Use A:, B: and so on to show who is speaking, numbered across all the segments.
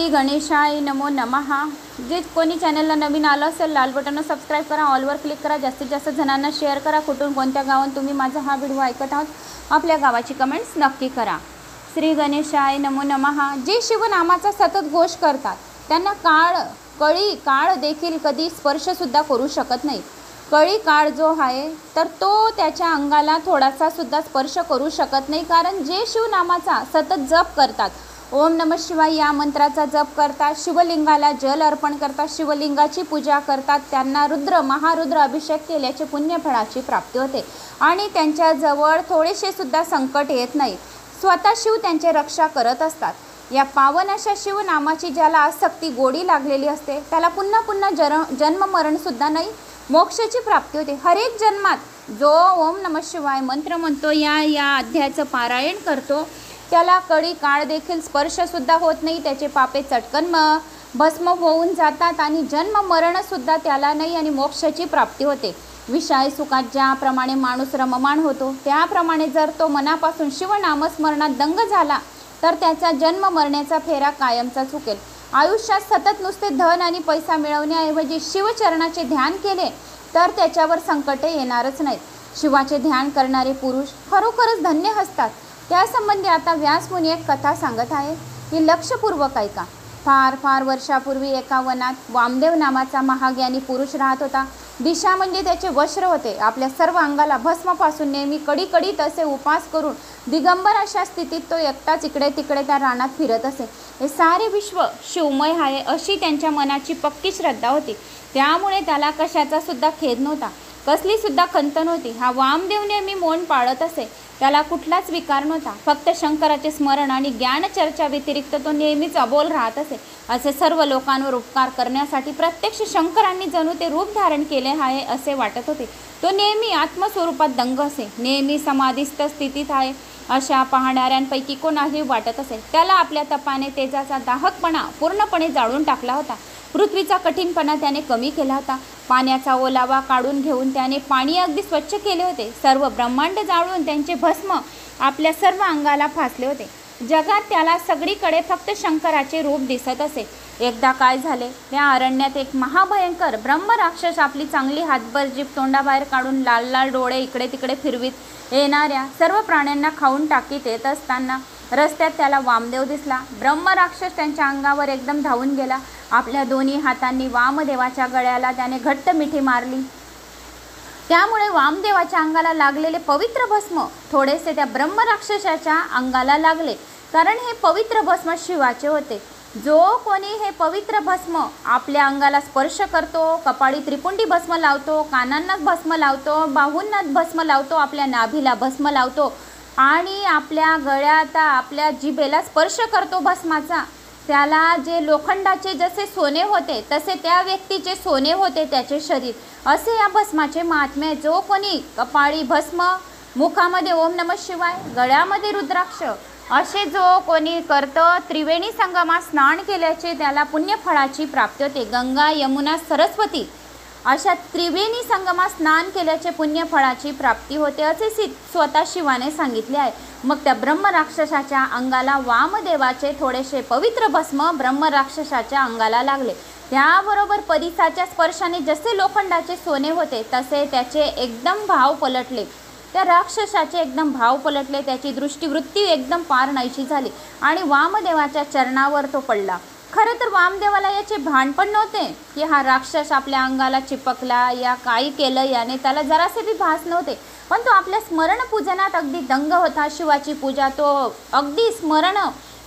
A: श्री गणेशाय नमो नमः। जे कोणी चॅनलला नवीन आलं असेल लाल बटनवर सबस्क्राईब करा, ऑलवर क्लिक करा, जास्तीत जास्त जणांना शेअर करा। कुठून कोणत्या गावात तुम्ही माझा हा व्हिडिओ ऐकत आहात आपल्या गावाची कमेंट्स नक्की करा। श्री गणेशाय नमो नमः। जे शिवनामाचा सतत घोष करतात त्यांना काळ देखील कधी स्पर्शसुद्धा करू शकत नाही। कळी काळ जो आहे तर तो त्याच्या अंगाला थोडासा सुद्धा स्पर्श करू शकत नाही, कारण जे शिवनामाचा सतत जप करतात, ओम नमः शिवाय या मंत्राचा जप करतात, शिवलिंगाला जल अर्पण करतात, शिवलिंगाची पूजा करतात, त्यांना महारुद्र अभिषेक केल्याचे पुण्यफळाची प्राप्ती होते आणि त्यांच्याजवळ थोडेसे सुद्धा संकट येत नाही। स्वतः शिव त्यांचे रक्षा करत असतात। या पावन अशा शिवनामाची ज्याला आसक्ती गोडी लागलेली असते त्याला पुन्हा पुन्हा जन्म मरण सुद्धा नाही, मोक्षाची प्राप्ती होते। हर एक जन्मात जो ओम नमः शिवाय मंत्र म्हणतो, या अध्यायाचं पारायण करतो, त्याला कळी काळ देखील स्पर्शसुद्धा होत नाही, त्याचे पापे चटकन भस्म होऊन जातात आणि जन्म मरणसुद्धा त्याला नाही आणि मोक्षाची प्राप्ती होते। विषय सुखात ज्याप्रमाणे माणूस रममाण होतो त्याप्रमाणे जर तो मनापासून शिवनामस्मरणात दंग झाला तर त्याचा जन्म मरण्याचा फेरा कायमचा चुकेल। आयुष्यात सतत नुसते धन आणि पैसा मिळवण्याऐवजी शिवचरणाचे ध्यान केले तर त्याच्यावर संकटे येणारच नाहीत। शिवाचे ध्यान करणारे पुरुष खरोखरच धन्य असतात। त्यासंबंधी आता व्यासमुनी एक कथा सांगत आहे, ही लक्षपूर्वक ऐका। फार वर्षापूर्वी एका वनात वामदेव नावाचा महाज्ञानी पुरुष राहत होता। दिशा म्हणजे त्याचे वस्त्र होते। आपल्या सर्व अंगाला भस्मापासून नेहमी कडीकडीत असे उपास करून दिगंबर अशा स्थितीत तो एकटाच इकडे तिकडे त्या रानात फिरत असे। हे सारे विश्व शिवमय आहे अशी त्यांच्या मनाची पक्की श्रद्धा होती, त्यामुळे त्याला कशाचा सुद्धा खेद नव्हता, कसली सुद्धा खंत नव्हती। हा वामदेव नेहमी मौन पाळत असे, त्याला कुठलाच विकार नव्हता, फक्त शंकराचे स्मरण आणि ज्ञानचर्चा व्यतिरिक्त तो नेहमीच अबोल राहत असे। असे सर्व लोकांवर उपकार करण्यासाठी प्रत्यक्ष शंकरांनी जणू ते रूप धारण केले आहे असे वाटत होते। तो नेहमी आत्मस्वरूपात दंग असे, नेहमी समाधिस्थ स्थितीत आहे अशा पाहणाऱ्यांपैकी कोणाही वाटत असे। त्याला आपल्या तपाने तेजाचा दाहकपणा पूर्णपणे जाळून टाकला होता, पृथ्वीचा कठीणपणा त्याने कमी केला होता, पाण्याचा ओलावा काढून घेऊन त्याने पाणी अगदी स्वच्छ केले होते, सर्व ब्रह्मांड जाळून त्यांचे भस्म आपल्या सर्व अंगाला फासले होते। जगात त्याला सगळीकडे फक्त शंकराचे रूप दिसत असे। एकदा काय झाले, त्या अरण्यात एक महाभयंकर ब्रह्मराक्षस आपली चांगली हातभर जीभ तोंडाबाहेर काढून लाल लाल डोळे इकडे तिकडे फिरवीत येणाऱ्या सर्व प्राण्यांना खाऊन टाकीत येत असताना रस्त्यात त्याला वामदेव दिसला। ब्रह्मराक्षस त्यांच्या अंगावर एकदम धावून गेला। आपल्या दोन्ही हातांनी वामदेवाच्या गळ्याला त्याने घट्ट मिठी मारली, त्यामुळे वामदेवाच्या अंगाला लागलेले पवित्र भस्म थोडेसे त्या ब्रह्मराक्षसाच्या अंगाला लागले, कारण हे पवित्र भस्म शिवाचे होते। जो कोणी हे पवित्र भस्म आपल्या अंगाला स्पर्श करतो, कपाळी त्रिपुंडी भस्म लावतो, कानांना भस्म लावतो, बाहूंना भस्म लावतो, आपल्या नाभीला भस्म लावतो आणि आपल्या गळ्यात आपल्या जिभेला स्पर्श करतो भस्माचा, त्याला जे लोखंडाचे जसे सोने होते तसे त्या व्यक्तीचे सोने होते त्याचे शरीर, असे या भस्माचे महात्म्य। जो कोणी कपाळी भस्म, मुखामध्ये ओम नमः शिवाय, गळ्यामध्ये रुद्राक्ष असे जो कोणी करतं, त्रिवेणी संगमात स्नान केल्याचे त्याला पुण्यफळाची प्राप्ती होते। गंगा, यमुना, सरस्वती अशा त्रिवेणी संगमात स्नान केल्याचे पुण्यफळाची प्राप्ती होते असे स्वतः शिवाने सांगितले आहे। मग त्या ब्रह्मराक्षसाच्या अंगाला वामदेवाचे थोडेसे पवित्र भस्म ब्रह्मराक्षसाच्या अंगाला लागले, त्याबरोबर परीसाच्या स्पर्शाने जसे लोखंडाचे सोने होते तसे त्याचे एकदम भाव पलटले, त्या राक्षसाचे एकदम भाव पलटले, त्याची दृष्टिवृत्ती एकदम पार नाहीशी झाली आणि वामदेवाच्या चरणावर तो पडला। खरं तर वामदेवाला याचे भान पण नव्हते की हा राक्षस आपल्या अंगाला चिपकला या काही केलं याने, त्याला जरासे बी भास नव्हते, पण तो आपल्या स्मरण पूजनात अगदी दंग होता। शिवाची पूजा तो अगदी स्मरण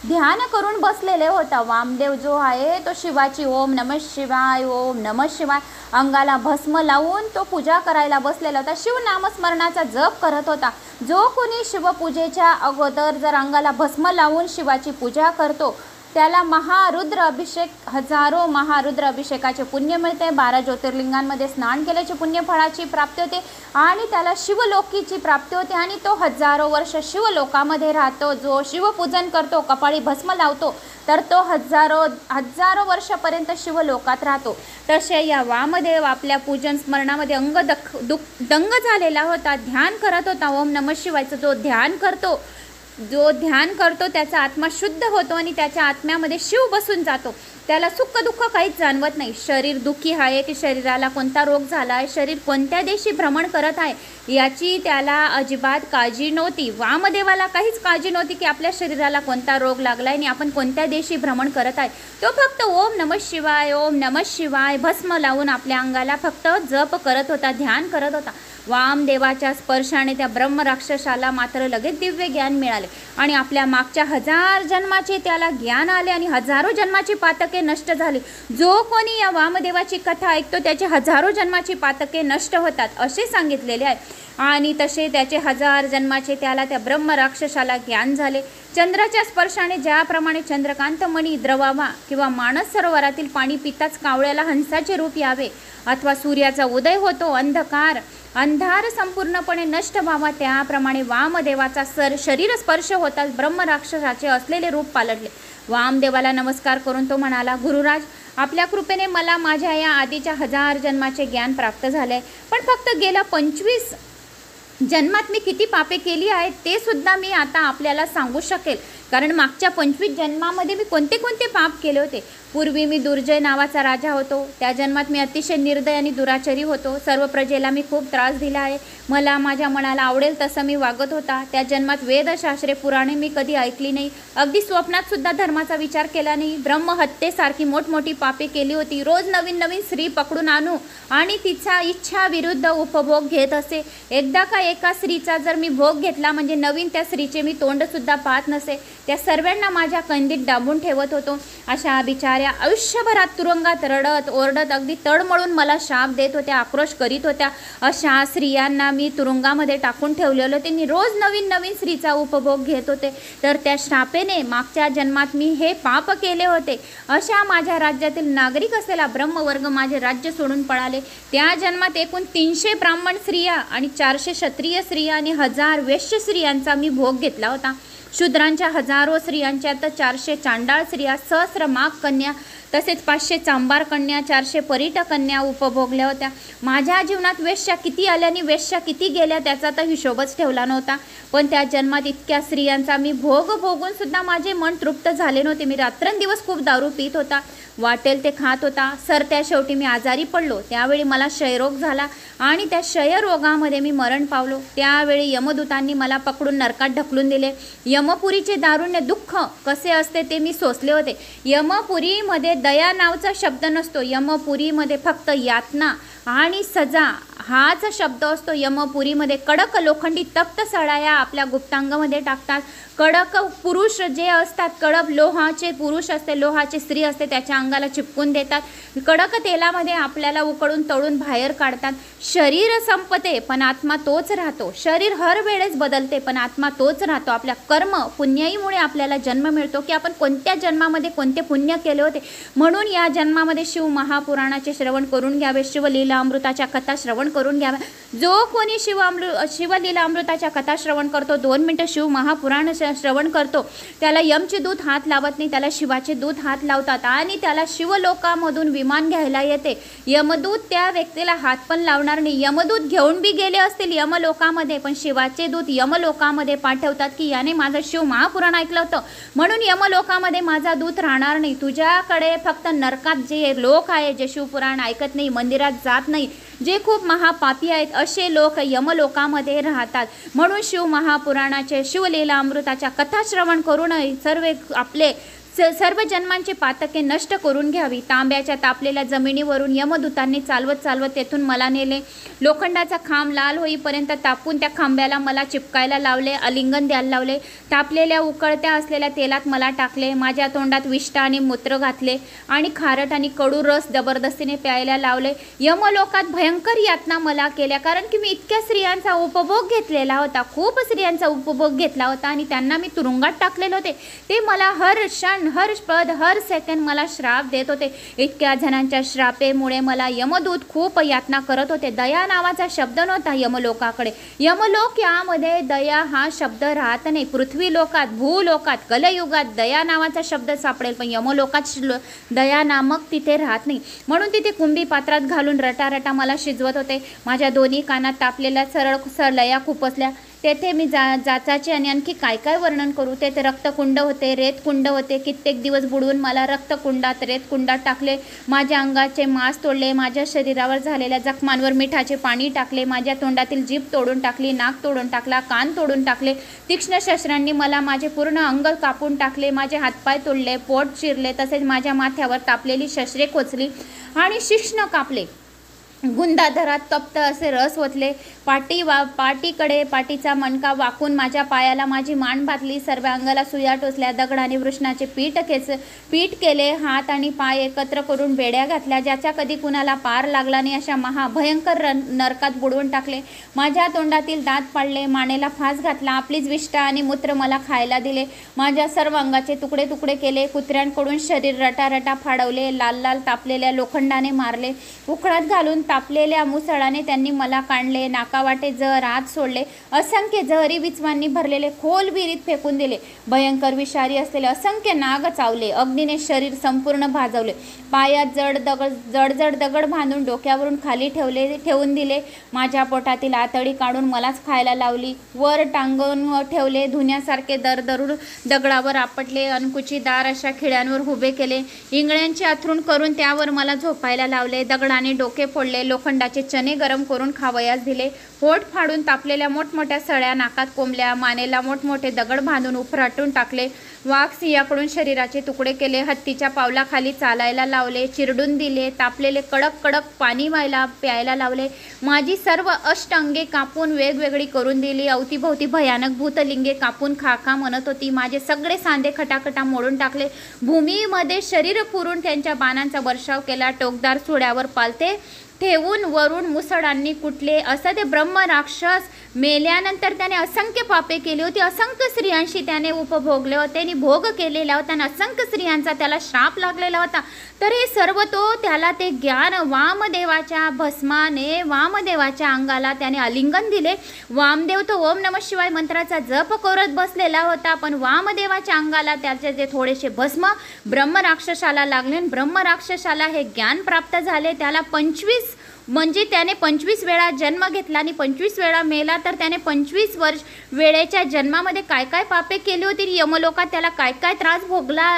A: ध्यान करून बसलेले होता। वामदेव जो आहे तो शिवाची ओम नमः शिवाय, ओम नमः शिवाय अंगाला भस्म लावून तो पूजा करायला बसलेला होता, शिवनामस्मरणाचा जप करत होता। जो कोणी शिवपूजेच्या अगोदर जर अंगाला भस्म लावून शिवाची पूजा करतो त्याला महारुद्र अभिषेक, हजारो महारुद्र अभिषेकाचे पुण्य मिळते, 12 ज्योतिर्लिंगांमध्ये स्नान केल्याचे पुण्यफळाची प्राप्ती होते आणि त्याला शिवलोकीची प्राप्ती होते आणि तो हजारो वर्ष शिवलोकामध्ये राहतो। जो शिवपूजन करतो, कपाळी भस्म लावतो तर तो हजारो वर्षापर्यंत शिवलोकात राहतो। तसे या वामदेव आपल्या पूजन स्मरणामध्ये दंग झालेला होता, ध्यान करत होता। ओम नमः शिवायचं जो ध्यान करतो जो ध्यान करतो त्याचा आत्मा शुद्ध होतो आणि त्याच्या आत्म्यामध्ये शिव बसून जातो. त्याला सुख दुःख काहीच जाणवत नाही. शरीर दुःखी आहे की शरीराला कोणता रोग झाला आहे, शरीर कोणत्या देशी भ्रमण करत आहे याची त्याला अजिबात काळजी नव्हती. वामदेवाला काहीच काळजी नव्हती की आपल्या शरीराला कोणता रोग लागला आहे आणि आपण कोणत्या देशी भ्रमण करत आहे. तो फक्त ओम नमः शिवाय, ओम नमः शिवाय भस्म लावून आपल्या अंगाला फक्त जप करत होता, ध्यान करत होता. वामदेवाच्या स्पर्शाने त्या ब्रह्म राक्षसाला मात्र लगेच दिव्य ज्ञान मिळाले आणि आपल्या मागच्या 1000 जन्माचे त्याला ज्ञान आले आणि हजारो जन्माची पातके नष्ट झाली. जो कोणी या वामदेवाची कथा ऐकतो त्याचे हजारो जन्माची पातके नष्ट होतात असे सांगितलेले आहे. आणि तसे त्याचे 1000 जन्माचे त्याला त्या ब्रह्म राक्षसाला ज्ञान झाले. चंद्राच्या स्पर्शाने ज्याप्रमाणे चंद्रकांत मणी द्रवावा किंवा मानस सरोवरातील पाणी पिताच कावळ्याला हंसाचे रूप यावे, अथवा सूर्याचा उदय होतो अंधार संपूर्णपणे नष्ट व्हावा, त्याप्रमाणे वामदेवाचा शरीर स्पर्श होताच ब्रह्म राक्षसाचे असलेले रूप पालटले. वामदेवाला नमस्कार करून तो म्हणाला, गुरुराज, आपल्या कृपेने मला माझ्या या आधीच्या 1000 जन्माचे ज्ञान प्राप्त झाले, पण फक्त गेल्या 25 जन्मात मी किती पापे केली आहेत ते सुद्धा मी आता आपल्याला सांगू शकेल. कारण मागच्या 25 जन्मामध्ये मी कोणते कोणते पाप केले होते. पूर्वी मी दुर्जय नावाचा राजा होतो. त्या जन्मात मी अतिशय निर्दय आणि दुराचारी होतो. सर्व प्रजेला मी खूप त्रास दिला आहे. मला माझ्या मनाला आवडेल तसं मी वागत होता. त्या जन्मात वेदशास्त्रे पुराणे मी कधी ऐकली नाही. अगदी स्वप्नात सुद्धा धर्माचा विचार केला नाही. ब्रह्महत्येसारखी मोठमोठी पापे केली होती. रोज नवीन नवीन स्त्री पकडून आणू आणि तिचा इच्छा विरुद्ध उपभोग घेत असे. एकदा का एका स्त्रीचा जर मी भोग घेतला म्हणजे नवीन त्या स्त्रीचे मी तोंडसुद्धा पाहत नसे. त्या सर्वांना माझ्या कैदेत डांबून ठेवत होतो. अशा बिचाऱ्या आयुष्यभरात तुरुंगात रडत ओरडत अगदी तडमळून मला शाप देत होत्या, आक्रोश करीत होत्या. अशा स्त्रियांना मी तुरुंगामध्ये टाकून ठेवलेलं. त्यांनी रोज नवीन नवीन स्त्रीचा उपभोग घेत होते. तर त्या शापेने मागच्या जन्मात मी हे पाप केले होते. अशा माझ्या राज्यातील नागरिक असलेला ब्रह्मवर्ग माझे राज्य सोडून पळाले. त्या जन्मात एकूण 300 ब्राह्मण स्त्रिया आणि 400 क्षत्रिय स्त्रिया आणि 1000 वैश्य स्त्रियांचा मी भोग घेतला होता. शूद्रांच्या हजारो स्त्रियांच्या तर 400 चांडाळ स्त्रिया, सहस्र माग कन्या, तसेच 500 चांबार कन्या, 400 परिट कन्या उपभोगल्या होत्या. माझ्या जीवनात वेश्या किती आल्या आणि वेश्या किती गेल्या त्याचा तर हिशोबच ठेवला नव्हता. पण त्या जन्मात इतक्या स्त्रियांचा मी भोग भोगून सुद्धा माझे मन तृप्त झाले नव्हते. मी रात्रंदिवस खूप दारू पित होता, वाटेल ते खात होता. त्या शेवटी मी आजारी पडलो. त्यावेळी मला क्षयरोग झाला आणि त्या क्षयरोगामध्ये मी मरण पावलो. त्यावेळी यमदूतांनी मला पकडून नरकात ढकलून दिले. यमपुरीचे दारुण्य दुःख कसे असते ते मी सोसले होते. यमपुरीमध्ये दया नावाचा शब्द नसतो. यमपुरीमध्ये फक्त यातना आणि सजा हाच शब्द असतो. यमपुरीमध्ये कडक लोखंडी तप्त सळाया आपल्या गुप्तांगामध्ये टाकतात. कडक पुरुष जे असतात, कडक लोहाचे पुरुष असते, लोहाची स्त्री असते, त्याच्या अंगाला चिपकून देतात. कडक तेलामध्ये आपल्याला उकळून तळून बाहेर काढतात. शरीर संपते पण आत्मा तोच राहतो. शरीर हर वेळेस बदलते पण आत्मा तोच राहतो. आपल्या कर्म पुण्याईमुळे आपल्याला जन्म मिळतो की आपण कोणत्या जन्मामध्ये कोणते पुण्य केले होते. म्हणून या जन्मामध्ये शिव महापुराणाचे श्रवण करून घ्यावे. शिवलीला अमृताच्या कथा श्रवण करून घ्याव्या. जो कोणी शिवलीला अमृताच्या कथा श्रवण करतो, 2 मिनिटं शिव महापुराण श्रवण करतो, त्याला यमचे दूत हात लावत नाही, त्याला शिवाचे दूत हात लावतात आणि त्याला शिवलोकामधून विमान घ्यायला येते. यमदूत त्या व्यक्तीला हात पण लावणार नाही. यमदूत घेऊन बी गेले असतील यमलोकामध्ये, पण शिवाचे दूत यमलोकामध्ये पाठवतात की याने माझं शिव महापुराण ऐकलं होतं म्हणून यमलोकामध्ये माझा दूत राहणार नाही. तुझ्याकडे फक्त नरकात जे लोक आहे, जे शिवपुराण ऐकत नाही, मंदिरात जात नाही, जे खूप महापापी आहेत, असे लोक यमलोकामध्ये राहतात. म्हणून शिव महापुराणाचे शिवलीला अमृताच्या कथा श्रवण करून सर्व जन्मांची पातके नष्ट करून घ्यावी. तांब्याच्या तापलेल्या जमिनीवरून यमदूतांनी चालवत तेथून मला नेले. लोखंडाचा खांब लाल होईपर्यंत तापून त्या खांब्याला मला चिपकायला लावले, आलिंगन द्यायला लावले. तापलेल्या उकळत्या असलेल्या तेलात मला टाकले. माझ्या तोंडात विष्ट आणि मूत्र घातले आणि खारट आणि कडू रस जबरदस्तीने प्यायला लावले. यमलोकात भयंकर यातना मला केल्या, कारण की मी इतक्या स्त्रियांचा उपभोग घेतलेला होता, खूप स्त्रियांचा उपभोग घेतला होता आणि त्यांना मी तुरुंगात टाकलेले होते. ते मला हर क्षण, हर पद, हर सेकंड मला श्राप देत होते. इतक्या जणांच्या श्रापेमुळे मला यमदूत खूप यातना करत होते. दया नावाचा शब्द नव्हता यमलोकाकडे. यमलोक यामध्ये दया हा शब्द राहत नाही. पृथ्वी लोकात, भूलोकात, कलयुगात दया नावाचा शब्द सापडेल, पण यमलोकात दया नामक तिथे राहत नाही. म्हणून तिथे कुंभी पात्रात घालून रटारटा मला शिजवत होते. माझ्या दोन्ही कानात तापलेल्या सरळ लया खुपसल्या. तेथे मी जाचाचे आणि आणखी काय काय वर्णन करू. तेथे रक्तकुंड होते, रेतकुंड होते. कित्येक दिवस बुडवून मला रक्तकुंडात रेतकुंडात टाकले. माझ्या अंगाचे मांस तोडले, माझ्या शरीरावर झालेल्या जखमांवर मिठाचे पाणी टाकले, माझ्या तोंडातील जीभ तोडून टाकली, नाक तोडून टाकला, कान तोडून टाकले. तीक्ष्ण शस्त्रांनी मला माझे पूर्ण अंग कापून टाकले, माझे हातपाय तोडले, पोट चिरले, तसेच माझ्या माथ्यावर तापलेली शस्त्रे खोचली आणि शिश्न कापले. गुंडाधरात तप्त असे रस ओतले. पाठीकडे पाठीचा मणका वाकून माझ्या पायाला माझी मान बांधली. सर्व अंगाला सुया टोचल्या. दगडाने वृषणाचे पीठ केले. हात आणि पाय एकत्र करून बेड्या घातल्या. ज्याच्या कधी कुणाला पार लागला नाही अशा महाभयंकर नरकात बुडवून टाकले. माझ्या तोंडातील दात पाडले, मानेला फास घातला. आपलीच विष्ठा आणि मूत्र मला खायला दिले. माझ्या सर्व अंगाचे तुकडे तुकडे केले. कुत्र्यांकडून शरीर रटारटा फाडवले. लाल लाल तापलेल्या लोखंडाने मारले. उकळात घालून तापलेल्या मुसळाने त्यांनी मला काढले. नाकावाटे जहर आत सोडले. असंख्य जहरी विचवांनी भरलेले खोल विहिरीत फेकून दिले. भयंकर विषारी असलेले असंख्य नाग चावले. अग्नीने शरीर संपूर्ण भाजवले. पायात जड दगड बांधून डोक्यावरून खाली ठेवून दिले. माझ्या पोटातील आतडी काढून मलाच खायला लावली. वर टांगून ठेवले. धुण्यासारखे दरदरून दगडावर आपटले. अनकुचीदार अशा खिळ्यांवर उभे केले. इंगळ्यांचे अथरून करून त्यावर मला झोपायला लावले. दगडाने डोके फोडले. लोखंडाचे चणे गरम करून खावयास दिले. होठ फाडून तापलेल्या मोठमोठ्या सळ्या नाकात कोंबल्या. मानेला मोठमोठे दगड बांधून उफराटून टाकले. वाघ सिंहाकडून शरीराचे तुकडे केले. हत्तीच्या पावलाखाली चालायला लावले. चिरडून दिले. तापलेले कडक कडक पाणी प्यायला लावले. माझी सर्व अष्टांगे कापून वेगवेगळी करून दिली. अवतीभोवती भयानक भूतलिंगे कापून खा म्हणत होती. माझे सगळे सांधे खटाखटा मोडून टाकले. भूमीमध्ये शरीर पुरून त्यांच्या बाणांचा वर्षाव केला. टोकदार सुळ्यावर पालथे ठेवून वरून मुसळांनी कुटले. असं ते ब्रह्म राक्षस मेल्यानंतर त्याने असंख्य पापे केली होती. असंख्य स्त्रियांशी त्याने उपभोगले होते आणि भोग केलेला होता आणि असंख्य स्त्रियांचा त्याला श्राप लागलेला होता. तर हे सर्व त्याला ते ज्ञान वामदेवाच्या भस्माने वामदेवाच्या अंगाला त्याने आलिंगन दिले. वामदेव तो ओम नमः शिवाय मंत्राचा जप करत बसलेला होता, पण वामदेवाच्या अंगाला त्याचे जे थोडेसे भस्म ब्रह्मराक्षसाला लागले. ब्रह्मराक्षसाला हे ज्ञान प्राप्त झाले. त्याला 25 म्हणजे त्याने 25 वेळा जन्म घेतला आणि 25 वेळा मेला. तर त्याने 25 वर्ष वेळेच्या जन्मामध्ये काय काय पापे केली होती. यमलोकात त्याला काय काय त्रास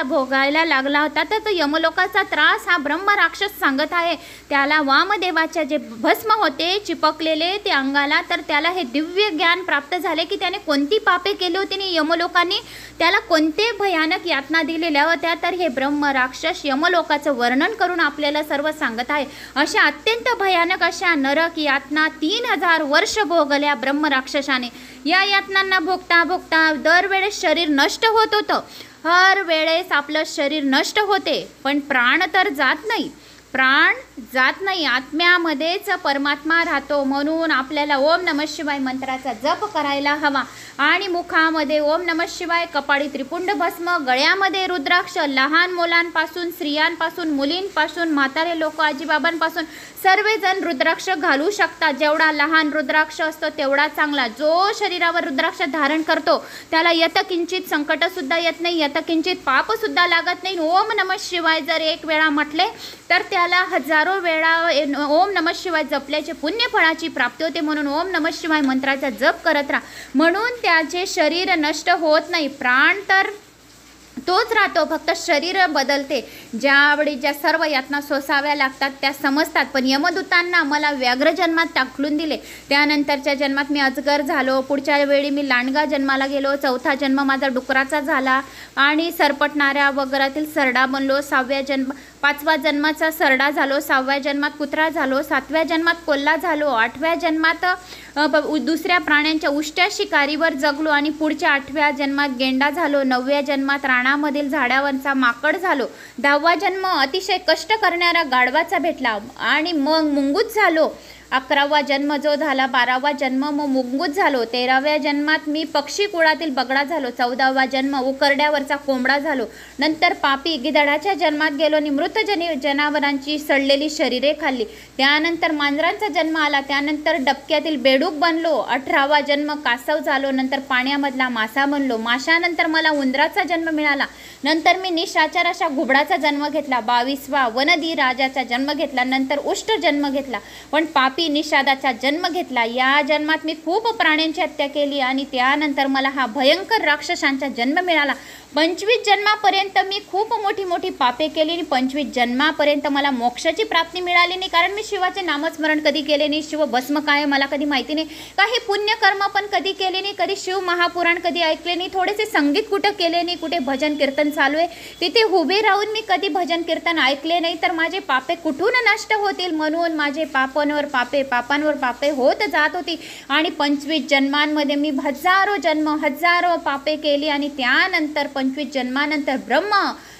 A: भोगायला लागला होता. तर तो यमलोकाचा त्रास हा ब्रह्मराक्षस सांगत आहे. त्याला वामदेवाच्या जे भस्म होते चिपकलेले ते अंगाला, तर त्याला हे दिव्य ज्ञान प्राप्त झाले की त्याने कोणती पापे केली होती आणि यमलोकाने त्याला कोणते भयानक यातना दिलेल्या होत्या. तर हे ब्रह्मराक्षस यमलोकाचं वर्णन करून आपल्याला सर्व सांगत आहे. अशा अत्यंत भयानक अशा नरक यातना 3000 वर्ष भोगल्या ब्रह्मराक्षसाने. या यातनांना भोगता भोगता दरवेळेस शरीर नष्ट होत होतं. हर वेळेस आपलं शरीर नष्ट होते, पण प्राण तर जात नाही. प्राण जात नाही, आत्म्यामध्येच परमात्मा राहतो. म्हणून आपल्याला ओम नमः शिवाय मंत्राचा जप करायला हवा. आणि मुखामध्ये ओम नमः शिवाय, कपाळी त्रिपुंड भस्म, गळ्यामध्ये रुद्राक्ष. लहान मुलांपासून, स्त्रियांपासून, मुलींपासून, म्हातारे लोक, आजीबाबांपासून सर्वजण रुद्राक्ष घालू शकतात. जेवढा लहान रुद्राक्ष असतो तेवढा चांगला. जो शरीरावर रुद्राक्ष धारण करतो त्याला यतकिंचित संकटसुद्धा येत नाही, यतकिंचित पापसुद्धा लागत नाही. ओम नमः शिवाय जर एक वेळा म्हटले तर त्याला हजारो वेळा ओम नमः शिवाय जपल्याचे पुण्यफळाची प्राप्ती होते. म्हणून ओम नमः शिवाय मंत्राचा जप करत राहा. म्हणून त्याचे शरीर नष्ट होत नाही, प्राण तर तोच राहतो, फक्त शरीर बदलते. ज्यावेळी ज्या सर्व यातना सोसाव्या लागतात त्या समजतात. पण यमदूतांना मला व्याघ्र जन्मात टाकलून दिले. त्यानंतरच्या जन्मात मी अजगर झालो. पुढच्या वेळी मी लांडगा जन्माला गेलो. चौथा जन्म माझा डुकराचा झाला आणि सरपटणाऱ्या वगैरेतील सरडा बनलो. 5व्या जन्माचा सरडा झालो. 6व्या जन्मात कुत्रा झालो. 7व्या जन्मात कोल्हा झालो. 8व्या जन्मात दुसऱ्या प्राण्यांच्या उष्ट्या शिकारीवर जगलो आणि पुढच्या 8व्या जन्मात गेंडा झालो. 9व्या जन्मात राणामधील झाडावरचा माकड झालो. 10वा जन्म अतिशय कष्ट करणारा गाढवाचा भेटला आणि मग मुंगूस झालो. 11वा जन्म जो झाला, 12वा जन्म मग मुंगूस झालो. 13व्या जन्मात मी पक्षी कुळातील बगडा झालो. 14वा जन्म उकरड्यावरचा कोंबडा झालो. नंतर पापी गिधाडाच्या जन्मात गेलो आणि मृत जनावरांची सडलेली शरीरे खाल्ली. त्यानंतर मांजरांचा जन्म आला. त्यानंतर डबक्यातील बेडूक बनलो. 18वा जन्म कासव झालो. नंतर पाण्यामधला मासा बनलो. माशानंतर मला उंदराचा जन्म मिळाला. नंतर मी निशाचर अशा घुबडाचा जन्म घेतला. 22वा वनदी राजाचा जन्म घेतला. नंतर उष्ट जन्म घेतला. पण पापी पापी निषादाचा जन्म घेतला. या जन्मात मी खूप प्राण्यांची हत्या केली आणि त्यानंतर मला हा भयंकर राक्षसांचा जन्म मिळाला. 25 जन्मापर्यंत मी खूप मोठी मोठी पापे केली आणि 25 जन्मापर्यंत मला मोक्षाची प्राप्ती मिळाली नाही, कारण मी शिवाचे नामस्मरण कधी केले नाही. शिव भस्म काय मला कधी माहिती नाही, काही पुण्यकर्म पण कधी केले नाही, कधी शिव महापुराण कधी ऐकले नाही, थोडेसे संगीत कुठं केले नाही, कुठे भजन कीर्तन चालू आहे तिथे उभे राहून मी कधी भजन कीर्तन ऐकले नाही, तर माझे पापे कुठून नष्ट होतील, म्हणून माझे पापांवर पापे होत जात होती. आणि 25 जन्मांमध्ये मी हजारो पापे केली आणि त्यानंतर 25 जन्मानंतर ब्रह्म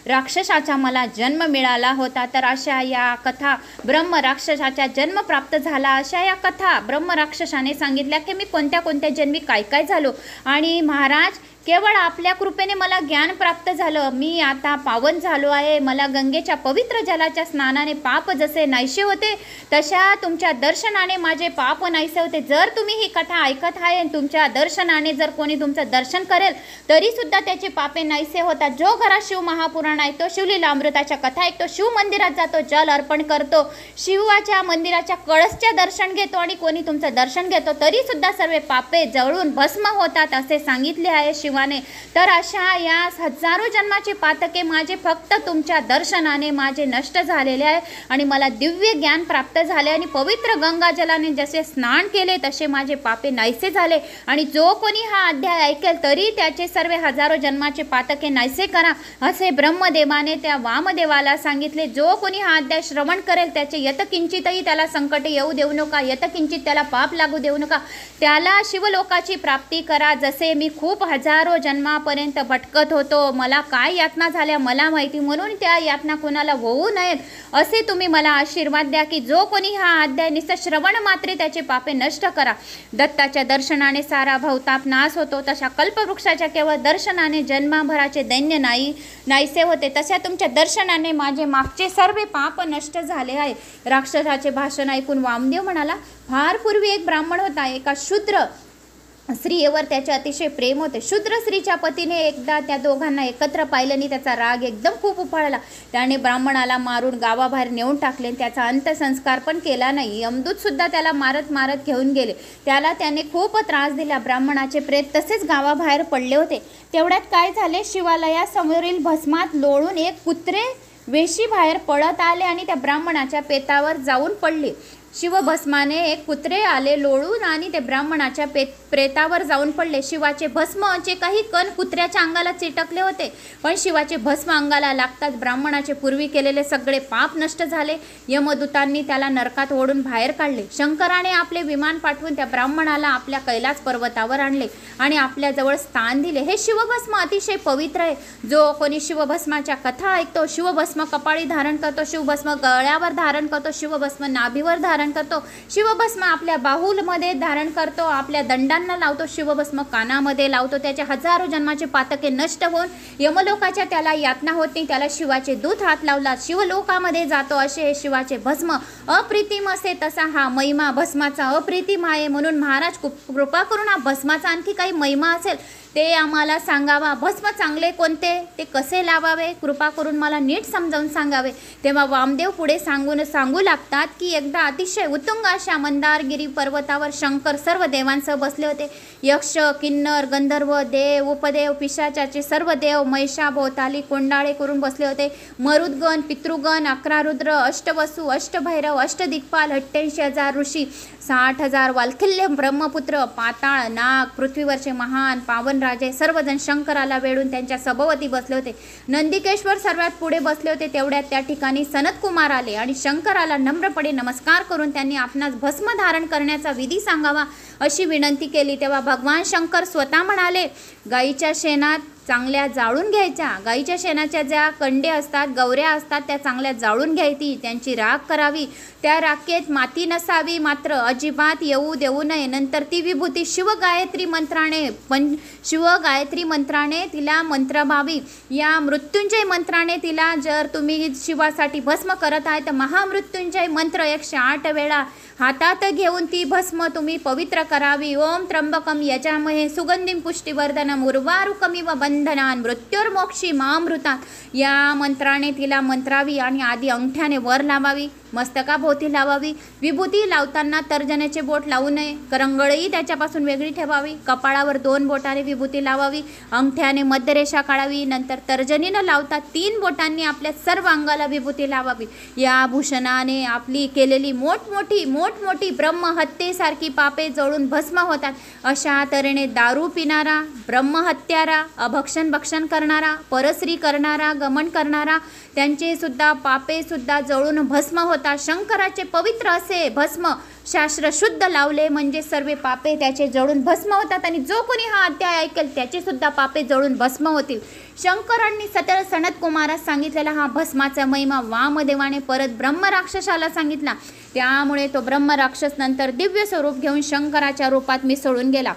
A: राक्षसाचा मला जन्म मिळाला होता. तर अशा या कथा ब्रह्म राक्षसाचा जन्म प्राप्त झाला, अशा या कथा ब्रह्म राक्षसाने सांगितल्या की मी कोणत्या जन्मी काय झालो. आणि महाराज केवळ आपल्या कृपेने मला ज्ञान प्राप्त झालं, मी आता पावन झालो आहे. मला गंगेच्या पवित्र जलाच्या स्नानाने पाप जसे नाहीसे होते तशा तुमच्या दर्शनाने माझे पाप नाहीसे होते. जर तुम्ही ही कथा ऐकत आहे, तुमच्या दर्शनाने जर कोणी तुमचं दर्शन करेल तरी सुद्धा त्याचे पापे नाहीसे होतात. जो घरात शिव महापुराण ऐकतो, शिवलीला अमृताच्या कथा ऐकतो, शिव मंदिरात जातो, जल अर्पण करतो, शिवाच्या मंदिराच्या कळसच्या दर्शन घेतो आणि कोणी तुमचं दर्शन घेतो तरी सुद्धा सर्व पापे जळून भस्म होतात असे सांगितले आहे शिवाने. तर अशा या हजारो जन्माचे पातके माझे फक्त तुमच्या दर्शनाने माझे नष्ट झालेले आहे आणि मला दिव्य ज्ञान प्राप्त झाले आणि पवित्र गंगाजलाने जसे स्नान केले तसे माझे पापे नाहीसे झाले. आणि जो कोणी हा अध्याय ऐकेल तरी त्याचे सर्व हजारो जन्माचे पातके नाहीसे करा असे ब्रह्मदेवाने त्या वामदेवाला सांगितले. जो कोणी हा अध्याय श्रवण करेल त्याचे यतकिंचितही त्याला संकट येऊ देऊ नका, यतकिंचित त्याला पाप लागू देऊ नका, त्याला शिवलोकाची प्राप्ती करा. जसे मी खूप हजारो जन्मापर्यंत भटकत होतो, मला काय यातना झाल्या मला माहिती, म्हणून त्या यातना कोणाला होऊ नयेत असे तुम्ही मला आशीर्वाद द्या की जो कोणी हा अध्याय नुसतं श्रवण मात्रे त्याचे पापे नष्ट करा. दत्ताच्या दर्शनाने सारा भवताप नाश होतो, तशा कल्पवृक्षाच्या केवळ दर्शनाने जन्माभराचे दैन्य नाहीसे होते, तशा तुमच्या दर्शनाने माझे मागचे सर्व पाप नष्ट झाले आहे. राक्षसाचे भाषण ऐकून वामदेव म्हणाला, फार पूर्वी एक ब्राह्मण होता, एका शूद्र स्त्रीवर त्याचे अतिशय प्रेम होते. शूद्र स्त्रीच्या पतीने एकदा त्या दोघांना एकत्र पाहिल्याने त्याचा राग एकदम खूप उफाळला. त्याने ब्राह्मणाला मारून गावाबाहेर नेऊन टाकले, त्याचा अंत्यसंस्कार पण केला नाही. यमदूत सुद्धा त्याला मारत घेऊन गेले. त्याने खूप त्रास दिला. ब्राह्मणाचे प्रेत तसेच गावाबाहेर पडले होते. तेवढ्यात काय झाले, शिवालयासमोरील भस्मात लोळून एक कुत्रे वेशी बाहेर पळत आले आणि त्या ब्राह्मणाच्या पेतावर जाऊन पडले. शिवभस्माने एक कुत्रे आले लोळून आणि ते ब्राह्मणाच्या प्रेतावर जाऊन पडले. शिवाचे भस्मचे काही कण कुत्र्याच्या अंगाला चिटकले होते, पण शिवाचे भस्म अंगाला लागताच ब्राह्मणाचे पूर्वी केलेले सगळे पाप नष्ट झाले. यमदूतांनी त्याला नरकात ओढून बाहेर काढले. शंकराने आपले विमान पाठवून त्या ब्राह्मणाला आपल्या कैलास पर्वतावर आणले आणि आपल्याजवळ स्थान दिले. हे शिवभस्म अतिशय पवित्र आहे. जो कोणी शिवभस्माच्या कथा ऐकतो, शिवभस्म कपाळी धारण करतो, शिवभस्म गळ्यावर धारण करतो, शिवभस्म नाभीवर धारण करतो, शिवभस्म आपल्या बाहुलमध्ये धारण करतो, आपल्या दंडांना लावतो, शिवभस्म कानामध्ये लावतो, त्याच्या हजारो जन्माचे पातके नष्ट होऊन यमलोकाच्या त्याला यातना होत नाही. त्याला शिवाचे दूत हात लावला शिवलोकामध्ये जातो. असे हे शिवाचे भस्म अप्रितिम असे, तसा हा महिमा भस्माचा अप्रितिम आहे. म्हणून महाराज कृपा करून हा भस्माचा आणखी काही महिमा असेल ते आम्हाला सांगावा. भस्म चांगले कोणते, ते कसे लावावे, कृपा करून मला नीट समजावून सांगावे. तेव्हा वामदेव पुढे सांगू लागतात की एकदा अतिशय उत्तुंग अशा मंदारगिरी पर्वतावर शंकर सर्व देवांसह बसले होते. यक्ष, किन्नर, गंधर्व, देव, उपदेव, पिशाचाचे सर्व देव महिषाभोवताली कोंडाळे करून बसले होते. मरुद्गण, पितृगण, 11 रुद्र, अष्टवसू, अष्टभैरव, अष्टदिक्पाल, 88,000 ऋषी, 60,000 वाल्खिल्य ब्रह्मपुत्र, पाताळ, नाग, पृथ्वीवरचे महान पावन राजे सर्वजण शंकराला वेळून त्यांच्या सभोवती बसले होते. नंदिकेश्वर सर्वात पुढे बसले होते. तेवढ्यात त्या ठिकाणी सनतकुमार आले आणि शंकराला नम्रपणे नमस्कार करून त्यांनी आपणास भस्म धारण करण्याचा विधी सांगावा अशी विनंती केली. तेव्हा भगवान शंकर स्वतः म्हणाले, गाईच्या शेणात चांगल्या जाळून घ्यायच्या. गाईच्या शेणाच्या ज्या कंडे असतात, गवऱ्या असतात, त्या चांगल्या जाळून घ्यायची, त्यांची राख करावी. त्या राखेत माती नसावी, मात्र अजिबात येऊ देऊ नये. नंतर ती विभूती शिवगायत्री मंत्राने तिला मंत्रभावी. या मृत्युंजय मंत्राने तिला, जर तुम्ही शिवासाठी भस्म करत आहे तर महामृत्युंजय मंत्र 108 वेळा हातात घेऊन ती भस्म तुम्ही पवित्र करावी. ओम त्र्यंबकम यजामहे सुगंधिम पुष्टिवर्धनम उर्वारुकमिव बंधनान मृत्युर्मोक्षी मामृतात. या मंत्राने तिला मंत्रावी आणि आधी अंगठ्याने वर लावावी. मस्तकाभोवती लावावी. विभूती लावताना तर्जनीचे बोट लावू नये. करंगळी त्याच्यापासून वेगळी ठेवावी. कपाळावर 2 बोटाने विभूती लावावी. अंगठ्याने मध्यरेषा काढावी. नंतर तर्जनीनं लावता 3 बोटांनी आपल्या सर्व अंगाला विभूती लावावी. या भूषणाने आपली केलेली मोठमोठी ब्रह्महत्येसारखी पापे जळून भस्म होतात. अशा तऱ्हेने दारू पिणारा, ब्रह्महत्यारा, भक्षण करणारा, परस्त्री करणारा, गमन करणारा, त्यांचे सुद्धा पापे सुद्धा जळून भस्म होतात. शंकराचे पवित्र असे भस्म शास्त्र शुद्ध लावले म्हणजे सर्व पापे त्याचे जळून भस्म होतात आणि जो कोणी हा अध्याय ऐकेल त्याचे सुद्धा पापे जळून भस्म होतील. शंकरांनी सनत कुमारास सांगितलेला हा भस्माचा महिमा वामदेवाने परत ब्रह्मराक्षसाला सांगितला. त्यामुळे तो ब्रह्मराक्षस नंतर दिव्य स्वरूप घेऊन शंकराच्या रूपात मिसळून गेला.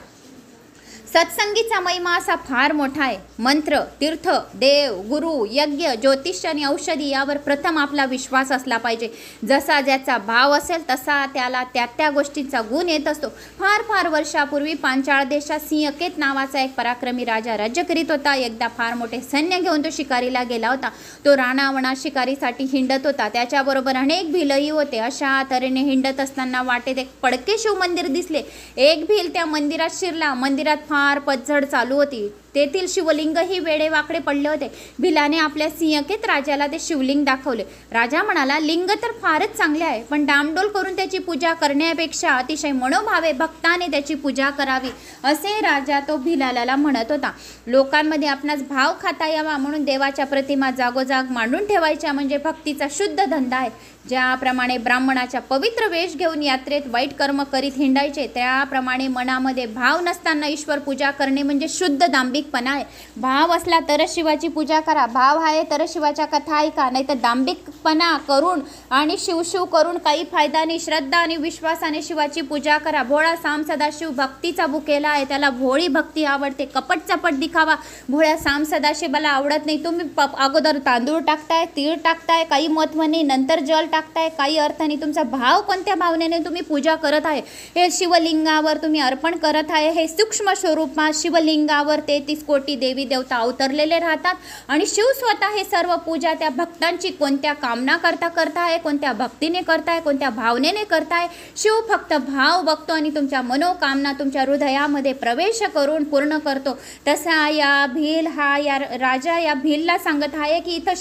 A: सत्संगीचा महिमा असा फार मोठा आहे. मंत्र, तीर्थ, देव, गुरु, यज्ञ, ज्योतिष आणि औषधी यावर प्रथम आपला विश्वास असला पाहिजे. जसा ज्याचा भाव असेल तसा त्याला त्या गोष्टींचा गुण येत असतो. फार वर्षापूर्वी पांचाळ देशात सिंहकेत नावाचा एक पराक्रमी राजा राज्य करीत होता. एकदा फार मोठे सैन्य घेऊन तो शिकारीला गेला होता. तो रानावनात शिकारीसाठी हिंडत होता. त्याच्याबरोबर अनेक भिलही होते. अशा तऱ्हेने हिंडत असताना वाटेत एक पडके शिव मंदिर दिसले. एक भिल त्या मंदिरात शिरला. मंदिरात फार पतझड चालू होती. तेथील शिवलिंगही वेडेवाकडे पडले होते. भिलाने आपल्या सिंहकेत राजाला ते शिवलिंग दाखवले. राजा म्हणाला, लिंग तर फारच चांगले आहे, पण डामडोल करून त्याची पूजा करण्यापेक्षा अतिशय मनोभावे भक्ताने त्याची पूजा करावी, असे राजा तो भिलाला म्हणत होता. लोकांमध्ये आपणास भाव खाता यावा म्हणून देवाच्या प्रतिमा जागोजाग मांडून ठेवायच्या म्हणजे भक्तीचा शुद्ध धंदा आहे. ज्याप्रमाणे ब्राह्मणाच्या पवित्र वेश घेऊन यात्रेत वाईट कर्म करीत हिंडायचे, त्याप्रमाणे मनामध्ये भाव नसताना ईश्वर पूजा करणे म्हणजे शुद्ध दांभिकपणा आहे. भाव असला तरच शिवाची पूजा करा. भाव आहे तर शिवाच्या कथा ऐका, नाही तर दांभिकपणा करून आणि शिवशिव करून काही फायदा नाही. श्रद्धा आणि विश्वासाने शिवाची पूजा करा. भोळा साम सदाशिव भक्तीचा भुकेला आहे, त्याला भोळी भक्ती आवडते. कपट चपट दिखावा भोळ्या साम सदाशिवाला आवडत नाही. तुम्ही अगोदर तांदूळ टाकताय, तीळ टाकताय, काही महत्त्व नाही, नंतर जल टाकताय, काही अर्थ नाही. तुमचा भाव कोणत्या भावनेने तुम्ही पूजा करत आहे हे शिवलिंगावर तुम्ही अर्पण करत आहे. हे सूक्ष्म स्वरूपात शिवलिंगावर 33 कोटी देवी देवता अवतरलेले राहतात आणि शिव स्वतः हे सर्व पूजा त्या भक्तांची कोणत्या कामना करताय, कोणत्या भक्तीने करताय, कोणत्या भावनेने करताय. शिव फक्त भाव बघतो आणि तुमच्या मनोकामना तुमच्या हृदयामध्ये प्रवेश करून पूर्ण करतो. तसा या राजा या भीलला सांगत आहे की इथं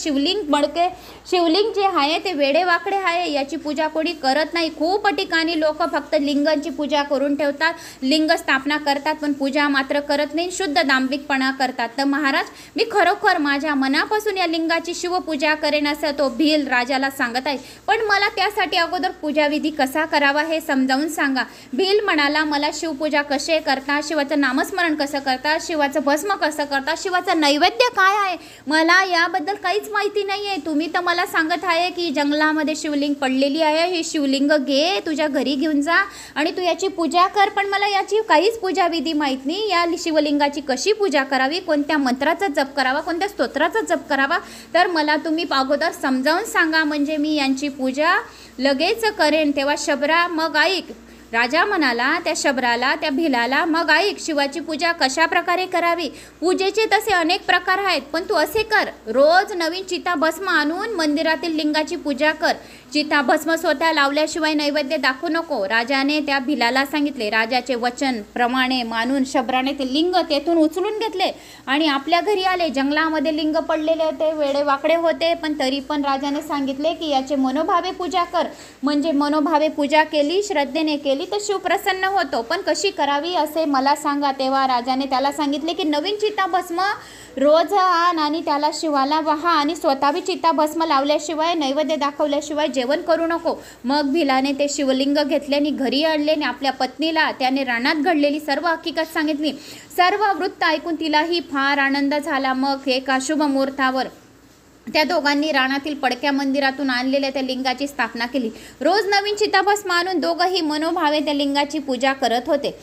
A: शिवलिंग जे आहे ते वेडेवाकडे आहे, याची पूजा कोणी करत नाही. खूप ठिकाणी लोक फक्त लिंगांची पूजा करून ठेवतात, लिंग स्थापना करतात, पण पूजा मात्र करत नाही, शुद्ध दांभिकपणा करतात. तर महाराज, मी खरोखर माझ्या मनापासून या लिंगाची शिवपूजा करेन असं तो भील राजाला सांगत आहे, पण मला त्यासाठी अगोदर पूजाविधी कसा करावा हे समजावून सांगा. भील म्हणाला, मला शिवपूजा कसे करता, शिवाचं नामस्मरण कसं करता, शिवाचं भस्म कसं करता, शिवाचं नैवेद्य काय आहे, मला याबद्दल काहीच माहिती नाही आहे. तुम्ही तर मला सांगत आहे की जंगलामध्ये शिवलिंग पडलेली आहे, ही शिवलिंग घे, तुझ्या घरी घेऊन जा आणि तू याची पूजा कर, पण मला याची काहीच पूजाविधी माहीत नाही. या शिवलिंगाची कशी पूजा करावी, कोणत्या मंत्राचा जप करावा, कोणत्या स्तोत्राचा जप करावा, तर मला तुम्ही अगोदर समजावून सांगा, म्हणजे मी यांची पूजा लगेच करेन. तेव्हा शबरा, मग ऐक. राजा म्हणाला त्या शबराला, त्या भिलाला, मग ऐक, शिवाची पूजा कशा प्रकारे करावी. पूजेचे तसे अनेक प्रकार आहेत, पण तू असे कर, रोज नवीन चिताभस्म आणून मंदिरातील लिंगाची पूजा कर. चिताभस्म स्वतः लावल्याशिवाय नैवेद्य दाखवू नको. राजाने त्या भिलाला सांगितले. राजाचे वचन प्रमाणे मानून शबराने ते लिंग तेथून उचलून घेतले आणि आपल्या घरी आले. जंगलामध्ये लिंग पडलेले होते, वेडेवाकडे होते, पण तरी पण राजाने सांगितले की याचे मनोभावे पूजा कर. म्हणजे मनोभावे पूजा केली, श्रद्धेने केली तर शिव प्रसन्न होतो, पण कशी करावी असे मला सांगा. तेव्हा राजाने त्याला सांगितले की नवीन चिताभस्म रोज आण आणि त्याला शिवाला वाहा आणि स्वतः बी चिताभस्म लावल्याशिवाय नैवेद्य दाखवल्याशिवाय जेवण करू नको. मग भिलाने ते शिवलिंग घेतले आणि घरी आणले आणि आपल्या पत्नीला त्याने रानात घडलेली सर्व हकीकत सांगितली. सर्व वृत्त ऐकून तिलाही फार आनंद झाला. मग एका शुभ मुहूर्तावर त्या दोघांनी रानातील पडक्या मंदिरातून आणलेल्या त्या लिंगाची स्थापना केली. रोज नवीन चिताभस्म आणून दोघंही मनोभावे त्या लिंगाची पूजा करत होते.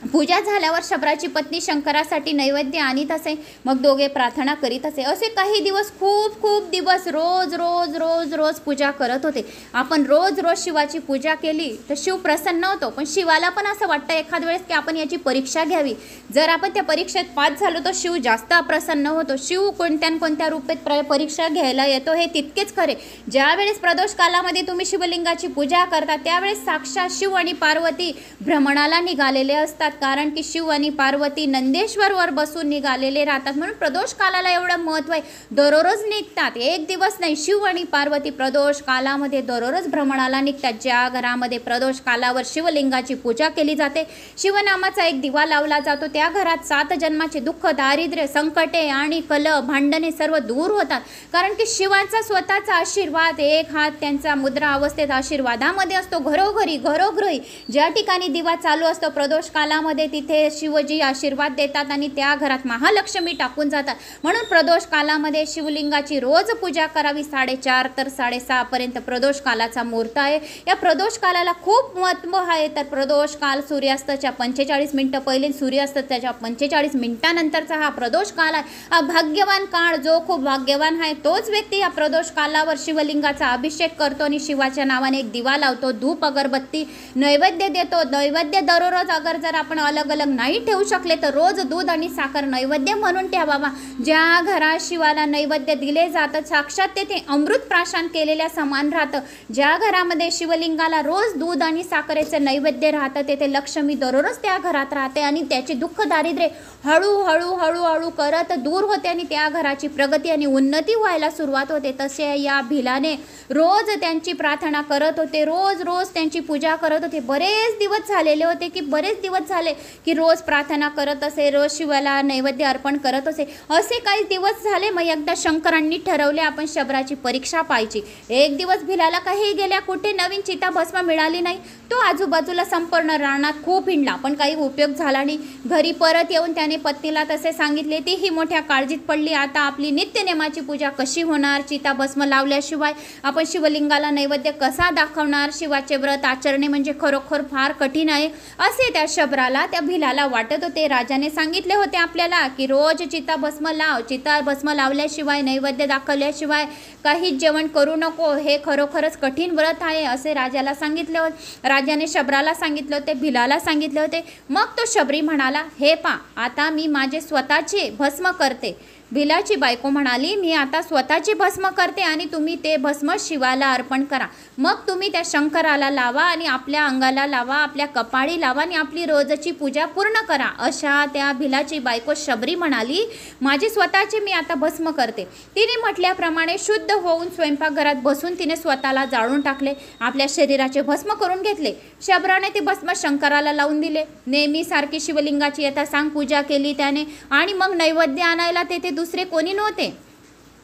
A: पूजा झाल्यावर शबराची पत्नी शंकरासाठी नैवेद्य आणीत असे, मग दोघे प्रार्थना करीत असे. असे काही दिवस, खूप खूप दिवस रोज रोज रोज रोज पूजा करत होते. आपण रोज रोज शिवाची पूजा केली तर शिव प्रसन्न होतो, पण शिवाला पण असं वाटतं एखाद वेळेस की आपण याची परीक्षा घ्यावी. जर आपण त्या परीक्षेत पास झालो तर शिव जास्त प्रसन्न होतो. शिव कोणत्या कोणत्या रूपात परीक्षा घ्यायला येतो हे तितकेच खरे. ज्या वेळेस प्रदोष कालामध्ये तुम्ही शिवलिंगाची पूजा करता त्यावेळेस साक्षात शिव आणि पार्वती भ्रमणाला निघालेले असतात, कारण की शिव आणि पार्वती नंदेश्वरवर बसून निघालेले राहतात. म्हणून प्रदोष कालाला एवढं महत्त्व आहे. दररोज निघतात, एक दिवस नाही. शिव आणि पार्वती प्रदोष कालामध्ये दररोज भ्रमणाला निघतात. ज्या घरामध्ये प्रदोष कालावर शिवलिंगाची पूजा केली जाते, शिवनामाचा एक दिवा लावला जातो, त्या घरात 7 जन्माचे दुःख, दारिद्र्य, संकटे आणि कलह, भांडणे सर्व दूर होतात. कारण की शिवाचा स्वतःचा आशीर्वाद, एक हात त्यांचा मुद्रा अवस्थेत आशीर्वादामध्ये असतो. घरोघरी घरोघरी ज्या ठिकाणी दिवा चालू असतो प्रदोष कालामध्ये तिथे शिवजी आशीर्वाद देतात आणि त्या घरात महालक्ष्मी टाकून जातात. म्हणून प्रदोष कालामध्ये शिवलिंगाची रोज पूजा करावी. 4:30 तर 6:30 पर्यंत प्रदोष कालाचा मुहूर्त आहे. या प्रदोष कालाला खूप महत्त्व आहे. तर प्रदोष काल सूर्यास्ताच्या 45 मिनिटं पहिले, सूर्यास्ताच्या 45 मिनिटानंतरचा हा प्रदोष काल आहे. हा भाग्यवान काळ, जो खूप भाग्यवान आहे तोच व्यक्ती या प्रदोष कालावर शिवलिंगाचा अभिषेक करतो आणि शिवाच्या नावाने एक दिवा लावतो, धूप अगरबत्ती नैवेद्य देतो. नैवेद्य दररोज अगर जर आपण अलग अलग नाही ठेवू शकले तर रोज दूध आणि साखर नैवेद्य म्हणून ठेवावा. ज्या घरात शिवाला नैवेद्य दिले जातं साक्षात तेथे अमृत प्राशन केलेल्या समान राहतं. ज्या घरामध्ये शिवलिंगाला रोज दूध आणि साखरेचं नैवेद्य राहतं तेथे लक्ष्मी दररोज त्या घरात राहते आणि त्याचे दुःख दारिद्र्य हळूहळू हळूहळू करत दूर होते आणि त्या घराची प्रगती आणि उन्नती व्हायला सुरुवात होते. तसे या भिलाने रोज त्यांची प्रार्थना करत होते, रोज रोज त्यांची पूजा करत होते. बरेच दिवस झालेले होते की बरेच दिवस झाले की रोज प्रार्थना करत असे, रोज शिवाला नैवेद्य अर्पण करत असे. असे काही दिवस झाले. मग एकदा शंकरांनी ठरवले आपण शबराची परीक्षा पाहायची. एक दिवस भिलाला काही गेल्या, कुठे नवीन चिताभस्म मिळाली नाही. तो आजूबाजूला संपूर्ण रानात खूप हिंडला पण काही उपयोग झाला नाही. घरी परत येऊन त्याने पत्नीला तसे सांगितले. तीही मोठ्या काळजीत पडली. आता आपली नित्यनेमाची पूजा कशी होणार? चिताभस्म लावल्याशिवाय आपण शिवलिंगाला नैवेद्य कसा दाखवणार? शिवाचे व्रत आचरणे म्हणजे खरोखर फार कठीण आहे असे त्या शबराला, त्या भिलाला वाटत होते. राजाने सांगितले होते आपल्याला की रोज चिताभस्म लाव, चिताभस्म लावल्याशिवाय नैवेद्य दाखवल्याशिवाय काहीच जेवण करू नको, हे खरोखरच कठीण व्रत आहे असे राजाला सांगितले होते. राजाने शबराला सांगितले होते, भिलाला सांगितले होते. मग तो शबरी म्हणाला, हे पा, आता मी माझे स्वतःचे भस्म करते. भिलाची बायको म्हणाली, मी आता स्वतःची भस्म करते आणि तुम्ही ते भस्म शिवाला अर्पण करा. मग तुम्ही त्या शंकराला लावा आणि आपल्या अंगाला लावा, आपल्या कपाळी लावा आणि आपली रोजची पूजा पूर्ण करा. अशा त्या भिलाची बायको शबरी म्हणाली, माझे स्वतःचे मी आता भस्म करते. तिने म्हटल्याप्रमाणे शुद्ध होऊन स्वयंपाकघरात बसून तिने स्वतःला जाळून टाकले, आपल्या शरीराचे भस्म करून घेतले. शबराने ते भस्म शंकराला लावून दिले. नेहमीसारखी शिवलिंगाची यथासांग पूजा केली त्याने आणि मग नैवेद्य आणायला तेथे दुसरे कोणी नव्हते.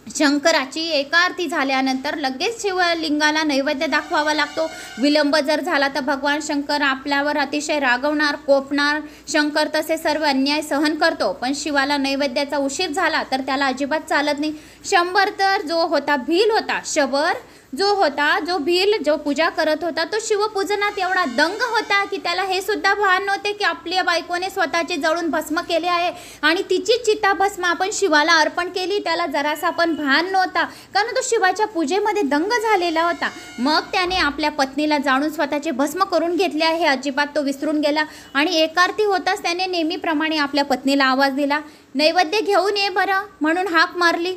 A: शंकराची एका आरती झाल्यानंतर लगेच शिवलिंगाला नैवेद्य दाखवावा लागतो. विलंब जर झाला तर भगवान शंकर आपल्यावर अतिशय रागवणार, कोपणार. शंकर तसे सर्व अन्याय सहन करतो, पण शिवाला नैवेद्याचा उशीर झाला तर त्याला अजिबात चालत नाही. शंभर तर जो होता भील होता, शबर जो होता, जो भील जो पूजा करत होता तो शिवपूजनात एवढा दंग होता की त्याला हे सुद्धा भान नव्हते की आपल्या बायकोने स्वतःचे जळून भस्म केले आहे आणि तिची चिताभस्म आपण शिवाला अर्पण केली. त्याला जरासा पण भान नव्हता, कारण तो शिवाच्या पूजेमध्ये दंग झालेला होता. मग त्याने आपल्या पत्नीला जाळून स्वतःचे भस्म करून घेतले आहे, अजिबात तो विसरून गेला. आणि एकार्ती होताच त्याने नेहमीप्रमाणे आपल्या पत्नीला आवाज दिला, नैवेद्य घेऊन ये बरं म्हणून हाक मारली.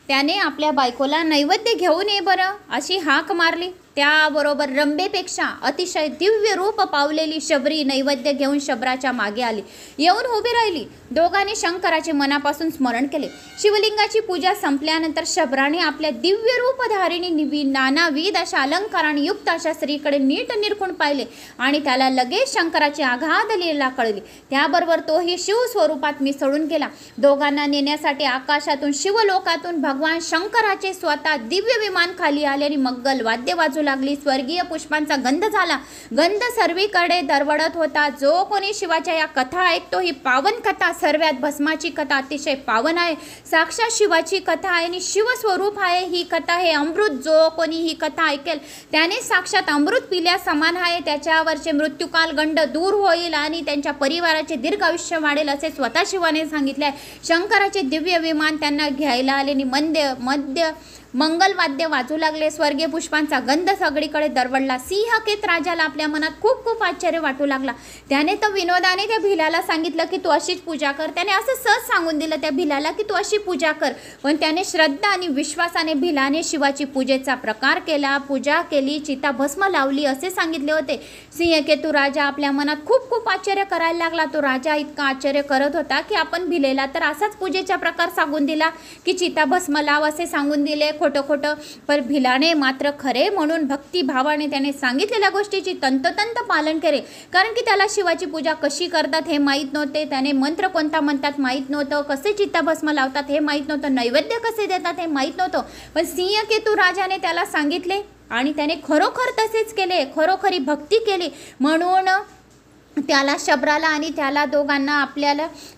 A: त्याने आपल्या बायकोला नैवेद्य घेऊन ये बरं अशी हाक मारली. त्याबरोबर रंभेपेक्षा अतिशय दिव्य रूप पावलेली शबरी नैवेद्य घेऊन शबराच्या मागे आली, येऊन उभी राहिली. दोघांनी शंकराचे मनापासून स्मरण केले. शिवलिंगाची पूजा संपल्यानंतर शबराने आपल्या दिव्य रूपधारिणी नानाविध अशा अलंकाराने युक्त अशा स्त्रीकडे नीट निरखून पाहिले आणि त्याला लगेच शंकराची आघाद लीला कळली. त्याबरोबर तोही शिव स्वरूपात मिसळून गेला. दोघांना नेण्यासाठी आकाशातून शिवलोकातून भगवान शंकराचे स्वतः दिव्य विमान खाली आले आणि मग्गल वाद्य वाजू वाचू लागली. स्वर्गीय पुष्पांचा गंध झाला. गंध सर्वीकडे दरवळत होता. जो कोणी शिवाच्या या कथा ऐकतो, ही पावन कथा, सर्वात भस्माची कथा अतिशय पावन आहे. साक्षात शिवाची कथा आहे आणि शिवस्वरूप आहे ही कथा. हे अमृत जो कोणी ही कथा ऐकेल त्याने साक्षात अमृत पिल्या समान आहे. त्याच्यावरचे मृत्यूकाल गंड दूर होईल आणि त्यांच्या परिवाराचे दीर्घ आयुष्य वाढेल असे स्वतः शिवाने सांगितले आहे. शंकराचे दिव्य विमान त्यांना घ्यायला आले आणि मध्य मंगलवाद्य वाजू लागले. स्वर्गीय पुष्पांचा गंध सगळीकडे दरवळला. सिंहकेत राजाला आपल्या मनात खूप खूप आश्चर्य वाटू लागला. त्याने तर विनोदाने त्या भिलाला सांगितलं की तू अशीच पूजा कर. त्याने असं सहज सांगून दिलं त्या भिलाला की तू अशी पूजा कर. पण त्याने श्रद्धा आणि विश्वासाने भिलाने शिवाची पूजेचा प्रकार केला, पूजा केली, चिता भस्म लावली असे सांगितले होते. सिंहकेतू राजा आपल्या मनात खूप खूप आश्चर्य करायला लागला. तो राजा इतका आश्चर्य करत होता की आपण भिलेला तर असाच पूजेचा प्रकार सांगून दिला की चिता भस्म लाव असे सांगून दिले खोटं खोटं. पण भिलाने मात्र खरे म्हणून भक्तिभावाने त्याने सांगितलेल्या गोष्टीची तंतोतंत पालन केले. कारण की त्याला शिवाची पूजा कशी करतात हे माहीत नव्हते. त्याने मंत्र कोणता म्हणतात माहीत नव्हतं. कसे चित्ताभस्म लावतात हे माहीत नव्हतं. नैवेद्य कसे देतात हे माहीत नव्हतं. पण सिंहकेतू राजाने त्याला सांगितले आणि त्याने खरोखर तसेच केले. खरोखरी भक्ती केली. म्हणून त्याला शबराला आणि त्याला दोघांना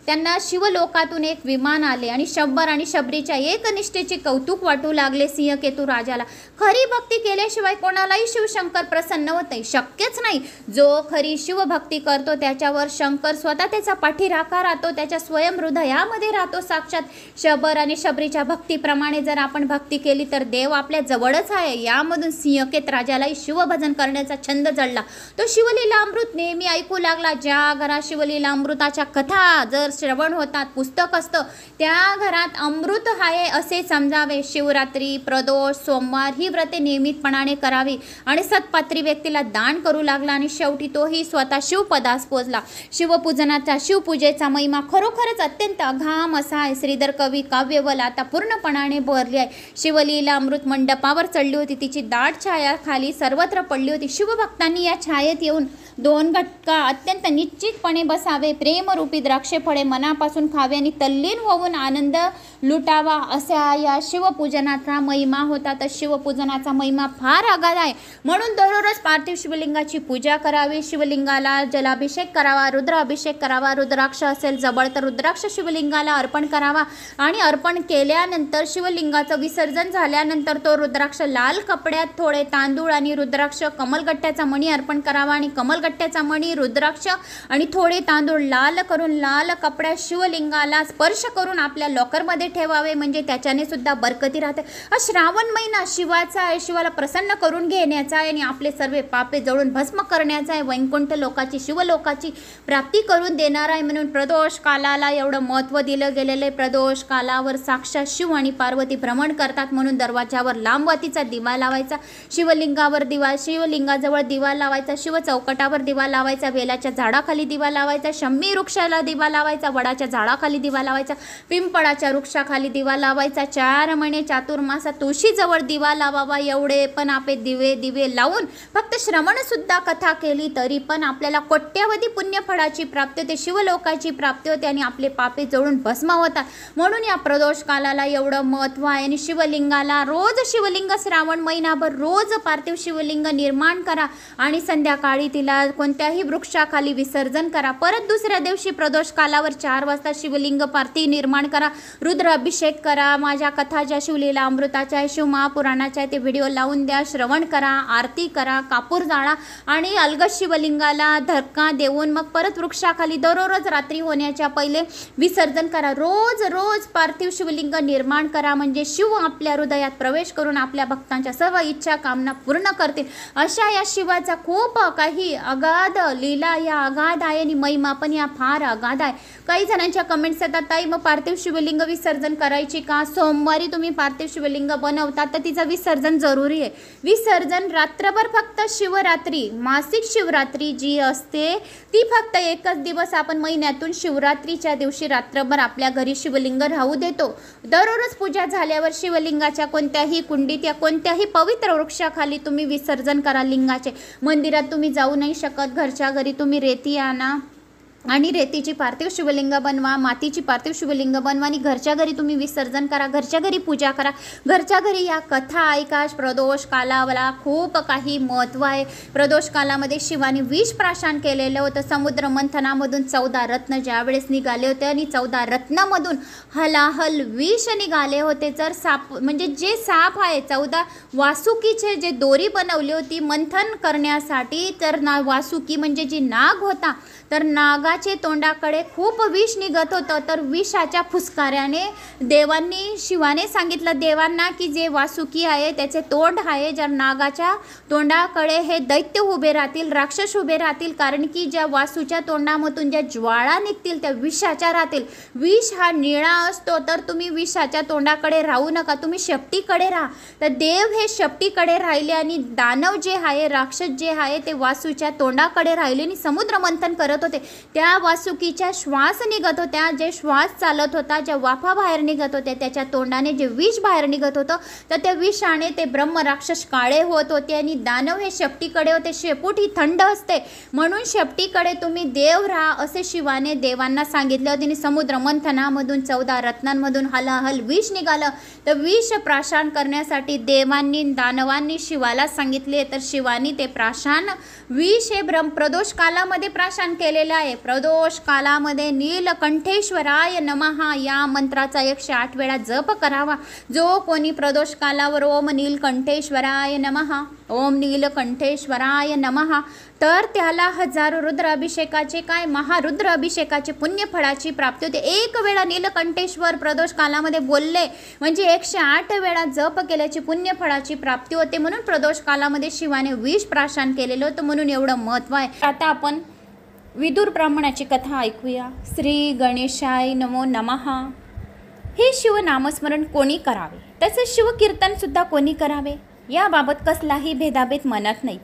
A: त्यांना शिवलोकातून एक विमान आले आणि शंभर आणि शबरीच्या एकनिष्ठेचे कौतुक वाटू लागले. सिंहकेतू राजाला खरी भक्ती केल्याशिवाय कोणालाही शिवशंकर प्रसन्न होत नाही, शक्यच नाही. जो खरी शिवभक्ती करतो त्याच्यावर शंकर स्वतः त्याचा पाठीराखा राहतो, त्याच्या स्वयं हृदयामध्ये राहतो. साक्षात शबर आणि शबरीच्या भक्तीप्रमाणे जर आपण भक्ती केली तर देव आपल्या जवळच आहे. यामधून सिंहकेत राजालाही शिवभजन करण्याचा छंद जडला. तो शिवलीला अमृत नेहमी ऐकू लागला. ज्या घरात शिवलीला अमृताच्या कथा जर श्रवण होतात, पुस्तक असतं, त्या घरात अमृत आहे असे समजावे. शिवरात्री, प्रदोष, सोमवार ही व्रते नियमितपणाने करावी आणि सत्पात्री व्यक्तीला दान करू लागला आणि शेवटी तोही स्वतः शिवपदास पोचला. शिवपूजनाचा, शिवपूजेचा महिमा खरोखरच अत्यंत अघाम असा आहे. श्रीधर कवी काव्यवल आता पूर्णपणाने भरली आहे. शिवलीला अमृत मंडपावर चढली होती. तिची दाट छाया खाली सर्वत्र पडली होती. शिवभक्तांनी या छायेत येऊन दोन घटका अत्यंत निश्चितपणे बसावे. प्रेमरूपी द्राक्षे फळे मनापासून खावे आणि तल्लीन होऊन आनंद लुटावा असा या शिवपूजनाचा महिमा होता. तर शिवपूजनाचा महिमा फार आगाध आहे. म्हणून दररोज पार्थिव शिवलिंगाची पूजा करावी. शिवलिंगाला जलाभिषेक करावा, रुद्राभिषेक करावा. रुद्राक्ष असेल जवळ तर रुद्राक्ष शिवलिंगाला अर्पण करावा आणि अर्पण केल्यानंतर शिवलिंगाचं विसर्जन झाल्यानंतर तो रुद्राक्ष लाल कपड्यात थोडे तांदूळ आणि रुद्राक्ष कमलगट्ट्याचा मणी अर्पण करावा आणि कमलगट्ट्याचा मणी, रुद्राक्ष आणि थोडे तांदूळ लाल करून लाल कपड्यात शिवलिंगाला स्पर्श करून आपल्या लॉकरमध्ये ठेवावे. म्हणजे त्याच्याने सुद्धा बरकती राहते. हा श्रावण महिना शिवाचा आहे. शिवाला प्रसन्न करून घेण्याचा आहे आणि आपले सर्व पापे जळून भस्म करण्याचा आहे. वैकुंठ लोकाची, शिवलोकाची प्राप्ती करून देणार आहे. म्हणून प्रदोष कालाला एवढं महत्त्व दिलं गेलेलं आहे. प्रदोष कालावर साक्षात शिव आणि पार्वती भ्रमण करतात. म्हणून दरवाजावर लांबवातीचा दिवा लावायचा, शिवलिंगावर दिवा, शिवलिंगाजवळ दिवा लावायचा, शिव चौकटावर दिवा लावायचा, बेलाच्या झाडाखाली दिवा लावायचा, शम्मी वृक्षाला दिवा लावायचा, वडाच्या झाडाखाली दिवा लावायचा, पिंपळाच्या वृक्षाखाली दिवा लावायचा. 4 महिने चातुर्मासात तुळशीजवळ दिवा लावावा. एवढे पण आपे दिवे लावून फक्त श्रवण सुद्धा कथा केली तरी पण आपल्याला कोट्यवधी पुण्यफळाची प्राप्ती होते, शिवलोकाची प्राप्ती होते आणि आपले पापे जळून भस्म होतात. म्हणून या प्रदोष कालाला एवढं महत्त्व आहे. आणि शिवलिंगाला रोज शिवलिंग श्रावण महिनाभर रोज पार्थिव शिवलिंग निर्माण करा आणि संध्याकाळी तिला कोणत्याही वृक्षाखाली विसर्जन करा. परत दुसऱ्या दिवशी प्रदोष कालावर 4 वाजता शिवलिंग पार्थिव निर्माण करा, रुद्र अभिषेक करा. माझ्या कथा ज्या शिवलीला अमृताच्या आहे, शिव महापुराणाच्या आहे, ते व्हिडिओ लावून द्या, श्रवण करा, आरती करा, कापूर जाळा आणि अलगद शिवलिंगाला धक्का देऊन मग परत वृक्षाखाली दररोज रात्री होण्याच्या पहिले विसर्जन करा. रोज पार्थिव शिवलिंग निर्माण करा. म्हणजे शिव आपल्या हृदयात प्रवेश करून आपल्या भक्तांच्या सर्व इच्छा कामना पूर्ण करतील. अशा या शिवाचा खूप काही अगाध लीला या अगाध आहे आणि महिमा पण या फार अगाध आहे. काही जणांच्या कमेंट्स येतात, ताई मग पार्थिव शिवलिंग विसर्जन करायची का? सोमवारी तुम्ही पार्थिव शिवलिंग बनवतात तर तिचं विसर्जन जरुरी आहे. विसर्जन रात्रभर फक्त शिवरात्री, मासिक शिवरात्री जी असते ती फक्त एकच दिवस आपण महिन्यातून शिवरात्रीच्या दिवशी रात्रभर आपल्या घरी शिवलिंग राहू देतो. दररोज पूजा झाल्यावर शिवलिंगाच्या कोणत्याही कुंडीत या कोणत्याही पवित्र वृक्षाखाली तुम्ही विसर्जन करा लिंगाचे. मंदिरात तुम्ही जाऊ नाही शकत, घरच्या घरी तुम्ही रेती आणा आणि रेतीची पार्थिव शिवलिंग बनवा, मातीची पार्थिव शिवलिंग बनवा आणि घरच्या घरी तुम्ही विसर्जन करा, घरच्या घरी पूजा करा, घरच्या घरी या कथा ऐका. प्रदोष कालाला खूप काही महत्त्व आहे. प्रदोष कालामध्ये शिवाने विष प्राशन केलेलं होतं. समुद्र मंथनामधून 14 रत्न ज्यावेळेस निघाले होते आणि 14 रत्नामधून हलाहल विष निघाले होते. जर साप म्हणजे जे साप आहे 14 वासुकीचे जे दोरी बनवली होती मंथन करण्यासाठी, तर वासुकी म्हणजे जी नाग होता, तर नागाचे तोंडाकडे खूप विष निघत होतं. तर विषाच्या फुसकाऱ्याने देवांनी शिवाने सांगितलं देवांना की जे वासुकी आहे त्याचे तोंड आहे, जर नागाच्या तोंडाकडे हे दैत्य उभे राहतील, राक्षस उभे राहतील, कारण की ज्या वासूच्या तोंडामधून ज्या ज्वाळा निघतील त्या विषाच्या राहतील. विष हा निळा असतो, तर तुम्ही विषाच्या तोंडाकडे राहू नका, तुम्ही शेपटीकडे राहा. तर देव हे शेपटीकडे राहिले आणि दानव जे आहे, राक्षस जे आहे ते वासूच्या तोंडाकडे राहिले आणि समुद्र मंथन करत होते. त्या वासुकीच्या श्वास निघत होत्या, जे श्वास चालत होता, ज्या वाफा बाहेर निघत होत्या, त्याच्या तोंडाने जे विष बाहेर निघत होतं, तर त्या विषाने ते ब्रह्म राक्षस काळे होत होते आणि दानव हे शेपटीकडे होते. शेपूट ही थंड असते म्हणून शेपटीकडे तुम्ही देव राहा असे शिवाने देवांना सांगितले होते. आणि समुद्र मंथनामधून 14 रत्नांमधून हलाहल विष निघालं. तर विष प्राशन करण्यासाठी देवांनी दानवांनी शिवाला सांगितले, तर शिवानी ते प्राशन विष हे प्रदोष कालामध्ये प्राशन केलेलं आहे. प्रदोष कालामध्ये नीलकंठेश्वराय नमः या मंत्राचा 108 वेळा जप करावा. जो कोणी प्रदोष कालावर ओम नीलकंठेश्वराय नमः, ओम नीलकंठेश्वराय नमः, तर त्याला 1000 रुद्र अभिषेकाचे काय महारुद्र अभिषेकाचे पुण्यफळाची प्राप्ती होते. एक वेळा नीलकंठेश्वर प्रदोष कालामध्ये बोलले म्हणजे 108 वेळा जप केल्याची पुण्यफळाची प्राप्ती होते. म्हणून प्रदोष कालामध्ये शिवाने विष प्राशन केलेलं होतं, म्हणून एवढं महत्त्व आहे. आता आपण विदुर ब्राह्मणाची कथा ऐकूया. श्री गणेशाय नमो नमः. हे शिवनामस्मरण कोणी करावे, तसेच शिवकीर्तनसुद्धा कोणी करावे याबाबत कसलाही भेदाभेद मनात नाही.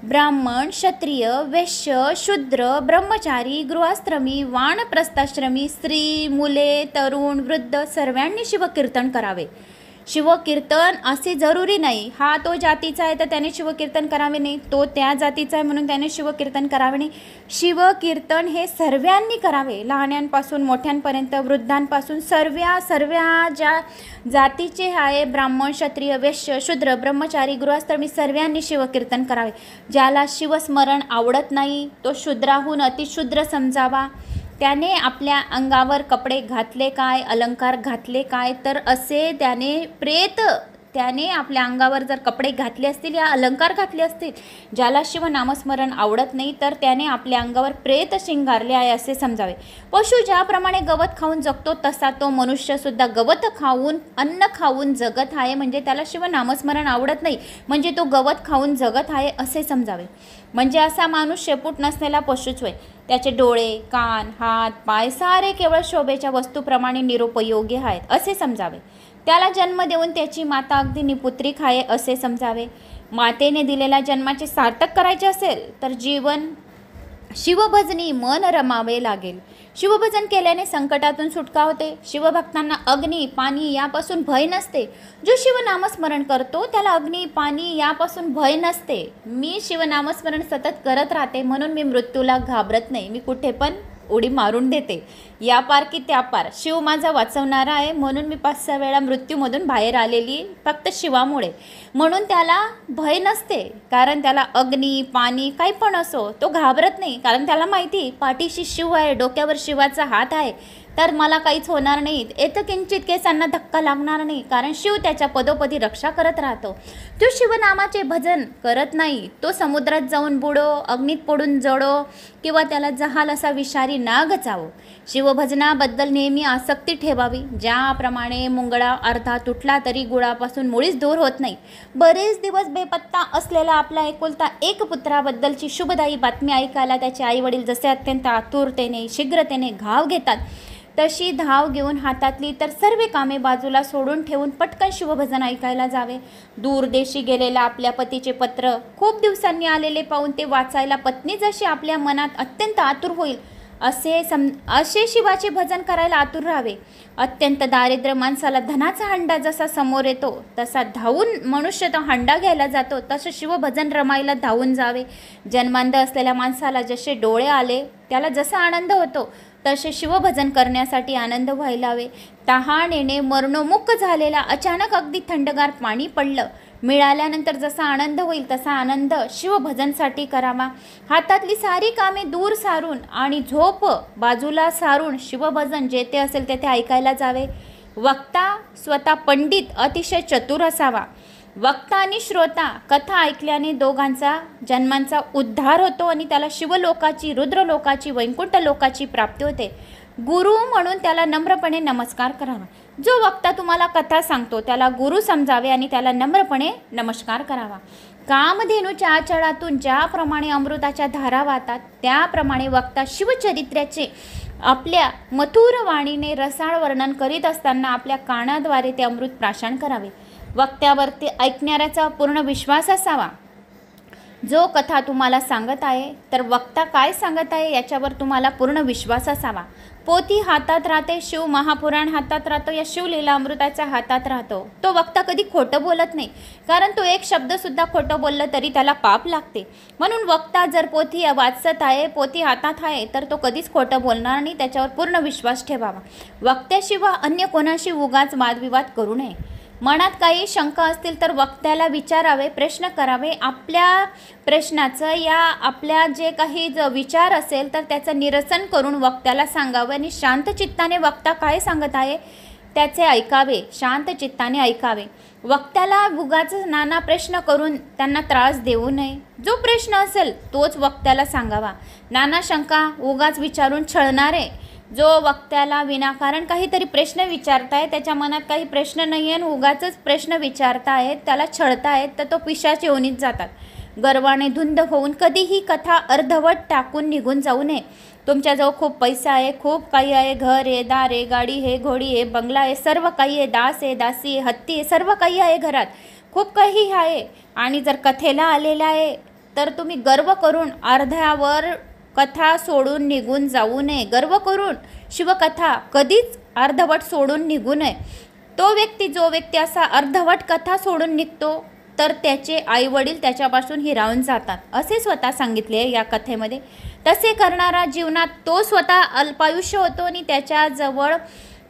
A: ब्राह्मण, क्षत्रिय, वैश्य, शूद्र, ब्रह्मचारी, गृहस्थाश्रमी, वानप्रस्थाश्रमी, स्त्री, मुले, तरुण, वृद्ध सर्वांनी शिवकीर्तन करावे. शिवकीर्तन असे जरुरी नाही, हा तो जातीचा आहे तर त्याने शिवकीर्तन करावे नाही, तो त्या जातीचा आहे म्हणून त्याने शिवकीर्तन करावे नाही. शिवकीर्तन हे सर्वांनी करावे, लहानांपासून मोठ्यांपर्यंत, वृद्धांपासून सर्व ज्या जातीचे आहे ब्राह्मण, क्षत्रिय, वैश्य, शूद्र, ब्रह्मचारी, गृहस्थाश्रमी सर्वांनी शिवकीर्तन करावे. ज्याला शिवस्मरण आवडत नाही तो शूद्राहून अतिशूद्र समजावा. त्याने आपल्या अंगावर कपडे घातले काय, अलंकार घातले काय, तर असे त्याने आपल्या अंगावर जर कपडे घातले असतील या अलंकार घातले असतील, ज्याला शिवनामस्मरण आवडत नाही तर त्याने आपल्या अंगावर प्रेत शिंगारले आहे असे समजावे. पशु ज्याप्रमाणे गवत खाऊन जगतो तसा तो मनुष्यसुद्धा गवत खाऊन, अन्न खाऊन जगत आहे, म्हणजे त्याला शिवनामस्मरण आवडत नाही म्हणजे तो गवत खाऊन जगत आहे असे समजावे. म्हणजे असा माणूस शेपूट नसलेला पशुच होय. त्याचे डोळे, कान, हात, पाय सारे केवळ शोभेच्या वस्तूप्रमाणे निरुपयोगी आहेत असे समजावे. त्याला जन्म देऊन त्याची माता अगदी निपुत्रिक आहे असे समजावे. मातेने दिलेल्या जन्माचे सार्थक करायचे असेल तर शिवभजनी मन रमावे लागेल. शिवभजन केल्याने संकटातून सुटका होते. शिवभक्तांना अग्नी, पाणी यापासून भय नसते. जो शिवनामस्मरण करतो त्याला अग्नी, पाणी यापासून भय नसते. मी शिवनामस्मरण सतत करत राहते म्हणून मी मृत्यूला घाबरत नाही. मी कुठे पण उडी मारून देते, या पार की त्या पार. शिव माझा वाचवणारा आहे म्हणून मी 5-6 वेळा मृत्यूमधून बाहेर आलेली फक्त शिवामुळे. म्हणून त्याला भय नसते, कारण त्याला अग्नी, पाणी काही पण असो तो घाबरत नाही, कारण त्याला माहिती पाठीशी शिव आहे, डोक्यावर शिवाचा हात आहे, तर मला काहीच होणार नाही, येतं किंचित केसांना धक्का लागणार नाही, कारण शिव त्याच्या पदोपदी रक्षा करत राहतो. जो शिवनामाचे भजन करत नाही तो समुद्रात जाऊन बुडो, अग्नीत पडून जळो किंवा त्याला जहाल असा विषारी नाग चावो. शिवभजनाबद्दल नेहमी आसक्ती ठेवावी. ज्याप्रमाणे मुंगळा अर्धा तुटला तरी गुळापासून मुळीच दूर होत नाही. बरेच दिवस बेपत्ता असलेला आपला एकुलता एक पुत्राबद्दलची शुभदायी बातमी ऐकायला त्याचे आईवडील जसे अत्यंत आतुरतेने शीघ्रतेने घाव घेतात, तशी धाव घेऊन हातातली तर सर्व कामे बाजूला सोडून ठेवून पटकन शिवभजन ऐकायला जावे. दूरदेशी गेलेला आपल्या पतीचे पत्र खूप दिवसांनी आलेले पाहून ते वाचायला पत्नी जशी आपल्या मनात अत्यंत आतुर होईल असे शिवाचे भजन करायला आतुर राहावे. अत्यंत दारिद्र्य माणसाला धनाचा हंडा जसा समोर येतो तसा धावून मनुष्य तो हंडा घ्यायला जातो, तसं शिवभजन रमायला धावून जावे. जन्मांध असलेल्या माणसाला जसे डोळे आले त्याला जसा आनंद होतो तसे शिवभजन करण्यासाठी आनंद व्हायला हवे. तहानेने मरणोमुख झालेला अचानक अगदी थंडगार पाणी पडलं मिळाल्यानंतर जसा आनंद होईल तसा आनंद शिवभजनसाठी करावा. हातातली सारी कामे दूर सारून आणि झोप बाजूला सारून शिवभजन जेथे असेल तेथे ऐकायला जावे. वक्ता स्वतः पंडित अतिशय चतुर असावा. वक्ता आणि श्रोता कथा ऐकल्याने दोघांचा जन्मांचा उद्धार होतो आणि त्याला शिवलोकाची, रुद्रलोकाची, वैकुंठ लोकाची प्राप्ती होते. गुरु म्हणून त्याला नम्रपणे नमस्कार करावा. जो वक्ता तुम्हाला कथा सांगतो त्याला गुरु समजावे आणि त्याला नम्रपणे नमस्कार करावा. कामधेनूच्या आचळातून ज्याप्रमाणे अमृताच्या धारा वाहतात त्याप्रमाणे वक्ता शिवचरित्राचे आपल्या मथुर वाणीने रसाळ वर्णन करीत असताना आपल्या कानाद्वारे ते अमृत प्राशन करावे. वक्त्यावरती ऐकणाऱ्याचा पूर्ण विश्वास असावा. जो कथा तुम्हाला सांगत आहे तर वक्ता काय सांगत आहे याच्यावर तुम्हाला पूर्ण विश्वास असावा. पोथी हातात राहते, शिव महापुराण हातात राहतो, या शिवलीला अमृताच्या हातात राहतो. तो वक्ता कधी खोटं बोलत नाही, कारण तो एक शब्दसुद्धा खोटं बोललं तरी त्याला पाप लागते. म्हणून वक्ता जर पोथी वाचत आहे, पोथी हातात आहे, तर तो कधीच खोटं बोलणार नाही, त्याच्यावर पूर्ण विश्वास ठेवावा. वक्त्याशिवाय अन्य कोणाशी उगाच वादविवाद करू नये. मनात काही शंका असतील तर वक्त्याला विचारावे, प्रश्न करावे. आपल्या प्रश्नाचं या आपल्या जे काही विचार असेल तर त्याचं निरसन करून वक्त्याला सांगावे आणि शांत चित्ताने वक्ता काय सांगत आहे त्याचे ऐकावे, शांत चित्ताने ऐकावे. वक्त्याला उगाच नाना प्रश्न करून त्यांना त्रास देऊ नये. जो प्रश्न असेल तोच वक्त्याला सांगावा. नाना शंका उगाच विचारून छळणारे जो वक्त्याला विनाकारण काहीतरी प्रश्न विचारताय, त्याच्या मनात काही प्रश्न नाही आहे, उगाचच प्रश्न विचारतायत, त्याला छळतायत, तर तो पिशाच योनीत जातात. गर्वाने धुंद होऊन कधीही कथा अर्धवट टाकून निघून जाऊ नये. तुमच्याजवळ खूप पैसा आहे, खूप काही आहे, घर आहे, दार आहे, गाडी आहे, घोडी आहे, बंगला आहे, सर्व काही आहे, दास आहे, दासी आहे, हत्ती आहे, सर्व काही आहे, घरात खूप काही आहे आणि जर कथेला आलेला आहे तर तुम्ही गर्व करून अर्ध्यावर कथा सोडून निघून जाऊ नये. गर्व करून शिवकथा कधीच अर्धवट सोडून निघू नये. जो व्यक्ती असा अर्धवट कथा सोडून निघतो तर त्याचे आईवडील त्याच्यापासून हिरावून जातात असे स्वतः सांगितले या कथेमध्ये. तसे करणारा जीवनात तो स्वतः अल्पायुष्य होतो आणि त्याच्याजवळ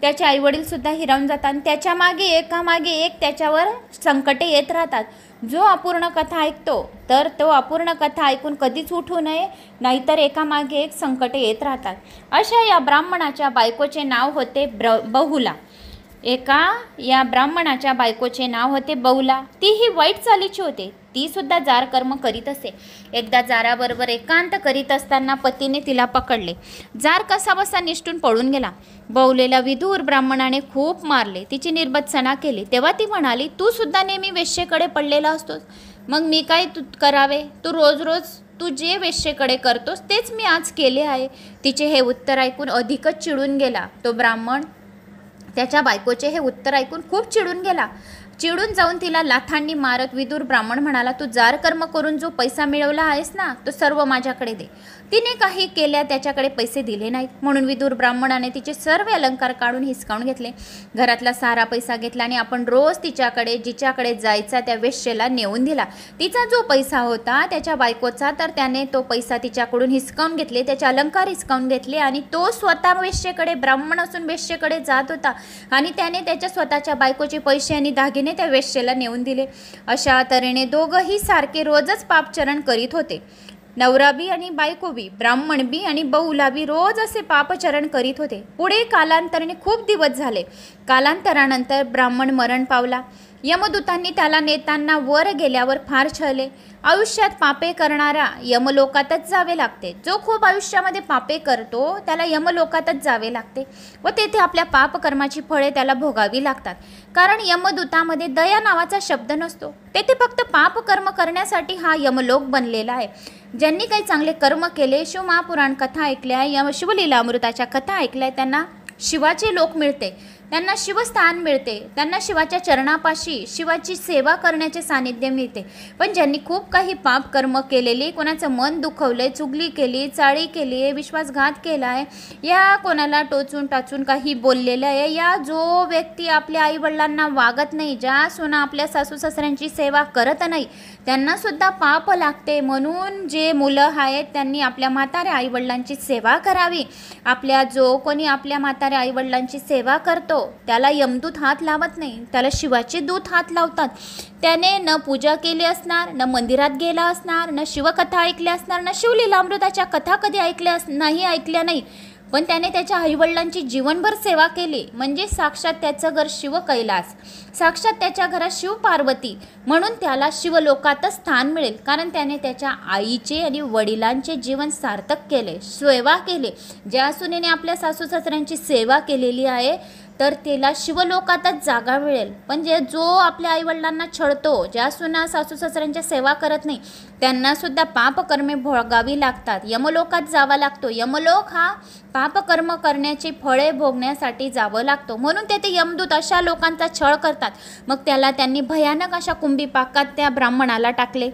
A: त्याचे आईवडीलसुद्धा हिरावून जातात आणि त्याच्या मागे एकामागे एक त्याच्यावर संकटे येत राहतात. जो अपूर्ण कथा ऐकतो तर तो अपूर्ण कथा ऐकून कधीच उठू नये, नाहीतर एकामागे एक संकटे येत राहतात. अशा या ब्राह्मणाच्या बायकोचे नाव होते बहुला. या ब्राह्मणाच्या बायकोचे नाव होते बहुला. तीही वाईट चालीची होते. ती सुद्धा जार कर्म करीत असे. एकदा जाराबरोबर एकांत करीत असताना पतीने तिला पकडले. जार कसाबसा निष्ठून पळून गेला. बहुलेला विधूर ब्राह्मणाने खूप मारले, तिची निर्बत्सना केली. तेव्हा ती म्हणाली, तू सुद्धा नेहमी वेश्येकडे पडलेला असतोस, मग मी काय करावे? तू रोज रोज तू जे वेश्येकडे करतोस तेच मी आज केले आहे. तिचे हे उत्तर ऐकून अधिकच चिडून गेला. तो ब्राह्मण त्याच्या बायकोचे हे उत्तर ऐकून खूप चिडून गेला. चिडून जाऊन तिला लाथांनी मारत विदूर ब्राह्मण म्हणाला, तू जार कर्म करून जो पैसा मिळवला आहेस ना तो सर्व माझ्याकडे दे. तिने काही केल्या त्याच्याकडे पैसे दिले नाहीत, म्हणून विदूर ब्राह्मणाने तिचे सर्व अलंकार काढून हिसकावून घेतले. घरातला सारा पैसा घेतला आणि आपण रोज तिच्याकडे जिच्याकडे जायचा त्या वेश्येला नेऊन दिला. तिचा जो पैसा होता त्याच्या बायकोचा तर त्याने तो पैसा तिच्याकडून हिसकावून घेतले, त्याचे अलंकार हिसकावून घेतले आणि तो स्वतः वेश्येकडे, ब्राह्मण असून वेश्येकडे जात होता आणि त्याने त्याच्या स्वतःच्या बायकोचे पैसे आणि दागिने त्या वेश्येला नेऊन दिले. अशा तऱ्हेने दोघंही सारखे रोजच पापचरण करीत होते. नवरा बी आणि बायको बी, ब्राह्मण बी आणि बहुला बी रोज असे पापचरण करीत होते. पुढे कालांतराने खूप दिवस झाले. कालांतरानंतर ब्राह्मण मरण पावला. यमदूतांनी त्याला नेताना वर गेल्यावर फार छळले. आयुष्यात पापे करणारा यमलोकातच जावे लागते. जो खूप आयुष्यामध्ये पापे करतो त्याला यमलोकातच जावे लागते व तेथे आपल्या पापकर्माची फळे त्याला भोगावी लागतात. कारण यमदूतामध्ये दया नावाचा शब्द नसतो. तेथे फक्त पापकर्म करण्यासाठी हा यमलोक बनलेला आहे. ज्यांनी काही चांगले कर्म केले, शिवमहापुराण कथा ऐकल्या, शिवलीला अमृताच्या कथा ऐकल्या, त्यांना शिवाचे लोक मिळते. त्यांना शिवस्थान मिळते, त्यांना शिवाच्या चरणापाशी शिवाची सेवा करण्याचे सानिध्य मिळते. पण ज्यांनी खूप काही पाप कर्म केलेली, कोणाचं मन दुखवलंय, चुगली केली, चाळी केली आहे, विश्वासघात केला आहे, या कोणाला टोचून टाचून काही बोललेलं आहे, या जो व्यक्ती आपल्या आईवडिलांना वागत नाही, ज्या सुना आपल्या सासू सासऱ्यांची सेवा करत नाही, त्यांनासुद्धा पाप लागते. म्हणून जे मुलं आहेत त्यांनी आपल्या म्हाताऱ्या आईवडिलांची सेवा करावी. आपल्या जो कोणी आपल्या म्हाताऱ्या आईवडिलांची सेवा करतो त्याला यमदूत हात लावत नाही, त्याला शिवाचे दूत हात लावतात. त्याने न पूजा केली असणार, न मंदिरात गेला असणार, न शिवकथा ऐकल्या असणार, न शिवलीलामृताच्या कथा कधी ऐकल्या नाही, पण त्याने त्याच्या आईवडिलांची जीवनभर सेवा केली. म्हणजे साक्षात त्याचं घर शिव कैलास, साक्षात त्याच्या घरात शिव पार्वती, म्हणून त्याला शिवलोकातच स्थान मिळेल. कारण त्याने त्याच्या आईचे आणि वडिलांचे जीवन सार्थक केले, सेवा केले. ज्या सुनेने आपल्या सासू सासऱ्यांची सेवा केलेली आहे तर त्याला शिवलोकातच जागा मिळेल. पण जो आपल्या आईवडिलांना छळतो, ज्या सुना सासू सासऱ्यांच्या सेवा करत नाही, त्यांनासुद्धा पापकर्मे भोगावी लागतात, यमलोकात जावा लागतो. यमलोक हा पापकर्म करण्याची फळे भोगण्यासाठी जावं लागतो. म्हणून ते यमदूत अशा लोकांचा छळ करतात. मग त्यांनी भयानक अशा कुंभीपाकात त्या ब्राह्मणाला टाकले.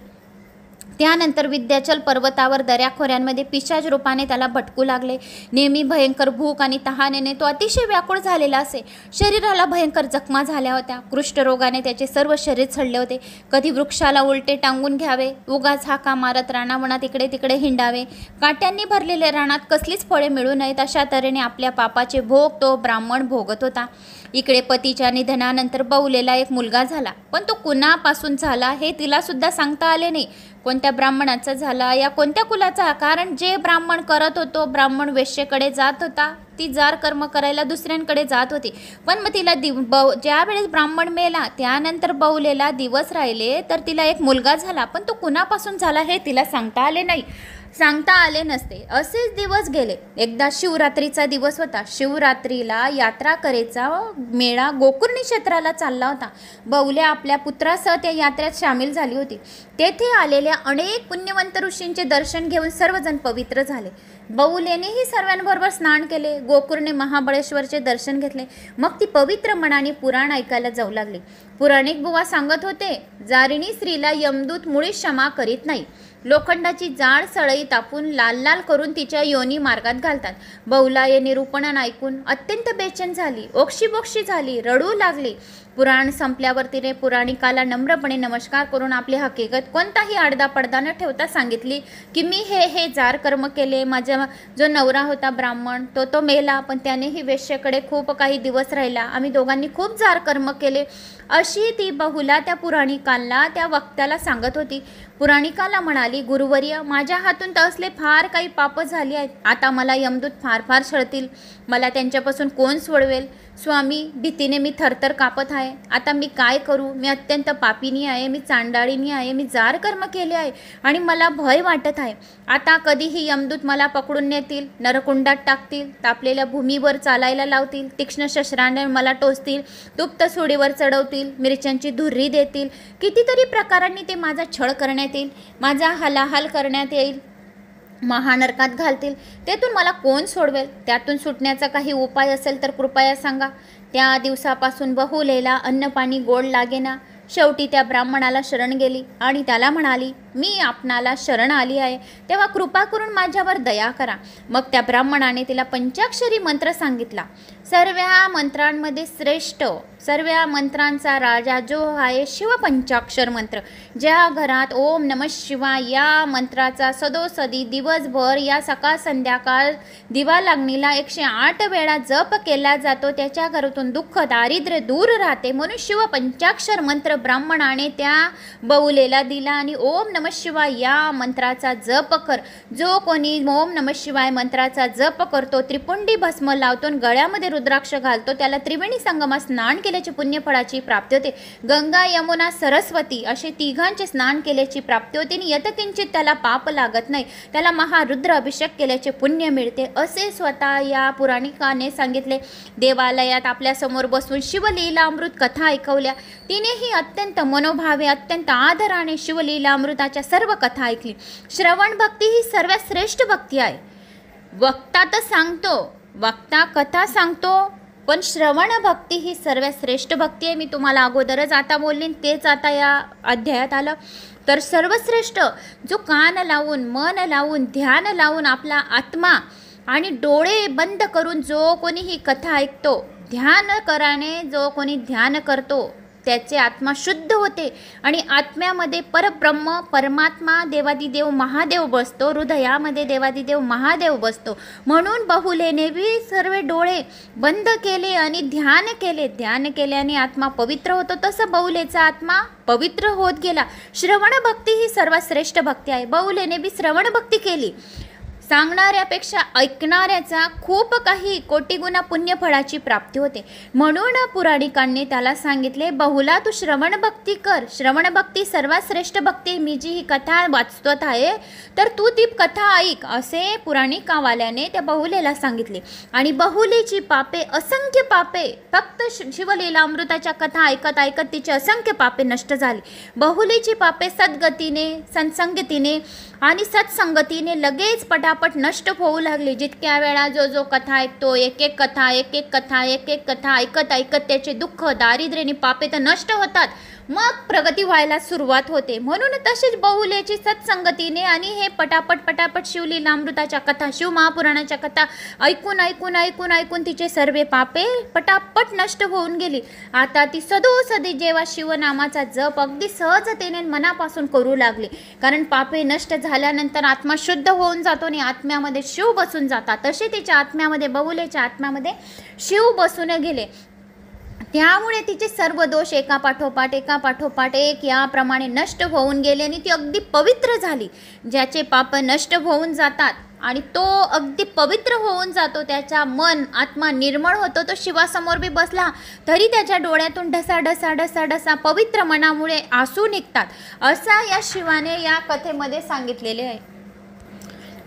A: त्यानंतर विंध्याचल पर्वतावर दऱ्याखोऱ्यांमध्ये पिशाच रूपाने त्याला भटकू लागले. नेहमी भयंकर भूक आणि तहानेने तो अतिशय व्याकुळ झालेला असे. शरीराला भयंकर जखमा झाल्या होत्या. कुष्ठरोगाने त्याचे सर्व शरीर सडले होते. कधी वृक्षाला उलटे टांगून घ्यावे, उगाच हाका मारत रानावनात इकडे तिकडे हिंडावे. काट्यांनी भरलेल्या रानात कसलीच फळे मिळू नयेत अशा तऱ्हेने आपल्या पापाचे भोग तो ब्राह्मण भोगत होता. इकडे पतीच्या निधनानंतर बहुलेला एक मुलगा झाला, पण तो कुणापासून झाला हे तिला सुद्धा सांगता आले नाही. कोणत्या ब्राह्मणाचा झाला या कोणत्या कुलाचा, कारण जे ब्राह्मण करत होतो, ब्राह्मण वेश्येकडे जात होता, ती जार कर्म करायला दुसऱ्यांकडे जात होती. पण मग तिला ज्या वेळेस ब्राह्मण मेला त्यानंतर बहुलेला दिवस राहिले तर तिला एक मुलगा झाला, पण तो कुणापासून झाला हे तिला सांगता आले नसते. असेच दिवस गेले. एकदा शिवरात्रीचा दिवस होता. शिवरात्रीला यात्रा करायचा मेळा गोकुर्णी क्षेत्राला चालला होता. बहुल्या आपल्या पुत्रासह त्या यात्रेत सामील झाली होती. तेथे आलेल्या अनेक पुण्यवंत ऋषींचे दर्शन घेऊन सर्वजण पवित्र झाले. बहुलेनेही सर्वांबरोबर स्नान केले. गोकुर्णे महाबळेश्वरचे दर्शन घेतले. मग ती पवित्र मनाने पुराण ऐकायला जाऊ लागली. पुराणिक बुवा सांगत होते, जारिणी स्त्रीला यमदूत मुळीच क्षमा करीत नाही. लोखंडाची जाड सळई तापून लाल लाल करून तिच्या योनी मार्गात घालतात. बहुला हे निरूपण ऐकून अत्यंत बेचैन झाली, ओक्षीबोक्षी झाली, रडू लागली. पुराण संपल्यावर तिने पुराणिकाला नम्रपणे नमस्कार करून आपली हकीकत कोणताही आडदा पडदा न ठेवता सांगितली की मी हे जार कर्म केले. माझा जो नवरा होता ब्राह्मण तो मेला, पण त्यानेही वेश्येकडे खूप काही दिवस राहिला. आम्ही दोघांनी खूप जार कर्म केले, अशी ती बहुला त्या पुराणिकाला, त्या वक्त्याला सांगत होती. पुराणिकाला म्हणाली, गुरुवर्य, माझ्या हातून तर असले फार काही पाप झाली आहेत. आता मला यमदूत फार फार छळतील. मला त्यांच्यापासून कोण सोडवेल? स्वामी, भीतीने मी थरथर कापत आहे. आता मी काय करू? मी अत्यंत पापिनी आहे, मी चांडाळीनी आहे, मी जार कर्म केले आहे आणि मला भय वाटत आहे. आता कधीही यमदूत मला पकडून नेतील, नरकुंडात टाकतील, तापलेल्या भूमीवर चालायला लावतील, तीक्ष्ण शस्त्राने मला टोचतील, तुप्त सोडीवर चढवतील, मिरच्यांची धुर्री देतील, कितीतरी प्रकारांनी ते माझा छळ करण्यात येईल, माझा हलाहल करण्यात येईल, महानरकात घालतील. त्यातून मला कोण सोडवेल? त्यातून सुटण्याचा काही उपाय असेल तर कृपया सांगा. त्या दिवसापासून बहुलेला अन्न पाणी गोड लागेना. शेवटी त्या ब्राह्मणाला शरण गेली आणि त्याला म्हणाली, मी आपणाला शरण आली आहे, तेव्हा कृपा करून माझ्यावर दया करा. मग त्या ब्राह्मणाने तिला पंचाक्षरी मंत्र सांगितला. सर्व मंत्रांमध्ये श्रेष्ठ, सर्व मंत्रांचा राजा जो आहे शिवपंचाक्षर मंत्र. ज्या घरात ओम नमः शिवाय या मंत्राचा सदोसदी दिवसभर या सकाळ संध्याकाळ दिवा लागणीला 108 वेळा जप केला जातो, त्याच्या घरातून दुःख दारिद्र्य दूर राहते. म्हणून शिवपंचाक्षर मंत्र ब्राह्मणाने त्या बहुलेला दिला आणि ओम नमः शिवाय या मंत्राचा जप कर. जो कोणी ओम नमः शिवाय मंत्राचा जप करतो, त्रिपुंडी भस्म लावतो, गळ्यामध्ये रुद्राक्ष घालतो, त्याला त्रिवेणी संगमात स्नान केल्याची पुण्यफळाची प्राप्ती होते. गंगा, यमुना, सरस्वती असे तिघांचे स्नान केल्याची प्राप्ती होते आणि यतकिंचित त्याला पाप लागत नाही. त्याला महारुद्र अभिषेक केल्याचे पुण्य मिळते, असे स्वतः या पुराणिकाने सांगितले. देवालयात आपल्यासमोर बसून शिवलीलामृत कथा ऐकवल्या. तिनेही अत्यंत मनोभावे, अत्यंत आदराने शिवलीलामृताच्या सर्व कथा ऐकली. श्रवण भक्ती ही सर्वात श्रेष्ठ भक्ती आहे. वक्ता तर सांगतो, वक्ता कथा सांगतो, पण श्रवण भक्ती ही सर्वात श्रेष्ठ भक्ती आहे. मी तुम्हाला अगोदरच आता बोलली, तेच आता या अध्यायात आलं. तर सर्वश्रेष्ठ जो कान लावून, मन लावून, ध्यान लावून, आपला आत्मा आणि डोळे बंद करून जो कोणी ही कथा ऐकतो, ध्यान कराने जो कोणी ध्यान करतो, त्याचे आत्मा शुद्ध होते आणि आत्म्यामध्ये परब्रह्म, परमात्मा, देवादिदेव महादेव बसतो. हृदयामध्ये देवादिदेव महादेव बसतो. म्हणून बहुलेने बी सर्व डोळे बंद केले आणि ध्यान केले. ध्यान केल्याने आत्मा पवित्र होतो. तसं बहुलेचा आत्मा पवित्र होत गेला. श्रवण भक्ती ही सर्वात श्रेष्ठ भक्ती आहे. बहुलेने बी श्रवण भक्ती केली. सांगणाऱ्यापेक्षा ऐकणाऱ्याचा खूप काही कोटीगुणा पुण्यफळाची प्राप्ती होते. म्हणून पुराणिकांनी त्याला सांगितले, बहुला तू श्रवण भक्ती कर. श्रवण भक्ती सर्वात श्रेष्ठ भक्ती. मी जी ही कथा वाचत आहे तर तू ती कथा ऐक, असे पुराणिकावाल्याने त्या बहुलेला सांगितले. आणि बहुलीची पापे, असंख्य पापे, फक्त शिवलीलामृताच्या कथा ऐकत ऐकत तिचे असंख्य पापे नष्ट झाली. बहुलीची पापे सद्गतीने, सत्संगतीने आणि सत्संगतीने लगेच पटापट नष्ट होऊ लागली. जितक्या वेळा जो कथा ऐकतो, एक एक कथा ऐकत ऐकत त्याचे दुःख, दारिद्र्याने पापे तर नष्ट होतात, मग प्रगती व्हायला सुरुवात होते. म्हणून तशीच बहुलेची सत्संगतीने आणि हे पटापट शिवलीलामृताच्या कथा, शिवमहापुराणाच्या कथा ऐकून तिचे सर्व पापे पटापट नष्ट होऊन गेली. आता ती सदोसदी जेव्हा शिवनामाचा जप अगदी सहजतेने मनापासून करू लागली, कारण पापे नष्ट झाल्यानंतर आत्मा शुद्ध होऊन जातो आणि आत्म्यामध्ये शिव बसून जातात. तसे तिच्या आत्म्यामध्ये, बहुलेच्या आत्म्यामध्ये शिव बसून गेले. त्यामुळे तिचे सर्व दोष एकापाठोपाठ एक याप्रमाणे नष्ट होऊन गेले आणि ती अगदी पवित्र झाली. ज्याचे पाप नष्ट होऊन जातात आणि तो अगदी पवित्र होऊन जातो, त्याचा मन, आत्मा निर्मळ होतो. तो शिवासमोर बी बसला तरी त्याच्या डोळ्यातून ढसा पवित्र मनामुळे आसू निघतात. असा या शिवाने या कथेमध्ये सांगितलेले आहे.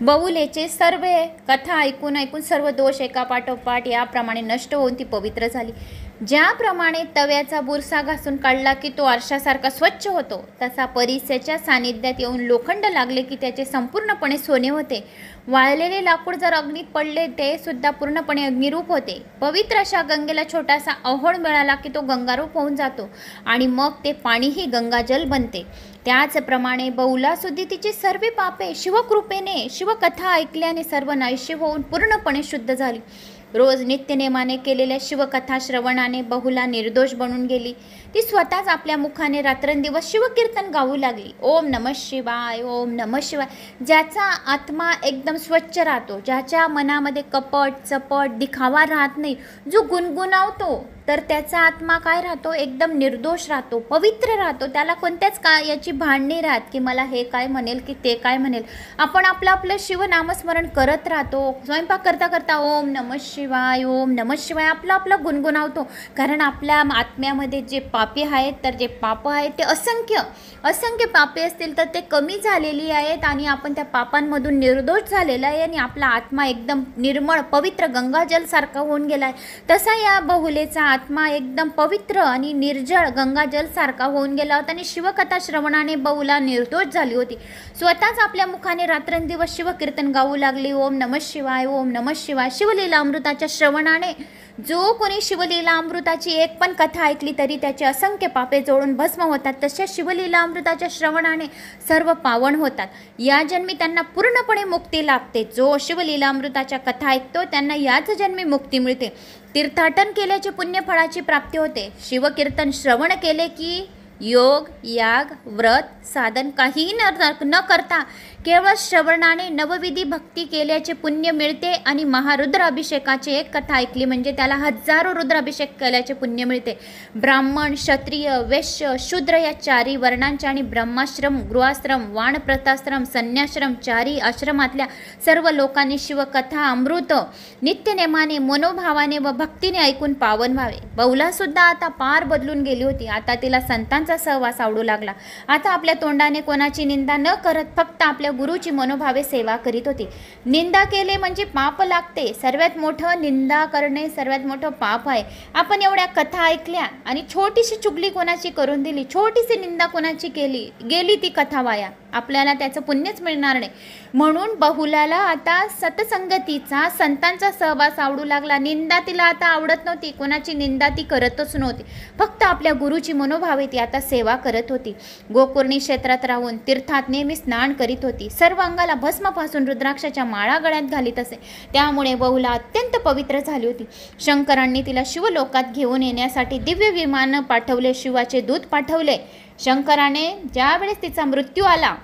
A: बहुलेचे सर्व कथा ऐकून सर्व दोष एकापाठोपाठ याप्रमाणे नष्ट होऊन ती पवित्र झाली. ज्याप्रमाणे तव्याचा बुरसा घासून काढला की तो आरशासारखा स्वच्छ होतो, तसा परीसेच्या सानिध्यात येऊन लोखंड लागले की त्याचे संपूर्णपणे सोने होते. वाळलेले लाकूड जर अग्नीत पडले ते सुद्धा पूर्णपणे अग्निरूप होते. पवित्र अशा गंगेला छोटासा अहोळ मिळाला की तो गंगारूप होऊन जातो आणि मग ते पाणीही गंगाजल बनते. त्याचप्रमाणे बहुलासुद्धी तिची सर्व पापे शिवकृपेने, शिवकथा ऐकल्याने सर्व नाहीशी होऊन पूर्णपणे शुद्ध झाली. रोज नित्यनेमाने केलेल्या शिवकथा श्रवणाने बहुला निर्दोष बनून गेली. ती स्वतःच आपल्या मुखाने रात्रंदिवस शिवकीर्तन गाऊ लागली. ओम नमः शिवाय, ओम नमः शिवाय. ज्याचा आत्मा एकदम स्वच्छ राहतो, ज्याच्या मनामध्ये कपट, चपट, दिखावा राहत नाही, जो गुणगुणावतो, तर त्याचा आत्मा काय राहतो, एकदम निर्दोष राहतो, पवित्र राहतो. त्याला कोणत्याच याची भान नाही राहत की मला हे काय म्हणेल की ते काय म्हणेल. आपण आपलं शिवनामस्मरण करत राहतो. स्वयंपाक करता ओम नमः शिवाय, ओम नमः शिवाय आपलं गुणगुणावतो. कारण आपल्या आत्म्यामध्ये जे पापी आहेत, तर जे पाप आहेत ते असंख्य पापे असतील तर ते कमी झालेली आहेत आणि आपण त्या पापांमधून निर्दोष झालेला आहे आणि आपला आत्मा एकदम निर्मळ, पवित्र गंगाजल सारखा होऊन गेला आहे. तसा या बहुलेचा आत्मा एकदम पवित्र आणि निर्जळ गंगाजल सारखा होऊन गेला होता आणि शिवकथा श्रवणाने बहुला निर्दोष झाली होती. स्वतःच आपल्या मुखाने रात्रंदिवस शिवकीर्तन गाऊ लागली. ओम नमः शिवाय, ओम नमः शिवाय. शिवलीला अमृताच्या श्रवणाने जो कोणी शिवलीला अमृताची एक पण कथा ऐकली तरी त्याचे असंख्य पापे जोडून भस्म होतात. तशा शिवलीला अमृताच्या श्रवणाने सर्व पावन होतात. या जन्मी त्यांना पूर्णपणे मुक्ती लाभते. जो शिवलीला अमृताच्या कथा ऐकतो त्यांना याच जन्मी मुक्ती मिळते. तीर्थाटन केल्याचे पुण्यफळाची प्राप्ती होते. शिवकीर्तन श्रवण केले की योग, याग, व्रत, साधन काहीही न करता केवळ श्रवणाने नवविधी भक्ती केल्याचे पुण्य मिळते आणि महारुद्राभिषेकाची एक कथा ऐकली म्हणजे त्याला हजारो रुद्राभिषेक केल्याचे पुण्य मिळते. ब्राह्मण, क्षत्रिय, वैश्य, शूद्र या चारी वर्णांचे आणि ब्रह्माश्रम, गृहाश्रम, वानप्रस्थाश्रम, संन्याश्रम चारी आश्रमातल्या सर्व लोकांनी शिवकथा अमृत नित्यनेमाने, मनोभावाने व भक्तीने ऐकून पावन व्हावे. बहुला सुद्धा आता पार बदलून गेली होती. आता तिला संतांचा संतांचा सहवास आवडू लागला. आता आपल्या तोंडाने कोणाची निंदा न करत फक्त आपल्या गुरुची मनोभावे सेवा करीत होती. निंदा केले म्हणजे पाप लागते. सर्वात मोठं निंदा करणे सर्वात मोठं पाप आहे. आपण एवढ्या कथा ऐकल्या आणि छोटीशी चुगली कोणाची करून दिली, छोटीशी निंदा कोणाची केली, गेली ती कथा वाया. आपल्याला त्याचं पुण्यच मिळणार नाही. म्हणून बहुलाला आता सतसंगतीचा संतांचा सहवास आवडू लागला. निंदा तिला आता आवडत नव्हती. कोणाची निंदा ती करतच नव्हती. फक्त आपल्या गुरुची मनोभावे ती आता सेवा करत होती. गोकर्णी क्षेत्रात राहून तीर्थात नेहमी स्नान करीत होती. सर्व अंगाला भस्मापासून रुद्राक्षाच्या माळा गळ्यात घालीत असे. त्यामुळे बहुला अत्यंत पवित्र झाली होती. शंकरांनी तिला शिवलोकात घेऊन येण्यासाठी दिव्य विमान पाठवले, शिवाचे दूत पाठवले. शंकराने ज्यावेळेस तिचा मृत्यू आला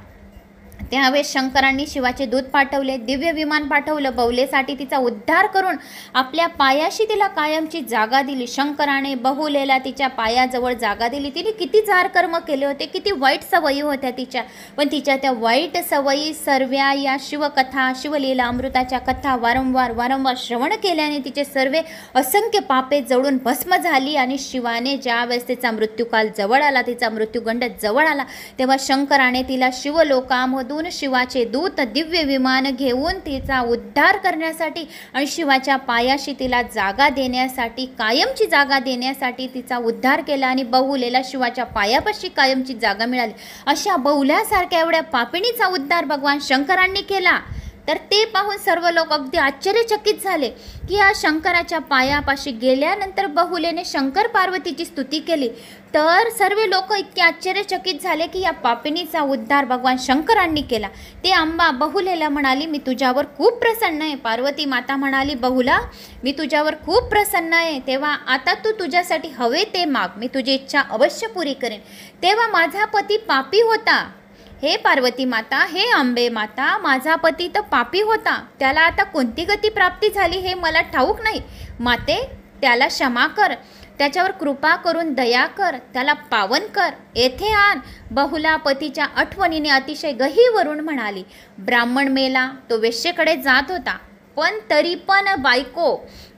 A: त्यावेळेस शंकरांनी शिवाचे दूत पाठवले, दिव्य विमान पाठवलं. बहुलेसाठी तिचा उद्धार करून आपल्या पायाशी तिला कायमची जागा दिली. शंकराने बहुलेला तिच्या पायाजवळ जागा दिली. तिने किती जार कर्म केले होते, किती वाईट सवयी होत्या तिच्या, पण तिच्या त्या वाईट सवयी सर्व्या या शिवकथा शिवलीला अमृताच्या कथा वारंवार श्रवण केल्याने तिचे सर्व असंख्य पापे जळून भस्म झाली. आणि शिवाने ज्यावेळेस तिचा मृत्यूकाल जवळ आला, तिचा मृत्यूगंड जवळ आला, तेव्हा शंकराने तिला शिवलोकामधून शिवाचे दूत दिव्य विमान घेऊन तिचा उद्धार करण्यासाठी आणि शिवाच्या पायाशी तिला जागा देण्यासाठी, कायमची जागा देण्यासाठी तिचा उद्धार केला. आणि बहुलेला शिवाच्या पायापाशी कायमची जागा मिळाली. अशा बहुल्यासारख्या एवढ्या पापिणीचा उद्धार भगवान शंकरांनी केला. तर ते पाहून सर्व लोक अगदी आश्चर्यचकित झाले की या शंकराच्या पायापाशी गेल्यानंतर बहुलेने शंकर पार्वतीची स्तुती केली. तर सर्व लोक इतके आश्चर्यचकित झाले की या पापिणीचा उद्धार भगवान शंकरांनी केला. ते अंबा बहुलेला म्हणाली, मी तुझ्यावर खूप प्रसन्न आहे. पार्वती माता म्हणाली, बहुला मी तुझ्यावर खूप प्रसन्न आहे. तेव्हा आता तू तुझ्यासाठी हवे ते माग, मी तुझी इच्छा अवश्य पुरी करेन. तेव्हा माझा पती पापी होता. हे पार्वती माता, हे अंबे माता, माझा पती तर पापी होता. त्याला आता कोणती गती प्राप्ती झाली हे मला ठाऊक नाही. माते, त्याला क्षमा कर, त्याच्यावर कृपा करून दया कर, त्याला पावन कर, येथे आण. बहुला पतीच्या आठवणीने अतिशय गहीवरून म्हणाली. ब्राह्मण मेला, तो वेश्येकडे जात होता. पण तरी पण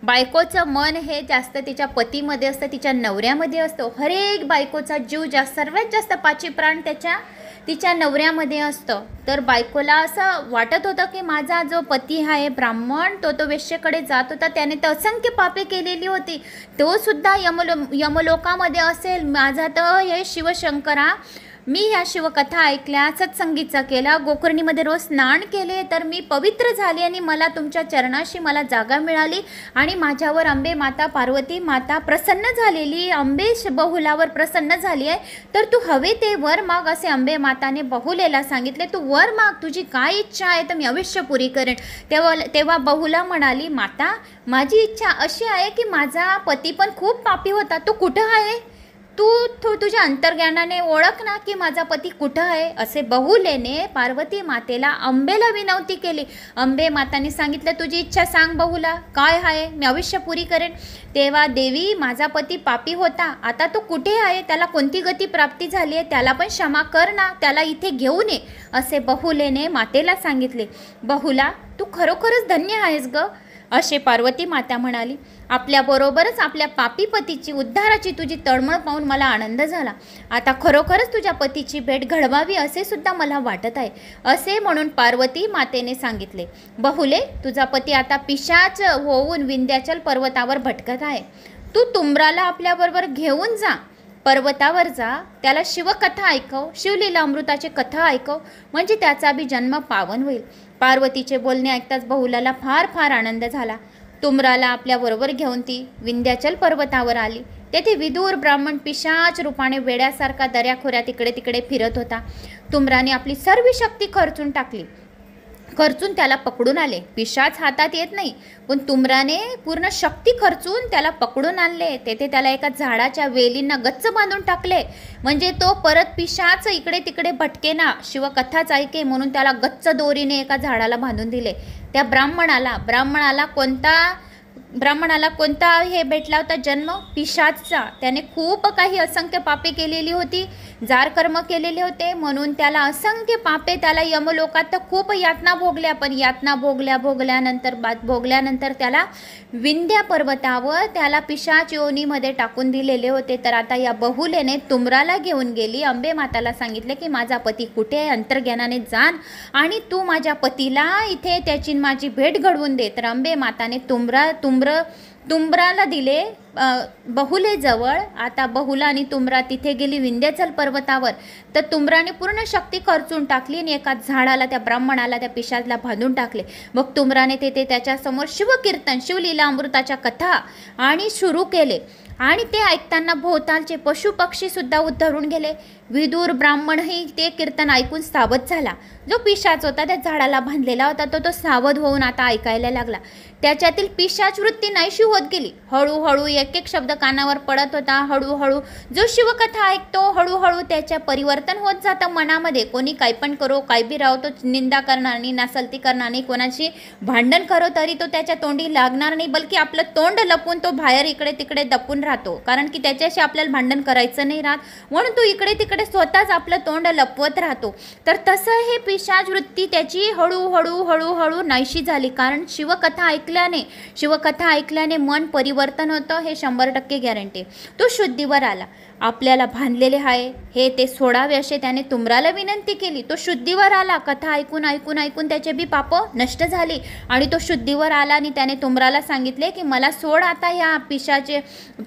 A: बायकोचं मन हे जास्त तिच्या पतीमध्ये असतं, तिच्या नवऱ्यामध्ये असतो. हरेक बायकोचा जीव सर्वात जास्त पाची प्राण तिच्या नवऱ्यामध्ये असतं. तर बायकोला असं वाटत होतं की माझा जो पती आहे ब्राह्मण, तो वेश्येकडे जात होता, त्याने तर असंख्य पापे केलेली होती, तो सुद्धा यमलोकामध्ये असेल. माझा तर हे शिवशंकरा, मी ह्या शिवकथा ऐकल्या, सत्संगीचा केला, गोकर्णीमध्ये रोज स्नान केले, तर मी पवित्र झाली आणि मला तुमच्या चरणाशी मला जागा मिळाली आणि माझ्यावर अंबे माता पार्वती माता प्रसन्न झालेली, अंबे बहुलावर प्रसन्न झाली आहे. तर तू हवे ते वर माग, असे अंबे माताने बहुलेला सांगितले. तू वर माग, तुझी काय इच्छा आहे तर मी अवश्य पुरी करेन. तेव्हा बहुला म्हणाली, माता, माझी इच्छा अशी आहे की माझा पती पण खूप पापी होता, तो कुठं आहे? तू तुझ्या अंतर्ज्ञानाने ओळख ना की माझा पती कुठं आहे. असे बहुलेने पार्वती मातेला अंबेला विनंती केली. अंबे माताने सांगितलं, तुझी इच्छा सांग बहुला, काय आहे, मी अवश्य पुरी करेन. तेव्हा देवी, माझा पती पापी होता, आता तो कुठे आहे, त्याला कोणती गती प्राप्ती झाली आहे, त्याला पण क्षमा कर ना, त्याला इथे घेऊन ये, असे बहुलेने मातेला सांगितले. बहुला, तू खरोखरच धन्य आहेस ग, असे पार्वती माता म्हणाली. आपल्याबरोबरच आपल्या पापी पतीची उद्धाराची तुझी तळमळ पाहून मला आनंद झाला. आता खरोखरच तुझ्या पतीची भेट घडवावी असे सुद्धा मला वाटत आहे, असे म्हणून पार्वती मातेने सांगितले. बहुले, तुझा पती आता पिशाच होऊन विंध्याचल पर्वतावर भटकत आहे. तू तुंबराला आपल्याबरोबर घेऊन जा, पर्वतावर जा, त्याला शिवकथा ऐकव, शिवलीला अमृताची कथा ऐकव, म्हणजे त्याचा बी जन्म पावन होईल. पार्वतीचे बोलणे ऐकताच बहुलाला फार आनंद झाला. तुंबराला आपल्याबरोबर घेऊन ती विंध्याचल पर्वतावर आली. तेथे विदूर ब्राह्मण पिशाच रूपाने वेड्यासारखा दऱ्याखोऱ्यात इकडे तिकडे फिरत होता. तुंबराने आपली सर्व शक्ती खर्चून त्याला पकडून आले. पिशाच हातात येत नाही, पण तुंबराने पूर्ण शक्ती खर्चून त्याला पकडून आणले. तेथे त्याला एका झाडाच्या वेलींना गच्च बांधून टाकले, म्हणजे तो परत पिशाच इकडे तिकडे भटकेना, शिवकथाच ऐके म्हणून त्याला गच्च दोरीने एका झाडाला बांधून दिले. त्या ब्राह्मणाला ब्राह्मणाला कोणता हे भेटला होता जन्म? पिशाचचा. त्याने खूप काही असंख्य पापे केलेली होती, जार कर्म केलेले होते, म्हणून त्याला असंख्य पापे, त्याला यमलोकात तर खूप यातना भोगल्या, पण यातना भोगल्यानंतर त्याला विंध्या पर्वतावर त्याला पिशाच योनीमध्ये टाकून दिलेले होते. तर आता या बहुलेने तुमराला घेऊन गेली. अंबे माताला सांगितले की माझा पती कुठे आहे, अंतर्ज्ञानाने जाण आणि तू माझ्या पतीला इथे त्याची माझी भेट घडवून दे. तर अंबे माताने तुंबराला दिले बहुलेजवळ. आता बहुला आणि तुंबरा तिथे गेली विंध्याचल पर्वतावर. तर तुंबराने पूर्ण शक्ती खर्चून टाकली आणि एका झाडाला त्या ब्राह्मणाला, त्या पिशाचला बांधून टाकले. मग तुंबराने तेथे त्याच्यासमोर शिवकीर्तन, शिवलीला अमृताच्या कथा आणि सुरू केले. आणि ते ऐकताना भोवतालचे पशु पक्षी सुद्धा उद्धरून गेले. विदुर ब्राह्मणही ते कीर्तन ऐकून सावध झाला. जो पिशाच होता त्या झाडाला बांधलेला होता तो सावध होऊन आता ऐकायला लागला. त्याच्यातील पिशाच वृत्ती नाहीशी होत गेली. हळूहळू एक एक शब्द कानावर पडत होता. हळूहळू जो शिवकथा ऐकतो हळूहळू त्याच्या परिवर्तन होत जातं मनामध्ये. कोणी काही पण करो, काही बी राहो, तो निंदा करणार नाही, नासलती करणार नाही, कोणाशी भांडण करो तरी तो त्याच्या तोंडी लागणार नाही, बल्कि आपलं तोंड लपवून तो बाहेर इकडे तिकडे दपून राहतो. कारण की त्याच्याशी आपल्याला भांडण करायचं नाही राहत, म्हणून तो इकडे तिकडे स्वतःच आपलं तोंड लपवत राहतो. तर तसं हे पिशाच वृत्ती त्याची हळूहळू नाहीशी झाली. कारण शिवकथा ऐकल्याने मन परिवर्तन होतं, हे 100% गॅरंटी. तो शुद्धीवर आला. आपल्याला बांधलेले आहे हे ते सोडावे असे त्याने तुंबराला विनंती केली. तो शुद्धीवर आला. कथा ऐकून त्याचे बी पाप नष्ट झाली आणि तो शुद्धीवर आला आणि त्याने तुंबराला सांगितले की मला सोड, आता या पिशाचे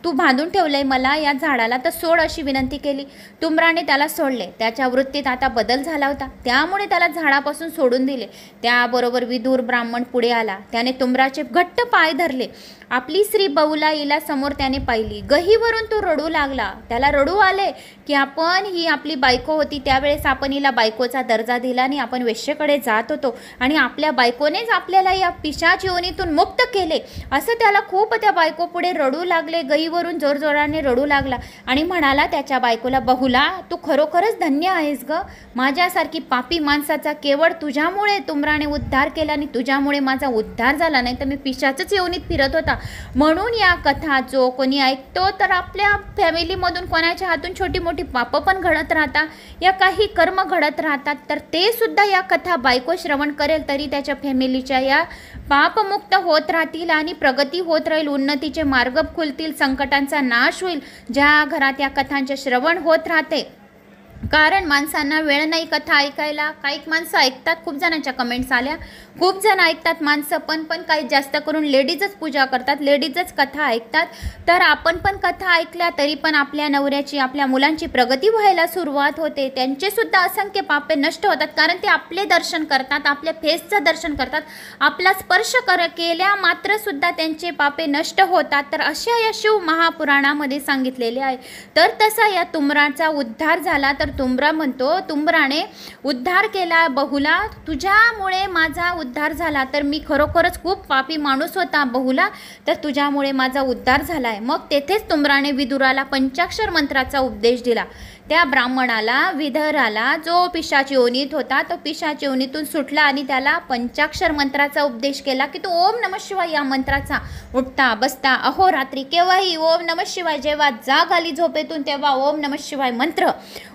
A: तू बांधून ठेवलंय मला या झाडाला, तर सोड अशी विनंती केली. तुंबराने त्याला सोडले. त्याच्या वृत्तीत आता बदल झाला होता, त्यामुळे त्याला झाडापासून सोडून दिले. त्याबरोबर विदुर ब्राह्मण पुढे आला. त्याने तुंबराचे घट्ट पाय धरले. आपली स्त्री बहुला हिला समोर त्याने पाहिली. गहीवरून तो रडू लागला. त्याला रडू आले की आपण ही आपली बायको होती, त्यावेळेस आपण हिला बायकोचा दर्जा दिला आणि आपण वेश्येकडे जात होतो आणि आपल्या बायकोनेच आपल्याला या पिशाच योनीतून मुक्त केले, असं त्याला खूप त्या बायको पुढे रडू लागले. गहीवरून जोरजोराने रडू लागला आणि म्हणाला त्याच्या बायकोला, बहुला तू खरोखरच धन्य आहेस ग. माझ्यासारखी पापी माणसाचा केवळ तुझ्यामुळे तुंबराने उद्धार केला आणि तुझ्यामुळे माझा उद्धार झाला, नाही तर मी पिशाचच योनीत फिरत होता. म्हणून या कथा जो कोणी ऐकतो, तर आपल्या फॅमिलीमधून कोणाच्या हातून छोटी मोठी पाप पण घडत राहतात, या काही कर्म घडत राहतात, तर ते सुद्धा या कथा बायको श्रवण करेल तरी त्याच्या फॅमिलीच्या या पापमुक्त होत राहतील आणि प्रगती होत राहील, उन्नतीचे मार्ग खुलतील, संकटांचा नाश होईल ज्या घरात या कथांचे श्रवण होत राहते. कारण माणसांना वेळ नाही कथा ऐकायला. काही माणसं ऐकतात, खूप जणांच्या कमेंट्स आल्या, खूप जण ऐकतात माणसं पण काही जास्त करून लेडीजच पूजा करतात, लेडीजच कथा ऐकतात. तर आपण पण कथा ऐकल्या तरी पण आपल्या नवऱ्याची, आपल्या मुलांची प्रगती व्हायला सुरुवात होते. त्यांचे सुद्धा असंख्य पापे नष्ट होतात, कारण ते आपले दर्शन करतात, आपल्या फेसचं दर्शन करतात, आपला स्पर्श केल्या मात्र सुद्धा त्यांचे पापे नष्ट होतात. तर अशा या शिव महापुराणामध्ये सांगितलेले आहे. तर तसा या तुंबराचा उद्धार झाला. तर तुंबरा म्हणतो, तुंबराने उद्धार केला बहुला, तुझ्यामुळे माझा उद्धार झाला. तर मी खरोखरच खूप पापी माणूस होता बहुला, तर तुझ्यामुळे माझा उद्धार झालाय. मग तेथेच तुंबराने विदुराला पंचाक्षर मंत्राचा उपदेश दिला. त्या ब्राह्मणाला, विदराला, जो पिशाच योनीत होता, तो पिशाच योनीतून सुटला आणि त्याला पंचाक्षर मंत्राचा उपदेश केला की तो ओम नमः शिवाय या मंत्राचा उठता बसता अहोरात्री केव्हाही ओम नमः शिवाय, जेव्हा जाग आली झोपेतून तेव्हा ओम नमः शिवाय मंत्र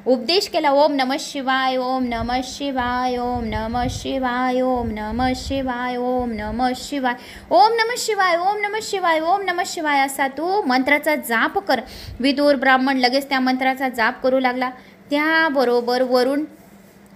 A: उपदेश केला. ओम नमः शिवाय, ओम नमः शिवाय, ओम नमः शिवाय, ओम नमः शिवाय, ओम नमः शिवाय, ओम नमः शिवाय, ओम नमः शिवाय, ओम नमः शिवाय असा तू मंत्राचा जाप कर. विदुर ब्राह्मण लगेच त्या मंत्राचा जाप करू लागला. त्याबरोबर वरून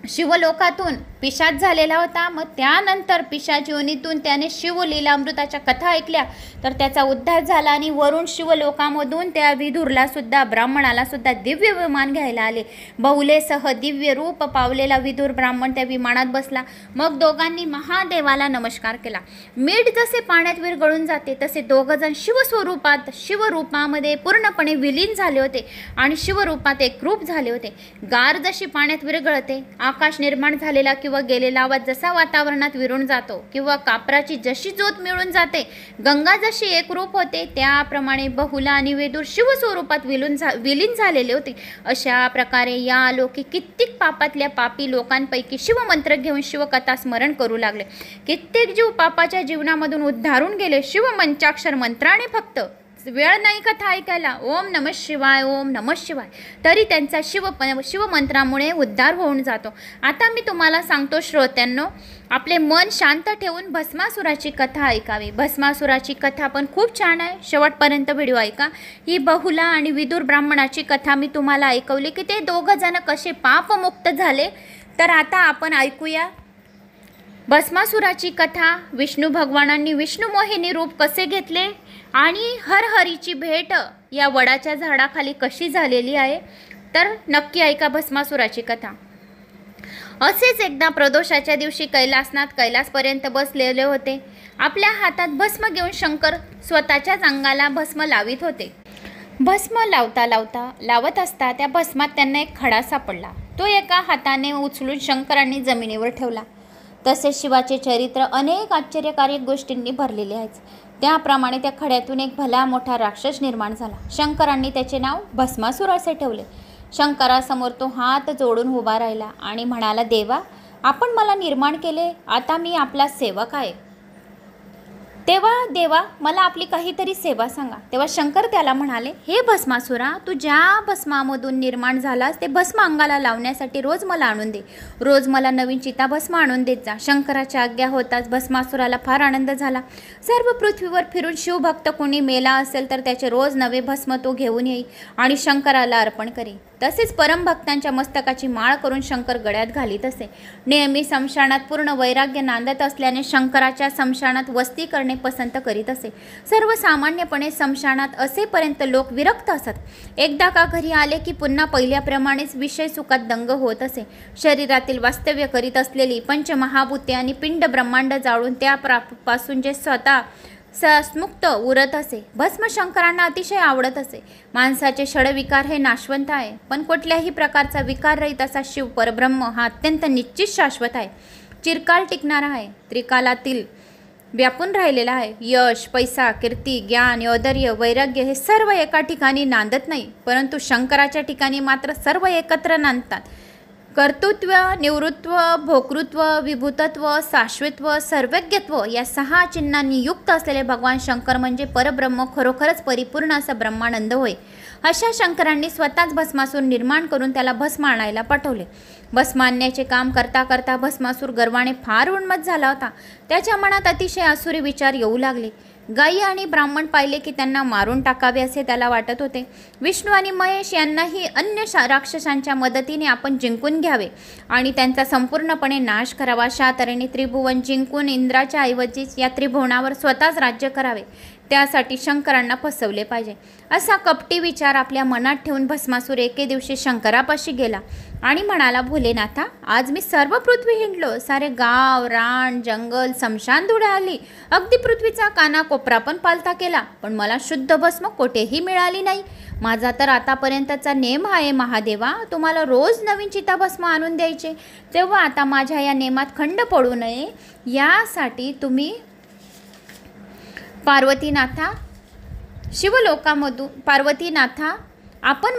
A: शिवलोकातून पिशाच झालेला होता. मग त्यानंतर पिशाच योनीतून त्याने शिवलीला अमृताच्या कथा ऐकल्या, तर त्याचा उद्धार झाला आणि वरून शिवलोकामधून त्या विदुरला सुद्धा, ब्राह्मणाला सुद्धा दिव्य विमान घ्यायला आले. बहुलेसह दिव्य रूप पावलेला विदुर ब्राह्मण त्या विमानात बसला. मग दोघांनी महादेवाला नमस्कार केला. मीठ जसे पाण्यात विरघळून जाते तसे दोघंजण शिवस्वरूपात, शिवरूपामध्ये पूर्णपणे विलीन झाले होते आणि शिवरूपात एक रूप झाले होते. गार जशी पाण्यात विरघळते, आकाश निर्माण झालेला किंवा गेलेला आवाज जसा वातावरणात विरून जातो किंवा कापराची जशी ज्योत मिळून जाते, गंगा जशी एकरूप होते, त्याप्रमाणे बहुला आणि वेदूर शिवस्वरूपात विलीन झालेले होते. अशा प्रकारे या अलौकिक कित्येक पापातल्या पापी लोकांपैकी शिवमंत्र घेऊन शिवकथा स्मरण करू लागले. कित्येक जीव पापाच्या जीवनामधून उद्धारून गेले शिवमंचाक्षर मंत्राने. फक्त वेळ नाही कथा ऐकायला. ओम नमः शिवाय, ओम नमः शिवाय, तरी त्यांचा शिवमंत्रामुळे उद्धार होऊन जातो. आता मी तुम्हाला सांगतो श्रोत्यांनो, आपले मन शांत ठेवून भस्मासुराची कथा ऐकावी. भस्मासुराची कथा पण खूप छान आहे. शेवटपर्यंत व्हिडिओ ऐका. ही बहुला आणि विदुर ब्राह्मणाची कथा मी तुम्हाला ऐकवली की ते दोघं जण कसे पापमुक्त झाले. तर आता आपण ऐकूया भस्मासुराची कथा. विष्णू भगवानांनी विष्णुमोहिनी रूप कसे घेतले आणि हरहरीची भेट या वडाच्या झाडाखाली कशी झालेली आहे. तर नक्की ऐका भस्मासुराची कथा. असेच एकदा प्रदोषाच्या दिवशी कैलासनाथ कैलासपर्यंत बसलेले होते. आपल्या हातात भस्म घेऊन शंकर स्वतःच्याच अंगाला भस्म लावित होते. भस्म लावत असता त्या भस्मात त्यांना एक खडा सापडला. तो एका हाताने उचलून शंकरांनी जमिनीवर ठेवला. तसेच शिवाचे चरित्र अनेक आश्चर्यकारक गोष्टींनी भरलेले आहेत. त्याप्रमाणे त्या खड्यातून एक भला मोठा राक्षस निर्माण झाला. शंकरांनी त्याचे नाव भस्मासूर असे ठेवले. शंकरासमोर तो हात जोडून उभा राहिला आणि म्हणाला, देवा, आपण मला निर्माण केले, आता मी आपला सेवक आहे. तेव्हा देवा, मला आपली काहीतरी सेवा सांगा. तेव्हा शंकर त्याला म्हणाले, हे भस्मासुरा, तू ज्या भस्मामधून निर्माण झालास ते भस्म अंगाला लावण्यासाठी रोज मला आणून दे. रोज मला नवीन चिताभस्म आणून देत जा. शंकराची आज्ञा होताच भस्मासुराला फार आनंद झाला. सर्व पृथ्वीवर फिरून शिवभक्त कोणी मेला असेल तर त्याचे रोज नवे भस्म तो घेऊन येई आणि शंकराला अर्पण करी. तसेच परमभक्तांच्या मस्तकाची माळ करून शंकर गळ्यात घालीत असे. नेहमी स्मशानात पूर्ण वैराग्य नांदत असल्याने शंकराच्या स्मशानात वस्ती करणे पसंत करीत असे. सर्वसामान्यपणे स्मशानात असेपर्यंत लोक विरक्त असत. एकदा का घरी आले की पुन्हा पहिल्याप्रमाणेच विषय सुखात दंग होत असे. शरीरातील वास्तव्य करीत असलेली पंचमहाभूते आणि पिंड ब्रह्मांड जाळून त्यापासून जे स्वतः मुक्त उरत असे. भस्म शंकरांना अतिशय आवडत असे. माणसाचे षडविकार हे नाशवंत आहे, पण कुठल्याही प्रकारचा विकार रहित असा शिव परब्रह्म हा अत्यंत निश्चित शाश्वत आहे, चिरकाल टिकणारा आहे, त्रिकालातील व्यापून राहिलेला आहे. यश, पैसा, कीर्ती, ज्ञान, औदार्य, वैराग्य हे सर्व एका ठिकाणी नांदत नाही, परंतु शंकराच्या ठिकाणी मात्र सर्व एकत्र नांदतात. कर्तृत्व, निवृत्व, भोक्तृत्व, विभूतत्व, शाश्वतत्व, सर्वज्ञत्व या 6 चिन्हांनी युक्त असलेले भगवान शंकर म्हणजे परब्रह्म, खरोखरच परिपूर्ण असा ब्रह्मानंद होय. अशा शंकरांनी स्वतःच भस्मासूर निर्माण करून त्याला भस्म आणायला पाठवले. भस्म आणण्याचे काम करता करता भस्मासूर गर्वाने फार उन्मत्त झाला होता. त्याच्या मनात अतिशय आसुरी विचार येऊ लागले. गायी आणि ब्राह्मण पाहिले की त्यांना मारून टाकावे असे त्याला वाटत होते. विष्णू आणि महेश यांनाही अन्य राक्षसांच्या मदतीने आपण जिंकून घ्यावे आणि त्यांचा संपूर्णपणे नाश करावा. अशा तऱ्हेने त्रिभुवन जिंकून इंद्राच्या ऐवजीच या त्रिभुवनावर स्वतःच राज्य करावे. त्यासाठी शंकरांना फसवले पाहिजे असा कपटी विचार आपल्या मनात ठेवून भस्मासूर एके दिवशी शंकरापाशी गेला आणि म्हणाला, भोलेनाथा, आज मी सर्व पृथ्वी हिंडलो. सारे गाव, रान, जंगल, स्मशान धुळे आली. अगदी पृथ्वीचा कानाकोपरा पण पालथा केला, पण मला शुद्ध भस्म कोठेही मिळाली नाही. माझा तर आतापर्यंतचा नेम आहे महादेवा, तुम्हाला रोज नवीन चिताभस्म आणून द्यायचे. तेव्हा आता माझ्या या नेमात खंड पडू नये यासाठी तुम्ही पार्वतीनाथा, आपण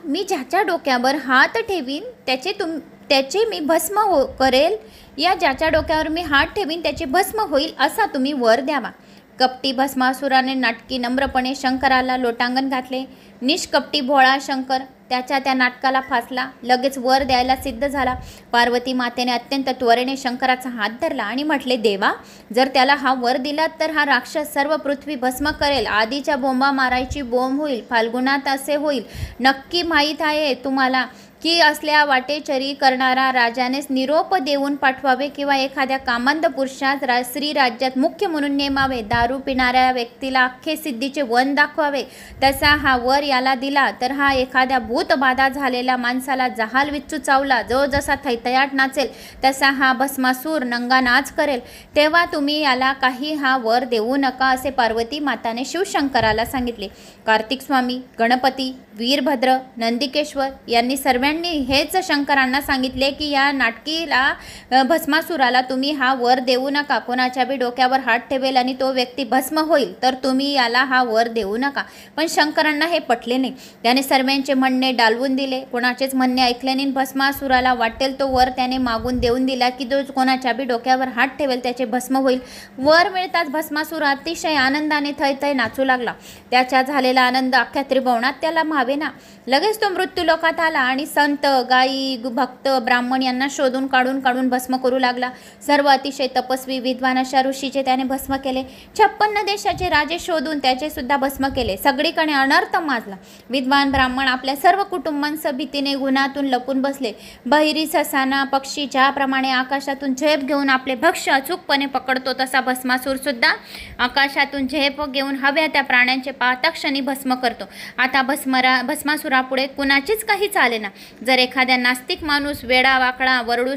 A: मी ज्याच्या डोक्यावर हात ठेवीन त्याचे मी भस्म करेल. या ज्याच्या डोक्यावर मी हात ठेवीन त्याचे भस्म होईल असा तुम्ही वर द्यावा. कपटी भस्मासुराने नाटकी नम्रपणे शंकराला लोटांगण घातले. निष्कपटी भोळा शंकर त्याच्या त्या नाटकाला फासला. लगेच वर द्यायला सिद्ध झाला. पार्वती मातेने अत्यंत त्वरेने शंकराचा हात धरला आणि म्हटले, देवा, जर त्याला हा वर दिला तर हा राक्षस सर्व पृथ्वी भस्म करेल. आधीच्या बोंबा मारायची बोंब होईल. फाल्गुनात असे होईल. नक्की माहीत आहे तुम्हाला की असल्या वाटेचरी करणारा राजानेच निरोप देऊन पाठवावे किंवा एखाद्या कामंद पुरुषास श्रीराज्यात मुख्य म्हणून नेमावे. दारू पिणाऱ्या व्यक्तीला अख्खे सिद्धीचे वन दाखवावे. तसा हा वर याला दिला तर हा एखाद्या भूतबाधा झालेल्या माणसाला जहाल विच्चू चावला. जो जसा थैतयाट नाचेल तसा हा भस्मासूर नंगा नाच करेल. तेव्हा तुम्ही याला काही हा वर देऊ नका असे पार्वती माताने शिवशंकराला सांगितले. कार्तिक स्वामी, गणपती, वीरभद्र, नंदिकेश्वर यांनी सर्वांनी सगळ्यांनी हेच शंकरांना सांगितले की या नाटकीला भस्मासुराला तुम्ही हा वर देऊ नका, कोणाच्या बी डोक्यावर हात ठेवेल आणि तो व्यक्ती भस्म होईल तर तुम्ही याला हा वर देऊ नका. पण शंकरांना हे पटले नाही. त्याने सर्वांचे म्हणणे डालवून दिले, कोणाचेच म्हणणे ऐकले नाही. भस्मासुराला वाटेल तो वर त्याने मागून देऊन दिला की जो कोणाच्या बी डोक्यावर हात ठेवेल त्याचे भस्म होईल. वर मिळताच भस्मासुर अतिशय आनंदाने थैथै नाचू लागला. त्याच्या झालेला आनंद अख्ख्या त्रिभुवनात त्याला भावेना. लगेच तो मृत्यू लोकात आला आणि संत, गायी, भक्त, ब्राह्मण यांना शोधून काढून भस्म करू लागला. सर्व अतिशय तपस्वी विद्वान अशा ऋषीचे त्याने भस्म केले. 56 देशाचे राजे शोधून त्याचे सुद्धा भस्म केले. सगळीकडे अनर्थ माजला. विद्वान ब्राह्मण आपल्या सर्व कुटुंबांसह भीतीने गुन्हातून लपून बसले. बहिरी ससाना पक्षी ज्याप्रमाणे आकाशातून झेप घेऊन आपले भक्ष्य अचूकपणे पकडतो तसा भस्मासूर सुद्धा आकाशातून झेप घेऊन हव्या त्या प्राण्यांचे पातक्षणी भस्म करतो. आता भस्मासुरापुढे कुणाचीच काही चालेना. जर एखाद्या नास्तिक माणूस वेडा वाकडा वरडू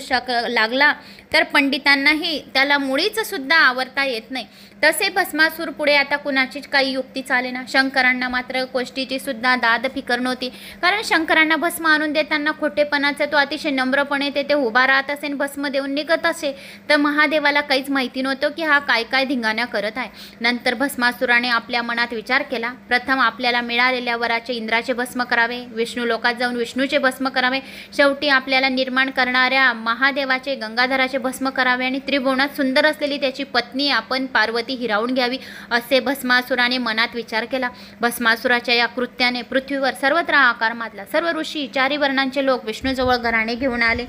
A: लागला तर पंडितांनाही त्याला मुळीच सुद्धा आवरता येत नाही. तसे भस्मासूर पुढे आता कुणाचीच काही युक्ती चालेना. शंकरांना मात्र गोष्टीची सुद्धा दाद फिकर नव्हती, कारण शंकरांना भस्म आणून देताना खोटेपणाचा तो अतिशय नम्रपणे तेथे उभा राहत असे, भस्म देऊन निघत असे. तर महादेवाला काहीच माहिती नव्हतं की हा काय काय धिंगाणा करत आहे. नंतर भस्मासुराने आपल्या मनात विचार केला, प्रथम आपल्याला मिळालेल्या वराचे इंद्राचे भस्म करावे, विष्णू लोकात जाऊन विष्णूचे भस्म करावे, शेवटी आपल्याला निर्माण करणाऱ्या महादेवाचे गंगाधराचे भस्म करावे आणि त्रिभुवनात सुंदर असलेली त्याची पत्नी आपण पार्वती हिरावून घ्यावी, असे भस्मासुराने मनात विचार केला. भस्मासुराच्या या कृत्याने पृथ्वीवर सर्वत्र आकार माजला. सर्व ऋषी, चारी वर्णांचे लोक विष्णूजवळ घराणे घेऊन आले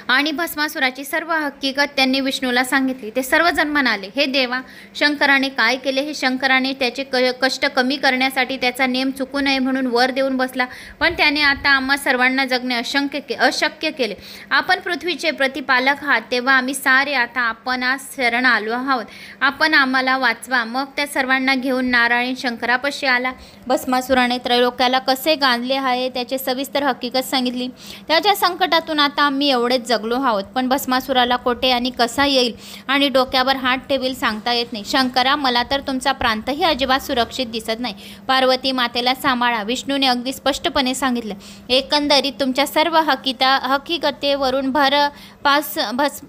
A: आणि भस्मासुराची सर्व हकीकत त्यांनी विष्णूला सांगितली. ते सर्वजण म्हणाले, हे देवा, शंकराने काय केले? हे शंकराने त्याचे कष्ट कमी करण्यासाठी त्याचा नेम चुकू नये म्हणून वर देऊन बसला, पण त्याने आता आम्हा सर्वांना जगणे अशक्य केले. आपण पृथ्वीचे प्रतिपालक आहात, तेव्हा आम्ही सारे आता आपणास शरण आलो आहोत. आपण आम्हाला वाचवा. मग त्या सर्वांना घेऊन नारायण शंकरापाशी आला. भस्मासुराने त्रैलोक्याला कसे गांधले आहे त्याचे सविस्तर हकीकत सांगितली. त्याच्या संकटातून आता आम्ही एवढेच जगलो आहोत, पण भस्मासुराला कोठे आणि कसा येईल आणि डोक्यावर हात ठेवील सांगता येत नाही. शंकरा, मला तर तुमचा प्रांतही अजिबात सुरक्षित दिसत नाही. पार्वती मातेला सांभाळा. विष्णूने अगदी स्पष्टपणे सांगितले. एकंदरीत तुमच्या सर्व हकीकतेवरून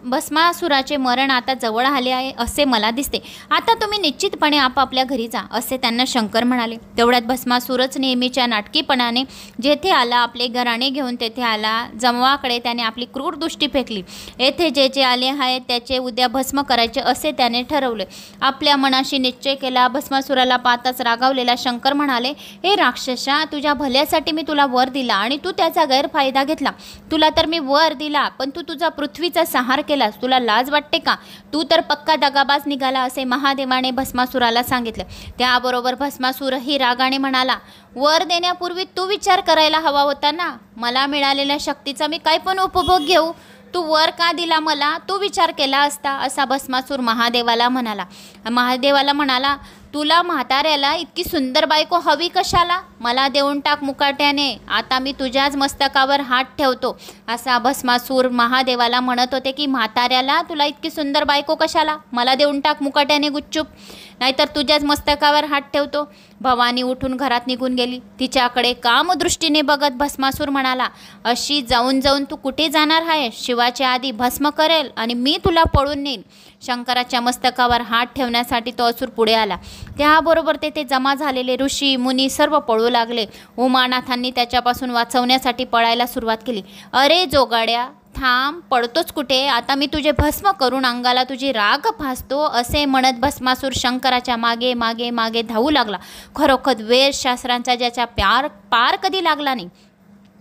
A: भस्मासुराचे मरण आता जवळ आले आहे असे मला दिसते. आता तुम्ही निश्चितपणे आपापल्या घरी जा, असे त्यांना शंकर म्हणाले. तेवढ्यात भस्मासुरच नेहमीच्या नाटकीपणाने जेथे आला, आपले घराणे घेऊन तेथे आला. जमवाकडे त्याने आपली क्रूर दृष्टी फेकली. येथे जे जे आले आहेत त्याचे उद्या भस्म करायचे असे त्याने ठरवले. आपल्या मनाशी निश्चय केला. भस्मासुराला पाहताच रागावलेला शंकर म्हणाले, हे राक्षसा, तुझ्या भल्यासाठी मी तुला वर दिला आणि तू त्याचा गैरफायदा घेतला. तुला तर मी वर दिला, पण तू तुझा पृथ्वीचा संहार केलास. तुला लाज वाटते का? तू तर पक्का दगाबाज निघाला, असे महादेवाने भस्मासुराला सांगितले. त्याबरोबर भस्मासुरही रागाने म्हणाला, वर देण्यापूर्वी तू विचार करायला हवा होता ना. मला मिळालेल्या शक्तीचा मी काय पण उपभोग घेऊ. तू वर का दिला मला? तू विचार केला असता, असा भस्मासूर महादेवाला म्हणाला. तुला म्हाताऱ्याला इतकी सुंदर बायको हवी कशाला? मला देऊन टाक मुकाट्याने. आता मी तुझ्याच मस्तकावर हात ठेवतो, असा भस्मासूर महादेवाला म्हणत होते की म्हाताऱ्याला तुला इतकी सुंदर बायको कशाला? मला देऊन टाक मुकाट्याने गुपचूप, नाहीतर तुझ्याच मस्तकावर हात ठेवतो. भवानी उठून घरात निघून गेली. तिच्याकडे कामदृष्टीने बघत भस्मासूर म्हणाला, अशी जाऊन तू कुठे जाणार आहे? शिवाच्या आधी भस्म करेल आणि मी तुला पळून नेईन. शंकराच्या मस्तकावर हात ठेवण्यासाठी तो असुर पुढे आला. त्याबरोबर तेथे जमा झालेले ऋषी मुनी सर्व पळू लागले. उमानाथांनी त्याच्यापासून वाचवण्यासाठी पळायला सुरुवात केली. अरे जोगाड्या, थांब, पडतोच कुठे? आता मी तुझे भस्म करून अंगाला तुझी राग फासतो, असे म्हणत भस्मासूर शंकराच्या मागे मागे मागे धावू लागला. खरोखर वेदशास्त्रांचा ज्याचा पार कधी लागला नाही,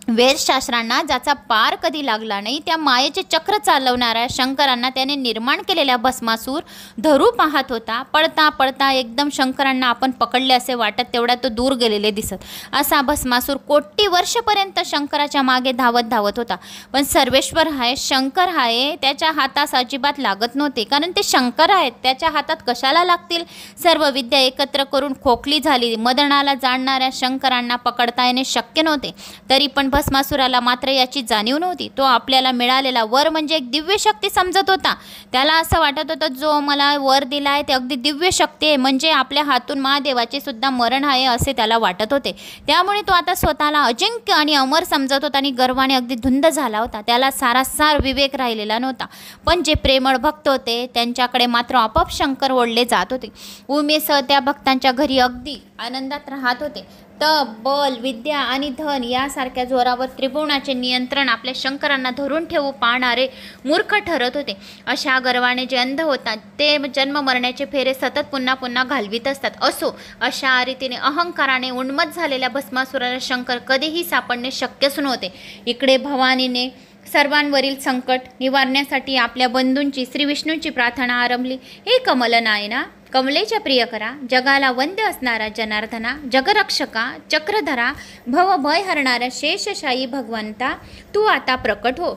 A: वेदशास्त्रांना ज्याचा पार कधी लागला नाही, त्या मायेचे चक्र चालवणाऱ्या शंकरांना त्याने निर्माण केलेल्या भस्मासूर धरू पाहत होता. पडता पडता एकदम शंकरांना आपण पकडले असे वाटत तेवढ्यात तो दूर गेलेले दिसत. असा भस्मासूर कोटी वर्षपर्यंत शंकराच्या मागे धावत होता. पण सर्वेश्वर आहे, शंकर आहे, त्याच्या हातास अजिबात लागत नव्हते, कारण ते शंकर आहेत. त्याच्या हातात कशाला लागतील? सर्व विद्या एकत्र करून खोकली झाली. मदनाला जाणणाऱ्या शंकरांना पकडता येणे शक्य नव्हते. तरी पण भस्मासुराला मात्र याची जाणीव नव्हती. तो आपल्याला मिळालेला वर म्हणजे एक दिव्य शक्ती समजत होता. त्याला असं वाटत होतं जो मला वर दिला आहे ते अगदी दिव्य शक्ती आहे, म्हणजे आपल्या हातून महादेवाचे सुद्धा मरण आहे असे त्याला वाटत होते. त्यामुळे तो आता स्वतःला अजिंक्य आणि अमर समजत होता आणि गर्वाने अगदी धुंद झाला होता. त्याला सारासार विवेक राहिलेला नव्हता. पण जे प्रेमळ भक्त होते त्यांच्याकडे मात्र आपोआप शंकर ओढले जात होते. उमेसह त्या भक्तांच्या घरी अगदी आनंदात राहत होते. तप, बल, विद्या आणि धन यासारख्या जोरावर त्रिभुवनाचे नियंत्रण आपल्या शंकरांना धरून ठेवू पाहणारे मूर्ख ठरत होते. अशा गर्वाने जे अंध होतात ते जन्म मरण्याचे फेरे सतत पुन्हा पुन्हा घालवित असतात. असो, अशा रीतीने अहंकाराने उन्मत्त झालेल्या भस्मासुराला शंकर कधीही सापडणे शक्यच नव्हते. इकडे भवानीने सर्वांवरील संकट निवारण्यासाठी आपल्या बंधूंची श्री विष्णूंची प्रार्थना आरंभली. हे कमलनायना, कमलेच्या प्रियकरा, जगाला वंद्य असणारा जनार्दना, जगरक्षका, चक्रधरा, भवभय हरणाऱ्या शेषशायी भगवंता, तू आता प्रकट हो.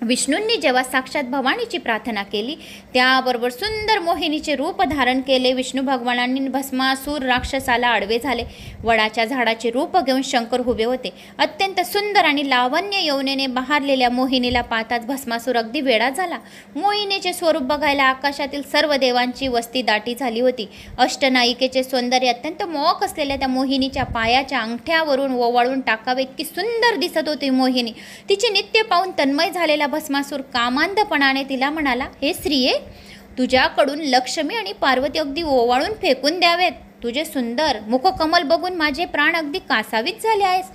A: विष्णूंनी जेव्हा साक्षात भवानीची प्रार्थना केली त्याबरोबर सुंदर मोहिनीचे रूप धारण केले. विष्णू भगवानांनी भस्मासूर राक्षसाला आडवे झाले. वडाच्या झाडाचे रूप घेऊन शंकर उभे होते. अत्यंत सुंदर आणि लावण्य यवनेने बहारलेल्या मोहिनीला पाहताच भस्मासूर अगदी वेडा झाला. मोहिनीचे स्वरूप बघायला आकाशातील सर्व देवांची वस्ती दाटी झाली होती. अष्टनायिकेचे सौंदर्य अत्यंत मोहक असलेल्या त्या मोहिनीच्या पायाच्या अंगठ्यावरून ओवाळून टाकावे इतकी सुंदर दिसत होती मोहिनी. तिचे नित्य पाहून तन्मय झालेला भस्मासूर कामांधपणाने तिला म्हणाला, हे स्त्रिये, तुझ्याकडून लक्ष्मी आणि पार्वती अगदी ओवाळून फेकून द्यावेत. तुझे सुंदर मुखकमल बघून माझे प्राण अगदी कासावीत झाले आहेस.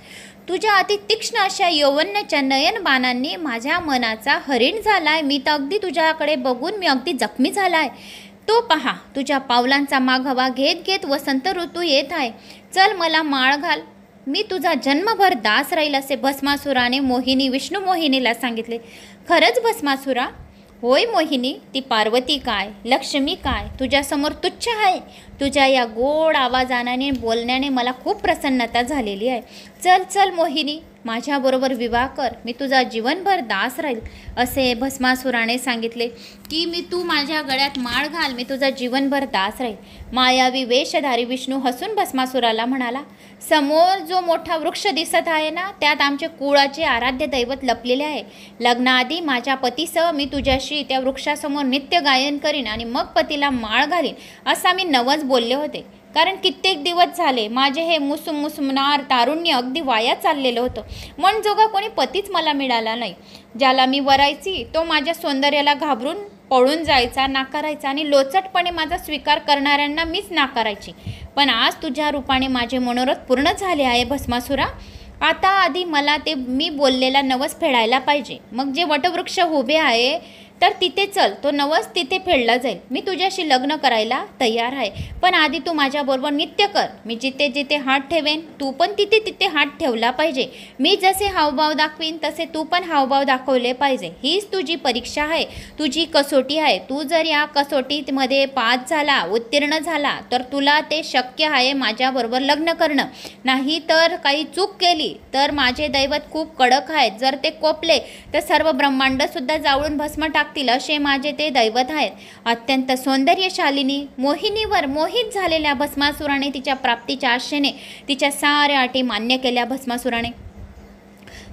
A: तुझ्या अति तीक्ष्ण अशा यौवन्याच्या नयन बाणांनी माझ्या मनाचा हरिण झालाय. मी तर अगदी तुझ्याकडे बघून मी अगदी जखमी झालाय. तो पहा, तुझ्या पावलांचा माघावा घेत घेत वसंत ऋतू येत आहे. चल मला माळ घाल, मी तुझा जन्मभर दास राहील असे भस्मासुराने विष्णू मोहिनीला सांगितले. खरंच भस्मासुरा? होय मोहिनी, ती पार्वती काय, लक्ष्मी काय तुझ्यासमोर तुच्छ आहे. तुझ्या या गोड आवाजाने बोलण्याने मला खूप प्रसन्नता झालेली आहे. चल चल मोहिनी, माझ्याबरोबर विवाह कर, मी तुझा जीवनभर दास राहील असे भस्मासुराने सांगितले. की तू माझ्या गळ्यात माळ घाल, मी तुझा जीवनभर दास राहील. मायावी वेशधारी विष्णू हसून भस्मासुराला म्हणाला, समोर जो मोठा वृक्ष दिसत आहे ना, त्यात आमचे कुळाचे आराध्य दैवत लपलेले आहे. लग्नाआधी माझ्या पतीसह मी तुझ्याशी त्या वृक्षासमोर नित्य गायन करीन आणि मग पतीला माळ घालीन असा मी नवस बोलले होते. कारण कित्येक दिवस झाले माझे हे मुसमुसमनार तारुण्य अगदी वाया चाललेलं होतं. मनजोगा कोणी पतीच मला मिळाला नाही. ज्याला मी वरायची तो माझ्या सौंदर्याला घाबरून पळून जायचा, नाकारायचा आणि लोचटपणे माझा स्वीकार करणाऱ्यांना मीच नाकारायची. पण आज तुझ्या रूपाने माझे मनोरथ पूर्ण झाले आहे भस्मासुरा. आता आधी मला ते मी बोललेला नवस फेडायला पाहिजे. मग जे वटवृक्ष उभे आहे तर तिथे चल, तो नवस तिथे फेडला जाईल. मी तुझ्याशी लग्न करायला तयार आहे, पण आधी तू माझ्याबरोबर नित्य कर. मी जिथे जिथे हात ठेवेन तू पण तिथे तिथे हात ठेवला पाहिजे. मी जसे हावभाव दाखवीन तसे तू पण हावभाव दाखवले पाहिजे. हीच तुझी परीक्षा आहे, तुझी कसोटी आहे. तू जर या कसोटीमध्ये पास झाला, उत्तीर्ण झाला तर तुला ते शक्य आहे माझ्याबरोबर लग्न करणं. नाही तर काही चूक केली तर माझे दैवत खूप कडक आहेत. जर ते कोपले तर सर्व ब्रह्मांडसुद्धा जाळून भस्म टाकतील असे माझे ते दैवत आहेत. अत्यंत सौंदर्यशालिनी मोहिनीवर मोहित झालेल्या भस्मासुराने तिच्या प्राप्तीच्या आशेने तिच्या साऱ्या अटी मान्य केल्या. भस्मासुराने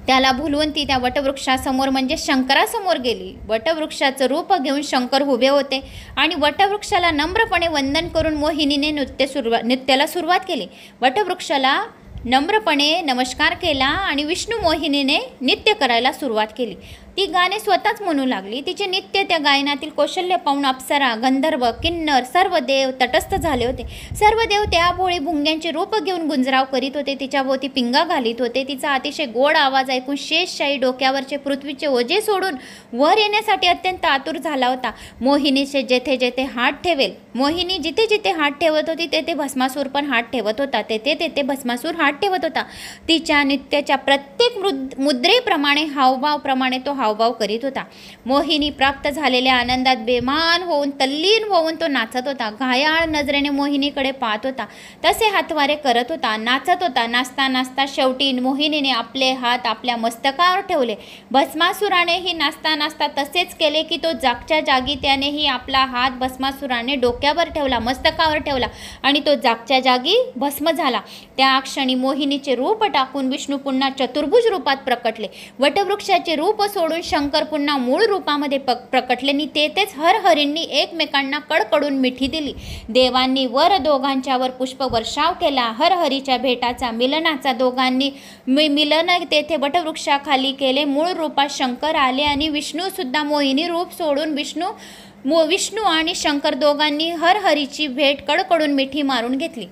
A: त्याला भुलवून ती त्या वटवृक्षासमोर म्हणजे शंकरासमोर गेली. वटवृक्षाचं रूप घेऊन शंकर उभे होते आणि वटवृक्षाला नम्रपणे वंदन करून मोहिनीने नृत्याला सुरुवात केली. वटवृक्षाला नम्रपणे नमस्कार केला आणि विष्णू मोहिनीने नृत्य करायला सुरुवात केली. ती गाणे स्वतःच म्हणू लागली. तिचे नित्य त्या गायनातील कौशल्य पाहून अप्सरा, गंधर्व, किन्नर सर्व देव तटस्थ झाले होते. सर्व देव त्या भोळी भुंग्यांचे रूप घेऊन गुंजराव करीत होते. तिच्याभोवती पिंगा घालीत होते. तिचा अतिशय गोड आवाज ऐकून शेषशाही डोक्यावरचे पृथ्वीचे ओझे सोडून वर येण्यासाठी अत्यंत आतुर झाला होता. मोहिनीचे जेथे जेथे हात ठेवेल, मोहिनी जिथे जिथे हात ठेवत होती तेथे भस्मासूर पण हात ठेवत होता. तेथे तेथे भस्मासूर हात ठेवत होता. तिच्या नृत्याच्या प्रत्येक मुद्रेप्रमाणे हावभावप्रमाणे तो हावभाव करीत होता. मोहिनी प्राप्त झालेल्या आनंदात बेमान होऊन तल्लीन होऊन तो नाचत होता. घायाळ नजरेने मोहिनीकडे पाहत होता, तसे हातवारे करत होता, नाचत होता. नाचता नाचता शेवटी मोहिनीने आपले हात आपल्या मस्तकावर ठेवले. भस्मासुरानेही नाचता नाचता तसेच केले की तो जागच्या जागी त्यानेही आपला हात भस्मासुराने डोक्यावर ठेवला, मस्तकावर ठेवला आणि तो जागच्या जागी भस्म झाला. त्या क्षणी मोहिनीचे रूप टाकून विष्णू पुन्हा चतुर्भुज रूपात प्रकटले. वटवृक्षाचे रूप सोडून शंकर पुन्हा मूळ रूपामध्ये प्रकटले आणि तेथेच हरहरींनी एकमेकांना कडकडून मिठी दिली. देवांनी वर दोघांच्यावर पुष्पवर्षाव केला. हरहरीच्या भेटाचा मिलनाचा दोघांनी मिलन तेथे वटवृक्षाखाली केले. मूळ रूपात शंकर आले आणि विष्णू सुद्धा मोहिनी रूप सोडून विष्णू आणि शंकर दोघांनी हरहरीची भेट कडकडून मिठी मारून घेतली.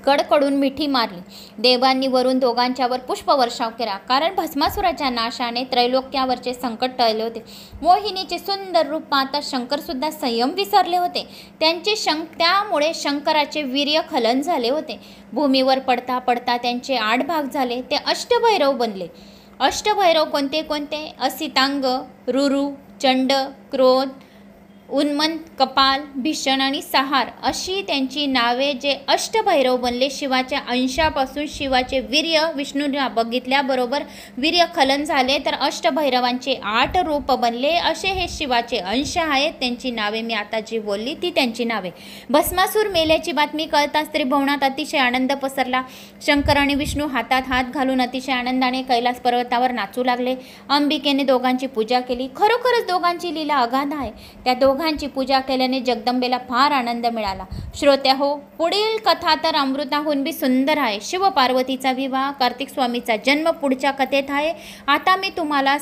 A: कडकडून मिठी मारली. देवांनी वरून दोघांच्यावर पुष्पवर्षाव केला, कारण भस्मासुराच्या नाशाने त्रैलोक्यावरचे संकट टळले होते. मोहिनीचे सुंदर रूप पाहता शंकर सुद्धा संयम विसरले होते. त्यामुळे शंकराचे वीर्य खलन झाले होते. भूमीवर पडता पडता त्यांचे 8 भाग झाले. ते अष्टभैरव बनले. अष्टभैरव कोणते कोणते? असितांग, रुरु, चंड, क्रोध, उन्मंत, कपाल, भीषण आणि सहार अशी त्यांची नावे. जे अष्टभैरव बनले. शिवाच्या अंशापासून शिवाचे वीर्य विष्णूला बघितल्याबरोबर वीर्य खलन झाले, तर अष्टभैरवांचे 8 रूप बनले. असे हे शिवाचे अंश आहेत. त्यांची नावे मी आता जी बोलली ती त्यांची नावे. भस्मासूर मेल्याची बातमी कळताच त्रिभुवनात अतिशय आनंद पसरला. शंकर आणि विष्णू हातात हात घालून अतिशय आनंदाने कैलास पर्वतावर नाचू लागले. अंबिकेने दोघांची पूजा केली. खरोखरच दोघांची लीला अगाध आहे. त्या दोघांची पूजा केल्याने जगदंबेला फार आनंद मिळाला. श्रोत्याहो, पुढील कथा तर अमृताहून बी सुंदर आहे. शिव पार्वतीचा विवाह, कार्तिक स्वामीचा जन्म पुढच्या कथेत आहे. आता मी तुम्हाला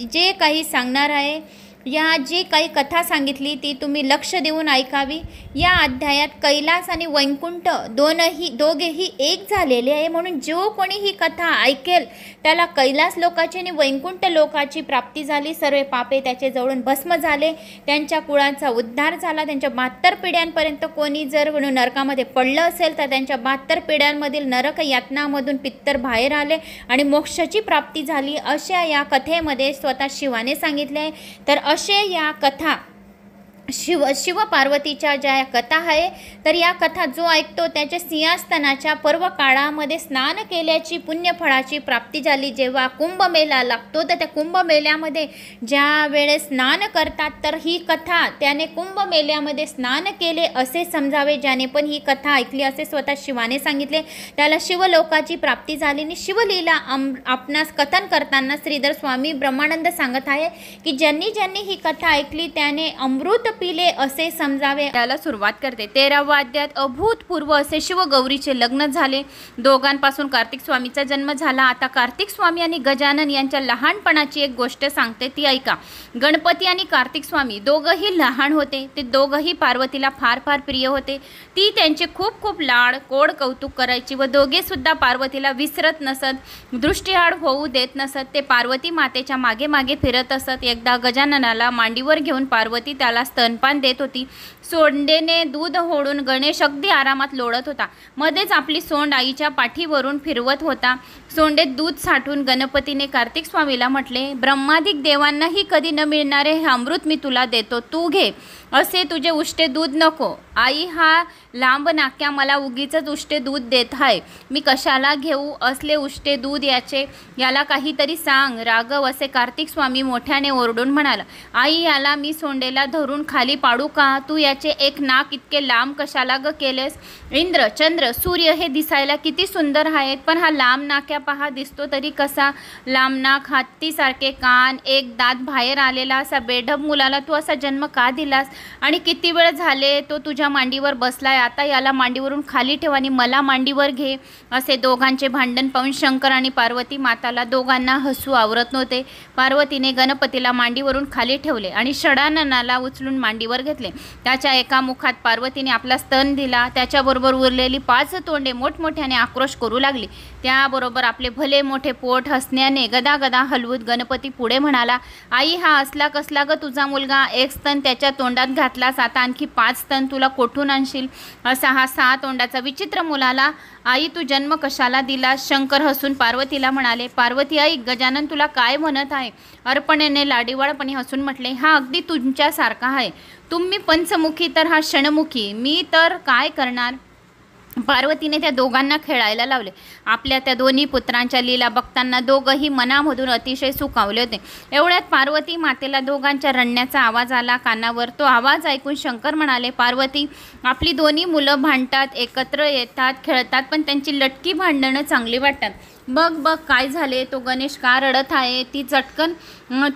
A: जे काही सांगणार आहे, या जी काही कथा सांगितली ती तुम्ही लक्ष देऊन ऐकावी. या अध्यायात कैलास आणि वैकुंठ दोघेही एक झालेले आहे, म्हणून जो कोणी ही कथा ऐकेल त्याला कैलास लोकाची आणि वैकुंठ लोकाची प्राप्ती झाली. सर्व पापे त्याचे जळून भस्म झाले. त्यांच्या कुळाचा उद्धार झाला. त्यांच्या 72 पिढ्यांपर्यंत कोणी जर नरकामध्ये पडलं असेल तर त्यांच्या 72 पिढ्यांमधील नरक यातनामधून पित्तर बाहेर आले आणि मोक्षाची प्राप्ती झाली. अशा या कथेमध्ये स्वतः शिवाने सांगितले आहे. तर असे या कथा शिव पार्वतीच्या ज्या कथा आहे, तर या कथा जो ऐकतो त्याच्या सिंहासनाच्या पर्व काळामध्ये स्नान केल्याची पुण्यफळाची प्राप्ती झाली. जेव्हा कुंभमेळा लागतो तर त्या कुंभमेळ्यामध्ये ज्या वेळेस स्नान करतात, तर ही कथा त्याने कुंभमेळ्यामध्ये स्नान केले असे समजावे. ज्याने पण ही कथा ऐकली असे स्वतः शिवाने सांगितले, त्याला शिवलोकाची प्राप्ती झाली. आणि शिवलीला आपणास कथन करताना श्रीधर स्वामी ब्रह्मानंद सांगत आहे की ज्यांनी ही कथा ऐकली त्याने अमृत पिले असे समजावे. त्याला सुरुवात करते. 13व्या अध्यायात अभूतपूर्व असे शिवगौरीचे लग्न झाले. दोघांपासून कार्तिक स्वामीचा जन्म झाला. आता कार्तिक स्वामी आणि गजानन यांच्या लहानपणाची एक गोष्ट सांगते, ती ऐका. गणपती आणि कार्तिक स्वामी दोघंही लहान होते. ते दोघंही पार्वतीला फार फार प्रिय होते. ती त्यांचे खूप खूप लाड कोड कौतुक करायची व दोघे सुद्धा पार्वतीला विसरत नसत, दृष्टीआड होऊ देत नसत. ते पार्वती मातेच्या मागे मागे फिरत असत. एकदा गजाननाला मांडीवर घेऊन पार्वती त्याला स्तनपान देत होती. सोंडेने दूध ओढून गणेश अगदी आरामात लोळत होता. मध्येच आपली सोंड आईच्या पाठीवरून फिरवत होता. सोंडेत दूध साठून गणपतीने कार्तिक स्वामीला म्हटले, ब्रह्मादिक देवांनाही कधी न मिळणारे हे अमृत मी तुला देतो, तू घे. असे तुझे उष्टे दूध नको. आई, हा लांब नाक्या मला उगीच उष्टे दूध देत आहे. मी कशाला घेऊ असले उष्टे दूध याला काहीतरी सांग. राघव, असे कार्तिक स्वामी मोठ्याने ओरडून म्हणाला. आई, याला मी सोंडेला धरून खाली पाडू का? तू याचे एक नाक इतके लांब कशाला ग केलेस? इंद्र, चंद्र, सूर्य हे दिसायला किती सुंदर आहेत, पण हा लांब नाक्या पहा दिसतो तरी कसा? लांब नाक, हत्तीसारखे कान, एक दात बाहेर आलेला असा बेढब मुलाला तू असा जन्म का दिलास? आणि किती वेळ झाले तो तुझ्या मांडीवर बसलाय. आता याला मांडीवरून खाली ठेव आणि मला मांडीवर घे. असे दोघांचे भांडण पाहून शंकर आणि पार्वती माताला दोघांना हसू आवरत नव्हते. पार्वतीने गणपतीला मांडीवरून खाली ठेवले आणि षडाननाला उचलून मांडीवर घेतले. त्याच्या एका मुखात पार्वतीने आपला स्तन दिला. त्याच्याबरोबर उरलेली 5 तोंडे मोठमोठ्याने आक्रोश करू लागली. त्याबरोबर आपले भले मोठे पोट हसण्याने गदा गदा हलवूत गणपती पुढे म्हणाला, आई हा असला कसला ग तुझा मुलगा? 1 स्तन त्याच्या तोंडात घातलास, आता आणखी 5 स्तन तुला कोठून आणशील? असा हा 6 तोंडाचा विचित्र मुलाला आई तू जन्म कशाला दिला? शंकर हसून पार्वतीला म्हणाले, पार्वती आई गजानन तुला काय म्हणत आहे? अर्पणेने लाडीवाळपणे हसून म्हटले, हा अगदी तुमच्यासारखा आहे. तुम्ही पंचमुखी तर हा षणमुखी, मी तर काय करणार? पार्वतीने त्या दोघांना खेळायला लावले. आपल्या त्या दोन्ही पुत्रांच्या लीला बघताना दोघंही मनामधून अतिशय सुखावले होते. एवढ्यात पार्वती मातेला दोघांच्या रडण्याचा आवाज आला कानावर. तो आवाज ऐकून शंकर म्हणाले, पार्वती आपली दोन्ही मुलं भांडतात, एकत्र येतात, खेळतात, पण त्यांची लटकी भांडणं चांगली वाटतात. बघ बघ काय झाले, तो गणेश का रडत आहे? ती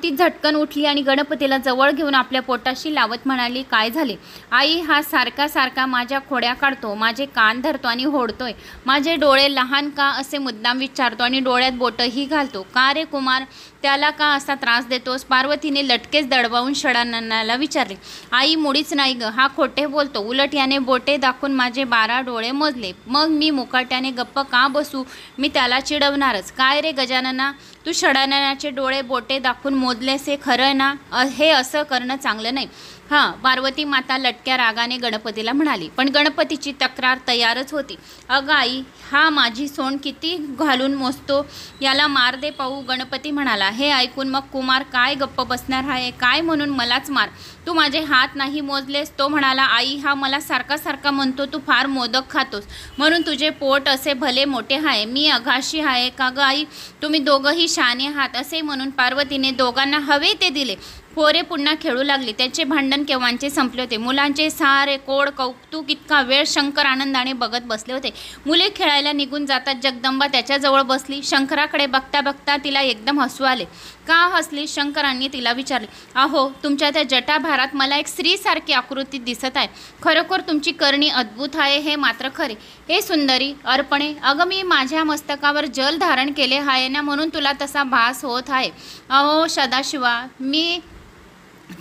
A: झटकन उठली आणि गणपतीला जवळ घेऊन आपल्या पोटाशी लावत म्हणाली, काय झाले? आई हा सारखा सारखा माझ्या खोड्या काढतो, माझे कान धरतो आणि होडतोय, माझे डोळे लहान का असे मुद्दाम विचारतो आणि डोळ्यात बोटही घालतो. का रे कुमार, त्याला का असा त्रास देतोस? पार्वतीने लटकेच दडवावून षडाननाला विचारले. आई मुळीच नाही ग, हा खोटे बोलतो. उलट याने बोटे दाखवून माझे 12 डोळे मोजले. मग मी मुकाट्याने गप्प का बसू? मी त्याला चिडवणारच. काय रे गजानना, तू षडाननाचे डोळे बोटे दाखवून मोजलेस हे खरं ना? हे असं करणं चांगलं नाही. हां, पार्वती माता लटक्या रागाने गणपतीला म्हणाली. पण गणपतीची तक्रार तयारच होती. अगं आई, हा माझी सोंड किती घालून मोजतो, याला मार दे पाहू, गणपती म्हणाला. हे ऐकून मग कुमार काय गप्प बसणार आहे? काय म्हणून मलाच मार, तू माझे हात नाही मोजलेस? तो म्हणाला, आई हा मला सारखा सारखा म्हणतो तू फार मोदक खातोस म्हणून तुझे पोट असे भले मोठे आहे. मी अघाशी आहे का ग आई? तुम्ही दोघंही शहाणे आहात. असे म्हणून पार्वतीने दोघांना हवे ते दिले. पोरे पुन्हा खेळू लागली. त्यांचे भांडण केव्हांचे संपले होते. मुलांचे सारे कोड कौतुक इतका वेळ शंकर आनंदाने बघत बसले होते. मुले खेळायला निघून जातात. जगदंबा त्याच्याजवळ बसली. शंकराकडे बघता बघता तिला एकदम हसू आले. का हसली? शंकरांनी तिला विचारले. अहो, तुमच्या त्या जटाभारात मला एक स्त्रीसारखी आकृती दिसत आहे. खरोखर तुमची करणी अद्भुत आहे हे मात्र खरे. हे सुंदरी अर्पणे, अगं मी माझ्या मस्तकावर जल धारण केले आहे ना, म्हणून तुला तसा भास होत आहे. अहो सदाशिवा, मी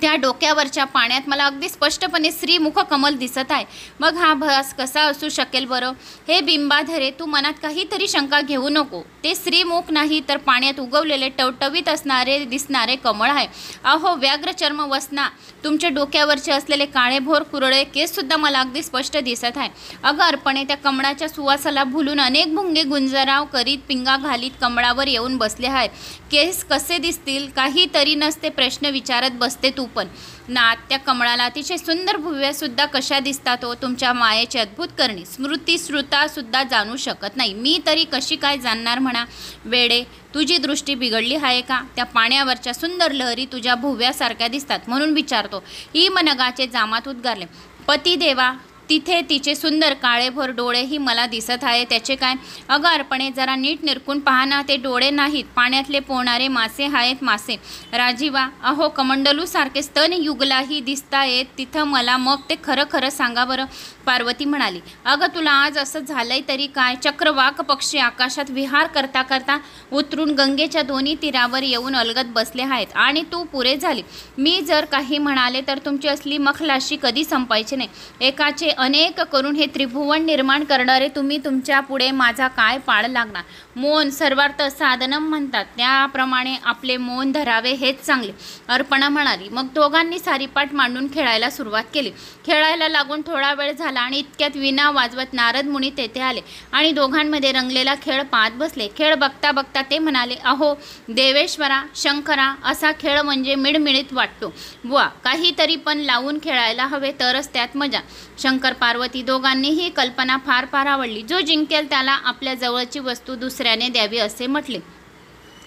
A: त्या डोक्यावरच्या पाण्यात मला अगदी स्पष्टपणे श्रीमुख कमल दिसत आहे. मग हा भास कसा असू शकेल बरं? हे बिंबाधरे, तू मनात काहीतरी शंका घेऊ नको. ते श्रीमुख नाही तर पाण्यात उगवलेले टवटवीत असणारे दिसणारे कमळ आहे. अहो व्याघ्रचर्म वसना, तुमच्या डोक्यावरचे असलेले काळेभोर कुरळे केससुद्धा मला अगदी स्पष्ट दिसत आहे. अगं अर्पणे, त्या कमळाच्या सुवासाला भुलून अनेक भुंगे गुंजराव करीत पिंगा घालीत कमळावर येऊन बसले आहेत. केस कसे दिसतील? काहीतरी नसते प्रश्न विचारत बसते तू पण. नात, त्या कमळाला अतिशय सुंदर भुव्यासुद्धा कशा दिसतात हो? तुमच्या मायेची अद्भुत करणी स्मृतीसुद्धा जाणू शकत नाही. मी तरी कशी काय जाणणार म्हणा? वेडे, तुझी दृष्टी बिघडली आहे का? त्या पाण्यावरच्या सुंदर लहरी तुझ्या भुव्यासारख्या दिसतात म्हणून विचारतो. ही मनगाचे जामात उद्गारले. पती देवा, तिथे तिचे सुंदर काळेभोर डोळेही मला दिसत आहे. त्याचे काय? अगं अर्पणे, जरा नीट निरखून पहा ना, ते डोळे नाहीत, पाण्यातले पोहणारे मासे आहेत मासे. राजीवा, अहो कमंडलू सारखे स्तन युगलाही दिसतायत तिथं मला. मग ते खरं खरं सांगा बरं. पार्वती म्हणाली, अगं तुला आज असं झालंय तरी काय? चक्रवाक पक्षी आकाशात विहार करता करता उतरून गंगेच्या दोन्ही तीरावर येऊन अलगद बसले आहेत आणि तू पुरे झाली. मी जर काही म्हणाले तर तुमची असली मखलाशी कधी संपायची नाही. एकाचे अनेक करून हे त्रिभुवन निर्माण करणारे तुम्ही, तुमच्या पुढे माझा काय पाळ लागणार? मौन सर्वार्थ साधनम म्हणतात, त्याप्रमाणे आपले मौन धरावे हेच चांगले. अर्पणा म्हणाली. मग दोघांनी सारीपाट मांडून खेळायला सुरुवात केली. खेळायला लागून थोडा वेळ झाला आणि इतक्यात विना वाजवत नारद मुनी तेथे आले आणि दोघांमध्ये रंगलेला खेळ पाहत बसले. खेळ बघता बघता ते म्हणाले, अहो देवेश्वरा, शंकरा, असा खेळ म्हणजे मिळमिळीत वाटतो. बुवा, काहीतरी पण लावून खेळायला हवे तरच त्यात मजा. शंकर पार्वती दोघांनीही कल्पना फार फार आवडली. जो जिंकेल त्याला आपल्या जवळची वस्तू दुसऱ्याने द्यावी असे म्हटले.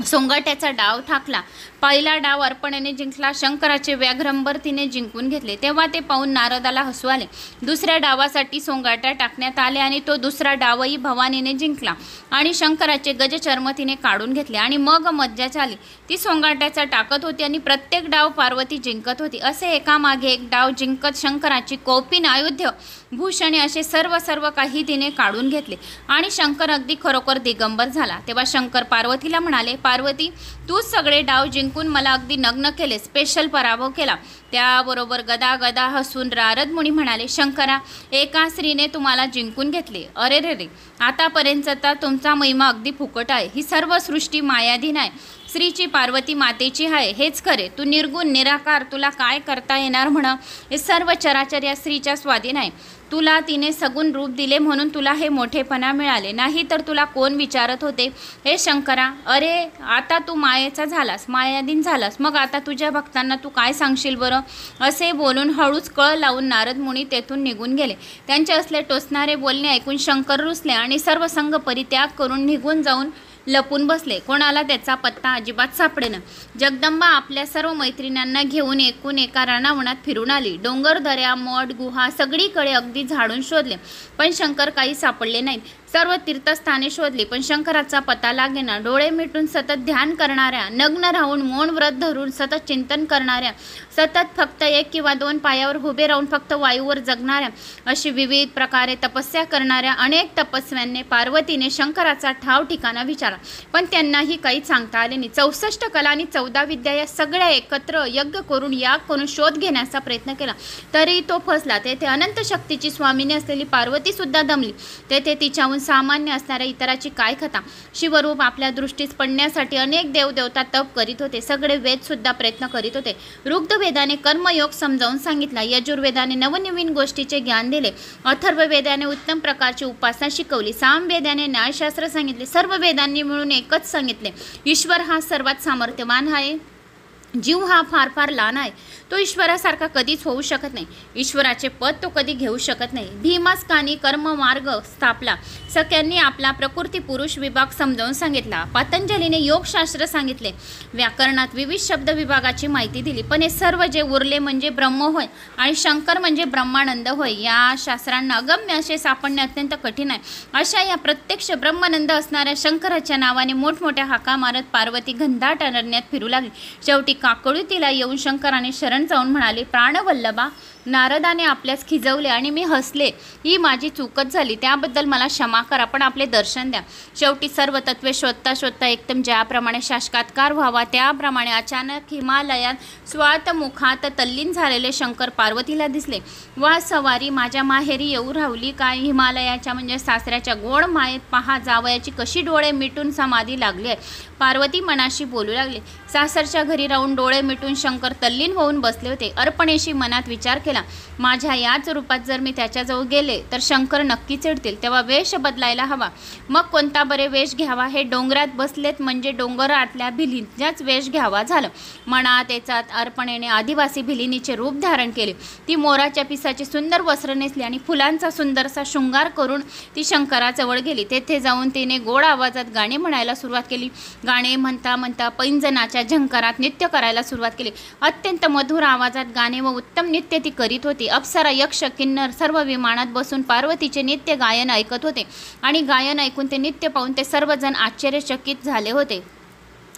A: सोंगाट्याचा डाव ठाकला. पहिला डाव अर्पणेने जिंकला. शंकराचे व्याघ्रंबर तिने जिंकून घेतले. तेव्हा ते पाहून नारदाला हसू आले. दुसऱ्या डावासाठी सोंगाट्या टाकण्यात आले आणि तो दुसरा डावही भवानीने जिंकला आणि शंकराचे गजचर्म तिने काढून घेतले आणि मग मज्जा झाली. ती सोंगाट्याचा टाकत होती आणि प्रत्येक डाव पार्वती जिंकत होती. असे एकामागे एक डाव जिंकत शंकराची कौपिन, आयुध्य, भूषणे असे सर्व काही तिने काढून घेतले आणि शंकर अगदी खरोखर दिगंबर झाला. तेव्हा शंकर पार्वतीला म्हणाले, पार्वती, तूच सगळे डाव जिंकून मला अगदी नग्न केले, स्पेशल पराभव केला. त्याबरोबर गदा गदा हसून नारद मुनी म्हणाले, शंकरा, एका स्त्रीने तुम्हाला जिंकून घेतले. अरे रे रे, आतापर्यंतचा तुमचा महिमा अगदी फुकट आहे. ही सर्व सृष्टी मायाधीन आहे. स्त्रीची पार्वती मातेची आहे, हेच खरे. तू निर्गुण निराकार, तुला काय करता येणार म्हणा. हे सर्व चराचर या स्त्रीच्या स्वाधीन आहे. तुला तिने सगुण रूप दिले म्हणून तुला हे मोठेपणा मिळाले, नाही तर तुला कोण विचारत होते. हे शंकरा, अरे आता तू मायेचा झालास, मायाधीन झालास, मग आता तुझ्या भक्तांना तू काय सांगशील बरं. असे बोलून हळूच कळ लावून नारद मुनी तेथून निघून गेले. त्यांचे असले टोचणारे बोलणे ऐकून शंकर रुसले आणि सर्व संग परित्याग करून निघून जाऊन लपून बसले. कोणाला त्याचा पत्ता अजिबात सापडेना. जगदंबा आपल्या सर्व मैत्रिणींना घेऊन एकूण एका रानावनात फिरून आली. डोंगर, दऱ्या, मठ, गुहा सगळीकडे अगदी झाडून शोधले, पण शंकर काही सापडले नाहीत. सर्व तीर्थस्थाने शोधली, पण शंकराचा पत्ता लागेना. डोळे मिटून सतत ध्यान करणाऱ्या, नग्न राहून मौन व्रत धरून सतत चिंतन करणाऱ्या, सतत फक्त 1 किंवा 2 पायावर उभे राहून फक्त वायूवर जगणाऱ्या, अशी विविध प्रकारे तपस्या करणाऱ्या अनेक तपस्व्यांनी पार्वतीने शंकराचा ठाव ठिकाणा विचारला, पण त्यांनाही काही सांगता आले नाही. 64 कला आणि 14 विद्या या सगळ्या एकत्र यज्ञ करून याग करून शोध घेण्याचा प्रयत्न केला, तरी तो फसला. तेथे अनंत शक्तीची स्वामिनी असलेली पार्वती सुद्धा दमली. तेथे तिच्याहून सामान्य असणाऱ्या इतराची काय कथा. शिवरूप आपल्या दृष्टीस पडण्यासाठी अनेक देवदेवता तप करीत होते. सगळे वेद सुद्धा प्रयत्न करीत होते. ऋग्वेदाने कर्मयोग समजावून सांगितला, यजुर्वेदाने नवनवीन गोष्टीचे ज्ञान दिले, अथर्ववेदाने उत्तम प्रकारची उपासना शिकवली, सामवेदाने न्यायशास्त्र सांगितले, सर्व वेदांनी मिळून एकच सांगितले, ईश्वर हा सर्वात सामर्थ्यवान आहे, जीव हा फार फार लहान आहे, तो ईश्वरासारखा कधीच होऊ शकत नाही, ईश्वराचे पद तो कधी घेऊ शकत नाही. भीमास्कानी कर्ममार्ग स्थापला. सख्यांनी आपला प्रकृती पुरुष विभाग समजावून सांगितला. पतंजलीने योगशास्त्र सांगितले. व्याकरणात विविध शब्द विभागाची माहिती दिली, पण हे सर्व जे उरले म्हणजे ब्रह्म होय आणि शंकर म्हणजे ब्रह्मानंद होय. या शास्त्रांना अगम्य असे सापडणे अत्यंत कठीण आहे. अशा या प्रत्यक्ष ब्रह्मानंद असणाऱ्या शंकराच्या नावाने मोठमोठ्या हाका मारत पार्वती घनदाट अरण्यात फिरू लागली. शेवटी काकळुतीला येऊन शंकराने शरण जाऊन म्हणाले, प्राणवल्लभा, नारदाने आपल्यास खिजवले आणि मी हसले, ही माझी चूकच झाली, त्याबद्दल मला क्षमा करा, पण आपले दर्शन द्या. शेवटी सर्व तत्वे शोधता शोधता एकदम ज्याप्रमाणे शासकात्कार व्हावा त्याप्रमाणे अचानक हिमालयात स्वातमुखात तल्लीन झालेले शंकर पार्वतीला दिसले. वा सवारी, माझ्या माहेरी येऊ राहुली काय. हिमालयाच्या म्हणजे सासऱ्याच्या गोड मायेत पहा, जावयाची कशी डोळे मिटून समाधी लागली आहे. पार्वती मनाशी बोलू लागले. सासरच्या घरी राहून डोळे मिटून शंकर तल्लीन होऊन बसले होते. अर्पणेशी मनात विचार केला, माझ्या याच रूपात जर मी त्याच्याजवळ गेले तर शंकर नक्की चिडतील, तेव्हा वेश बदलायला हवा. मग कोणता बरे वेश घ्यावा. हे डोंगरात बसलेत म्हणजे डोंगरातल्या भिलींचाच वेश घ्यावा झालं. मनात येचात अर्पणेने आदिवासी भिलिनीचे रूप धारण केले. ती मोराच्या पिसाचे सुंदर वस्त्र नेसली आणि फुलांचा सुंदरसा शृंगार करून ती शंकराजवळ गेली. तेथे जाऊन तिने गोड आवाजात गाणे म्हणायला सुरुवात केली. गाणे म्हणता म्हणता पैंजनाच्या झंकारात नृत्य करायला सुरुवात केली. अत्यंत मधुर आवाजात गाणे व उत्तम नृत्य ती करीत होती. अप्सरा, यक्ष, किन्नर सर्व विमानात बसून पार्वतीचे नित्य गायन ऐकत होते आणि गायन ऐकून ते नित्य पाहून ते सर्वजण आश्चर्यचकित झाले होते.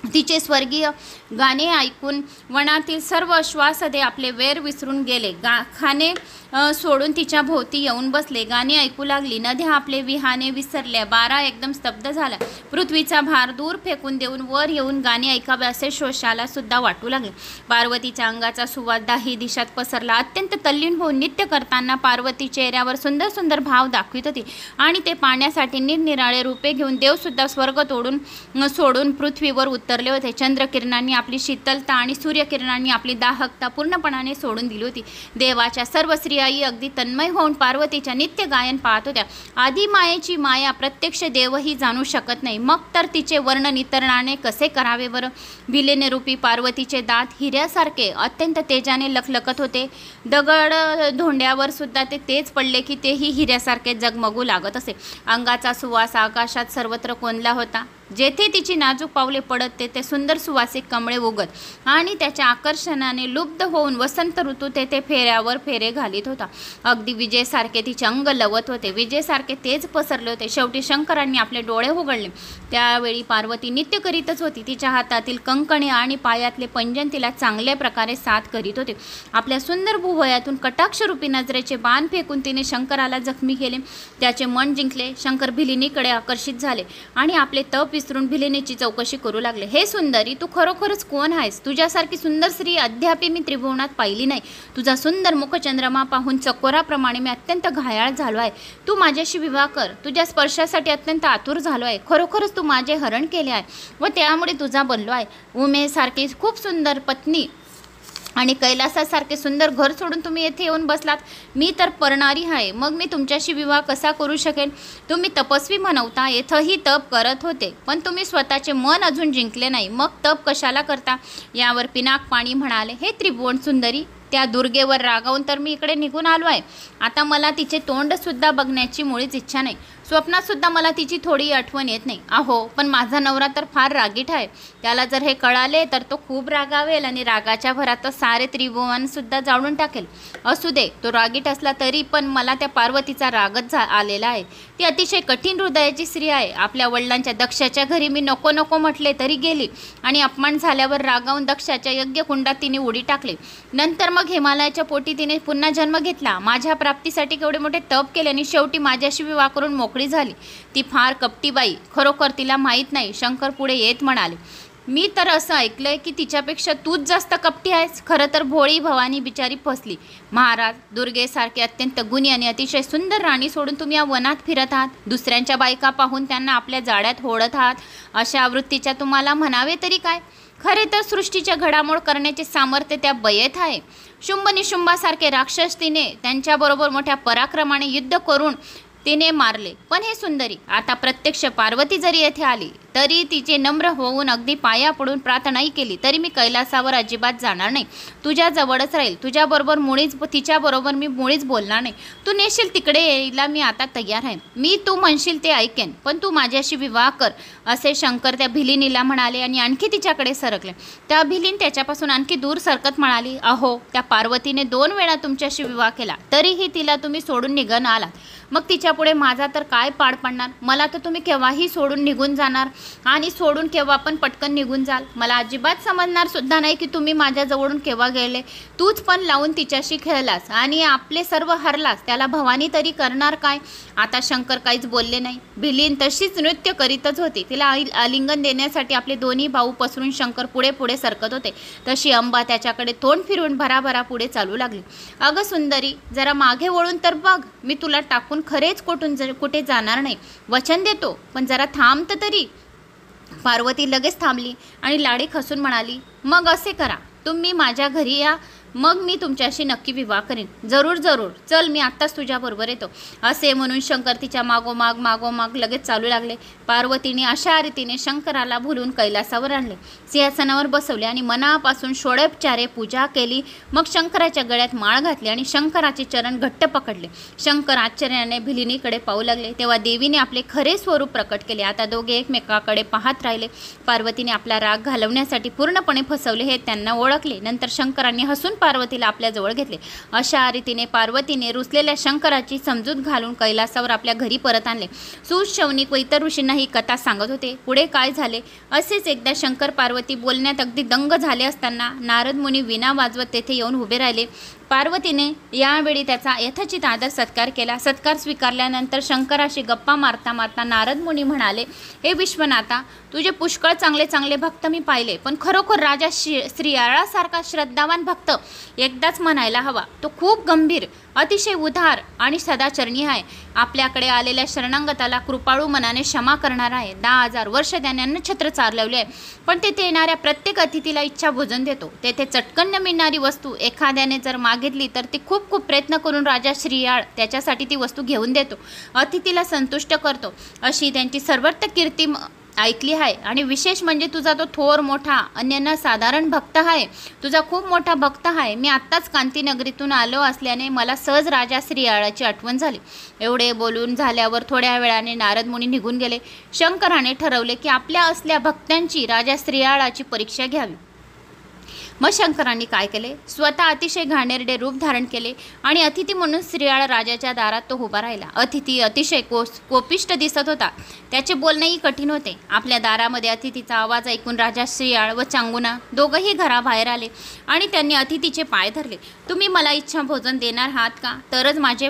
A: तिचे स्वर्गीय गाणे ऐकून वनातील सर्व श्वासदे आपले वैर विसरून गेले. खाणे सोडून तिच्या भोवती येऊन बसले. गाणे ऐकू लागली. नद्या आपले विहाने विसरल्या. बारा एकदम स्तब्ध झाला. पृथ्वीचा भार दूर फेकून देऊन वर येऊन गाणे ऐकावे असे शोषाला सुद्धा वाटू लागले. पार्वतीच्या अंगाचा सुवास दाही दिशात पसरला. अत्यंत तल्लीन होऊन नृत्य करताना पार्वती चेहऱ्यावर सुंदर सुंदर भाव दाखवित होती आणि ते पाहण्यासाठी निरनिराळे रूपे घेऊन देवसुद्धा स्वर्ग सोडून पृथ्वीवर उतरले होते. चंद्रकिरणांनी आपली शीतलता आणि सूर्यकिरणांनी आपली दाहकता पूर्णपणाने सोडून दिली होती. देवाच्या सर्व स्त्रियाही अगदी तन्मय होऊन पार्वतीच्या नित्य गायन पाहत होत्या. आधी मायेची माया प्रत्यक्ष देवही जाणू शकत नाही, मग तर तिचे वर्णन इतराने कसे करावे बरं. भिलेने रूपी पार्वतीचे दात हिऱ्यासारखे अत्यंत तेजाने लखलखत होते. दगड धोंड्यावर सुद्धा ते तेज पडले की तेही हिऱ्यासारखे जगमगू लागत असे. अंगाचा सुवास आकाशात सर्वत्र कोंदला होता. जेथे तिची नाजूक पावले पडत तेथे सुंदर सुवासिक कमळे उगत आणि त्याच्या आकर्षणाने लुब्ध होऊन वसंत ऋतू तेथे फेऱ्यावर फेरे घालीत होता. अगदी विजेसारखे तिचे अंग लवत होते. विजेसारखे तेज पसरले होते. शेवटी शंकरांनी आपले डोळे उघडले. त्यावेळी पार्वती नित्य करीतच होती. तिच्या हातातील कंकणे आणि पायातले पैंजण तिला चांगल्या प्रकारे साथ करीत होते. आपल्या सुंदर भुवयातून कटाक्षरूपी नजरेचे बाण फेकून तिने शंकराला जखमी केले. त्याचे मन जिंकले. शंकर भिलिनीकडे आकर्षित झाले आणि आपले तप विसरून भिलिनीची चौकशी करू लागले. हे सुंदरी, तू खरोखरच कोण आहेस? तुझ्यासारखी सुंदर स्त्री अद्याप मी त्रिभुवनात पाहिली नाही. तुझा सुंदर मुखचंद्रमा पाहून चकोराप्रमाणे मी अत्यंत घायाळ झालो आहे. तू माझ्याशी विवाह कर. तुझ्या स्पर्शासाठी अत्यंत आतुर झालो आहे. खरोखरच तू माझे हरण केले आहे व त्यामुळे तुझा बनलो आहे. उमेसारखी खूप सुंदर पत्नी आणि कैलासासारखे सुंदर घर सोडून तुम्ही येथे येऊन बसलात. मी तर परणारी आहे, मग मी तुमच्याशी विवाह कसा करू शकेन? तुम्ही तपस्वी म्हणवता, येथंही तप करत होते, पण तुम्ही स्वतःचे मन अजून जिंकले नाही, मग तप कशाला करता? यावर पिनाक पाणी म्हणाले, हे त्रिभुवन सुंदरी, त्या दुर्गेवर रागावून तर मी इकडे निघून आलो आहे. आता मला तिचे तोंडसुद्धा बघण्याची मुळीच इच्छा नाही. स्वप्नातसुद्धा मला तिची थोडी आठवण येत नाही. अहो, पण माझा नवरा तर फार रागीट आहे. त्याला जर हे कळाले तर तो खूप रागावेल आणि रागाच्या भरात सारे त्रिभुवनसुद्धा जाळून टाकेल. असू दे, तो रागीट असला तरी पण मला त्या पार्वतीचा रागच आलेला आहे. ती अतिशय कठीण हृदयाची स्त्री आहे. आपल्या वडिलांच्या दक्षाच्या घरी मी नको नको म्हटले तरी गेली आणि अपमान झाल्यावर रागावून दक्षाच्या यज्ञकुंडात तिने उडी टाकली. नंतर मग हिमालयाच्या पोटी तिने पुन्हा जन्म घेतला. माझ्या प्राप्तीसाठी केवढे मोठे तप केले आणि शेवटी माझ्याशी विवाह करून मोकळी झाली. ती फार कपटी बाई, खरोखर तिला माहीत नाही. शंकर पुढे येत म्हणाले, मी तर असं ऐकलंय की तिच्यापेक्षा तूच जास्त कपटी आहेस. खरं तर भोळी भवानी बिचारी फसली. महाराज, दुर्गेसारखे अत्यंत गुणी आणि अतिशय सुंदर राणी सोडून तुम्ही या वनात फिरत आहात. दुसऱ्यांच्या बायका पाहून त्यांना आपल्या जाळ्यात होडत आहात. अशा वृत्तीच्या तुम्हाला म्हणावे तरी काय? खरे तर सृष्टीच्या घडामोड करण्याचे सामर्थ्य त्या बयेत आहे. शुंभ निशुंभासारखे राक्षस तिने त्यांच्याबरोबर मोठ्या पराक्रमाने युद्ध करून तिने मारले. पण हे सुंदरी, आता प्रत्यक्ष पार्वती जरी येथे आली तरी तिचे नम्र होऊन अगदी पाया पडून प्रार्थनाही केली तरी मी कैलासावर अजिबात जाणार नाही. तुझ्या जवळच राहील. तिच्याबरोबर मी मुळीच बोलणार नाही. तू नेशील तिकडे यायला मी आता तयार आहे. मी तू म्हणशील ते ऐकेन, पण तू माझ्याशी विवाह कर, असे शंकर त्या भिलिनीला म्हणाले आणि आणखी तिच्याकडे सरकले. त्या भिलीन त्याच्यापासून आणखी दूर सरकत म्हणाली, अहो, त्या पार्वतीने 2 वेळा तुमच्याशी विवाह केला, तरीही तिला तुम्ही सोडून निघून आलात. मग तिच्या पुढे माझा तर काय पाड पडणार? मला तर तुम्ही केव्हाही सोडून निघून जाणार आणि सोडून केव्हा पण पटकन निघून जाल. मला अजिबात समजणार सुद्धा नाही की तुम्ही माझ्याजवळून केव्हा गेले. तूच पण लावून तिच्याशी खेळलास आणि आपले सर्व हरलास. त्याला भवानी तरी करणार काय? आता शंकर काहीच बोलले नाही. भिलीन तशीच नृत्य करीतच होती. तिला आलिंगन देण्यासाठी आपले दोन्ही भाऊ पसरून शंकर पुढे पुढे सरकत होते. तशी अंबा त्याच्याकडे तोंड फिरवून भराभरा पुढे चालू लागली. अगं सुंदरी, जरा मागे वळून तर बघ. मी तुला टाकून खरेच कुठे जाणार नाही, वचन देतो, पण जरा थांबत तरी. पार्वती लगेच थांबली आणि लाडी खसून म्हणाली, मग असे करा, तुम्ही माझ्या घरी या, मग मी तुमच्याशी नक्की विवाह करीन. जरूर जरूर, चल मी आत्ताच तुझ्याबरोबर येतो. असे म्हणून शंकर तिच्या मागोमाग लगेच चालू लागले. पार्वतीने अशा रीतीने शंकराला भुलून कैलासावर आणले, सिंहासनावर बसवले आणि मनापासून षोडोपचारे पूजा केली. मग शंकराच्या गळ्यात माळ घातली आणि शंकराचे चरण घट्ट पकडले. शंकर आश्चर्याने भिलिनीकडे पाहू लागले. तेव्हा देवीने आपले खरे स्वरूप प्रकट केले. आता दोघे एकमेकाकडे पाहत राहिले. पार्वतीने आपला राग घालवण्यासाठी पूर्णपणे फसवले हे त्यांना ओळखले. नंतर शंकरांनी हसून पार्वतीला आपल्या जवळ घेतले. अशा रीतीने पार्वतीने रुसलेल्या शंकराची समजूत घालून कैलासावर आपल्या घरी परत आणले. सूत, शौनिक व इतर ऋषींना ही कथा सांगत होते. पुढे काय झाले? असेच एकदा शंकर पार्वती बोलण्यात अगदी दंग झाले असताना नारद मुनी वीणा वाजवत तेथे येऊन उभे राहिले. पार्वतीने यावेळी त्याचा यथोचित आदर सत्कार केला. सत्कार स्वीकारल्यानंतर शंकराशी गप्पा मारता मारता नारद मुनी म्हणाले, हे विश्वनाथा, तुझे पुष्कळ चांगले चांगले भक्त मी पाहिले, पण खरोखर राजा श्रीयाळासारखा श्रद्धावान भक्त एकदाच म्हणायला हवा. तो खूप गंभीर, अतिशय उदार आणि सदाचरणी आहे. आपल्याकडे आलेल्या शरणागताला कृपाळू मनाने क्षमा करणार आहे. 10,000 वर्ष त्याने अन्नछत्र चालवले आहे, पण तेथे येणाऱ्या प्रत्येक अतिथीला इच्छा भोजन देतो. तेथे चटकन मिळणारी वस्तू एखाद्याने जर मागितली तर ती खूप प्रयत्न करून राजा श्रीयाळ त्याच्यासाठी ती वस्तू घेऊन देतो, अतिथीला संतुष्ट करतो. अशी त्यांची सर्वत्र कीर्ती ऐकली आहे. आणि विशेष म्हणजे तुझा तो थोर मोठा अन्यना साधारण भक्त आहे. तुझा खूप मोठा भक्त आहे. मी आत्ताच कांतीनगरीतून आलो असल्याने मला सहज राजा श्रीयाळाची आठवण झाली. एवढे बोलून झाल्यावर थोड्या वेळाने नारद मुनी निघून गेले. शंकराने ठरवले की आपल्या असल्या भक्तांची राजा श्रीयाळाची परीक्षा घ्यावी. मग शंकरांनी काय केले, स्वतः अतिशय घाणेरडे रूप धारण केले आणि अतिथी म्हणून श्रीयाळ राजाच्या दारात तो उभा राहिला. अतिथी अतिशय कोपिष्ट दिसत होता. त्याचे बोलणेही कठीण होते. आपल्या दारामध्ये अतिथीचा आवाज ऐकून राजा श्रीयाळ व चांगुना दोघंही घराबाहेर आले आणि त्यांनी अतिथीचे पाय धरले. तुम्ही मला इच्छा भोजन देणार आहात का? तरच माझे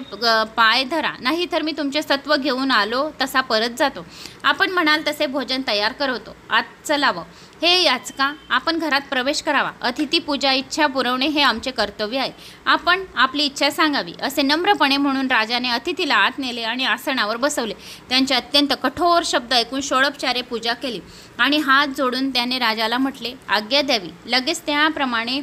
A: पाय धरा, नाही तर मी तुमचे सत्व घेऊन आलो तसा परत जातो. आपण म्हणाल तसे भोजन तयार करवतो. आज चलावं. हे याचका, आपण घरात प्रवेश करावा. अतिथी पूजा इच्छा पुरवणे हे आमचे कर्तव्य आहे. आपण आपली इच्छा सांगावी, असे नम्रपणे म्हणून राजाने अतिथीला आत नेले आणि आसनावर बसवले. त्यांचे अत्यंत कठोर शब्द ऐकून षोडोपचारे पूजा केली आणि हात जोडून त्याने राजाला म्हटले, आज्ञा द्यावी. लगेच त्याप्रमाणे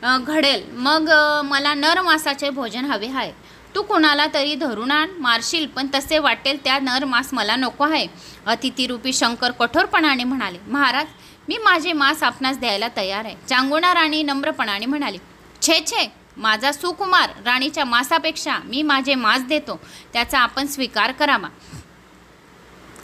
A: घडेल. मग मला नर मासाचे भोजन हवे आहे. तू कुणाला तरी धरून आण, मारशील, पण तसे वाटेल त्या नर मांस मला नको आहे. अतिथीरूपी शंकर कठोरपणाने म्हणाले, महाराज, मी माझे मांस आपणास द्यायला तयार आहे. चांगुणा राणी नम्रपणाने म्हणाली, छे छे, माझा सुकुमार राणीच्या मांसापेक्षा मी माझे मांस देतो, त्याचा आपण स्वीकार करावा.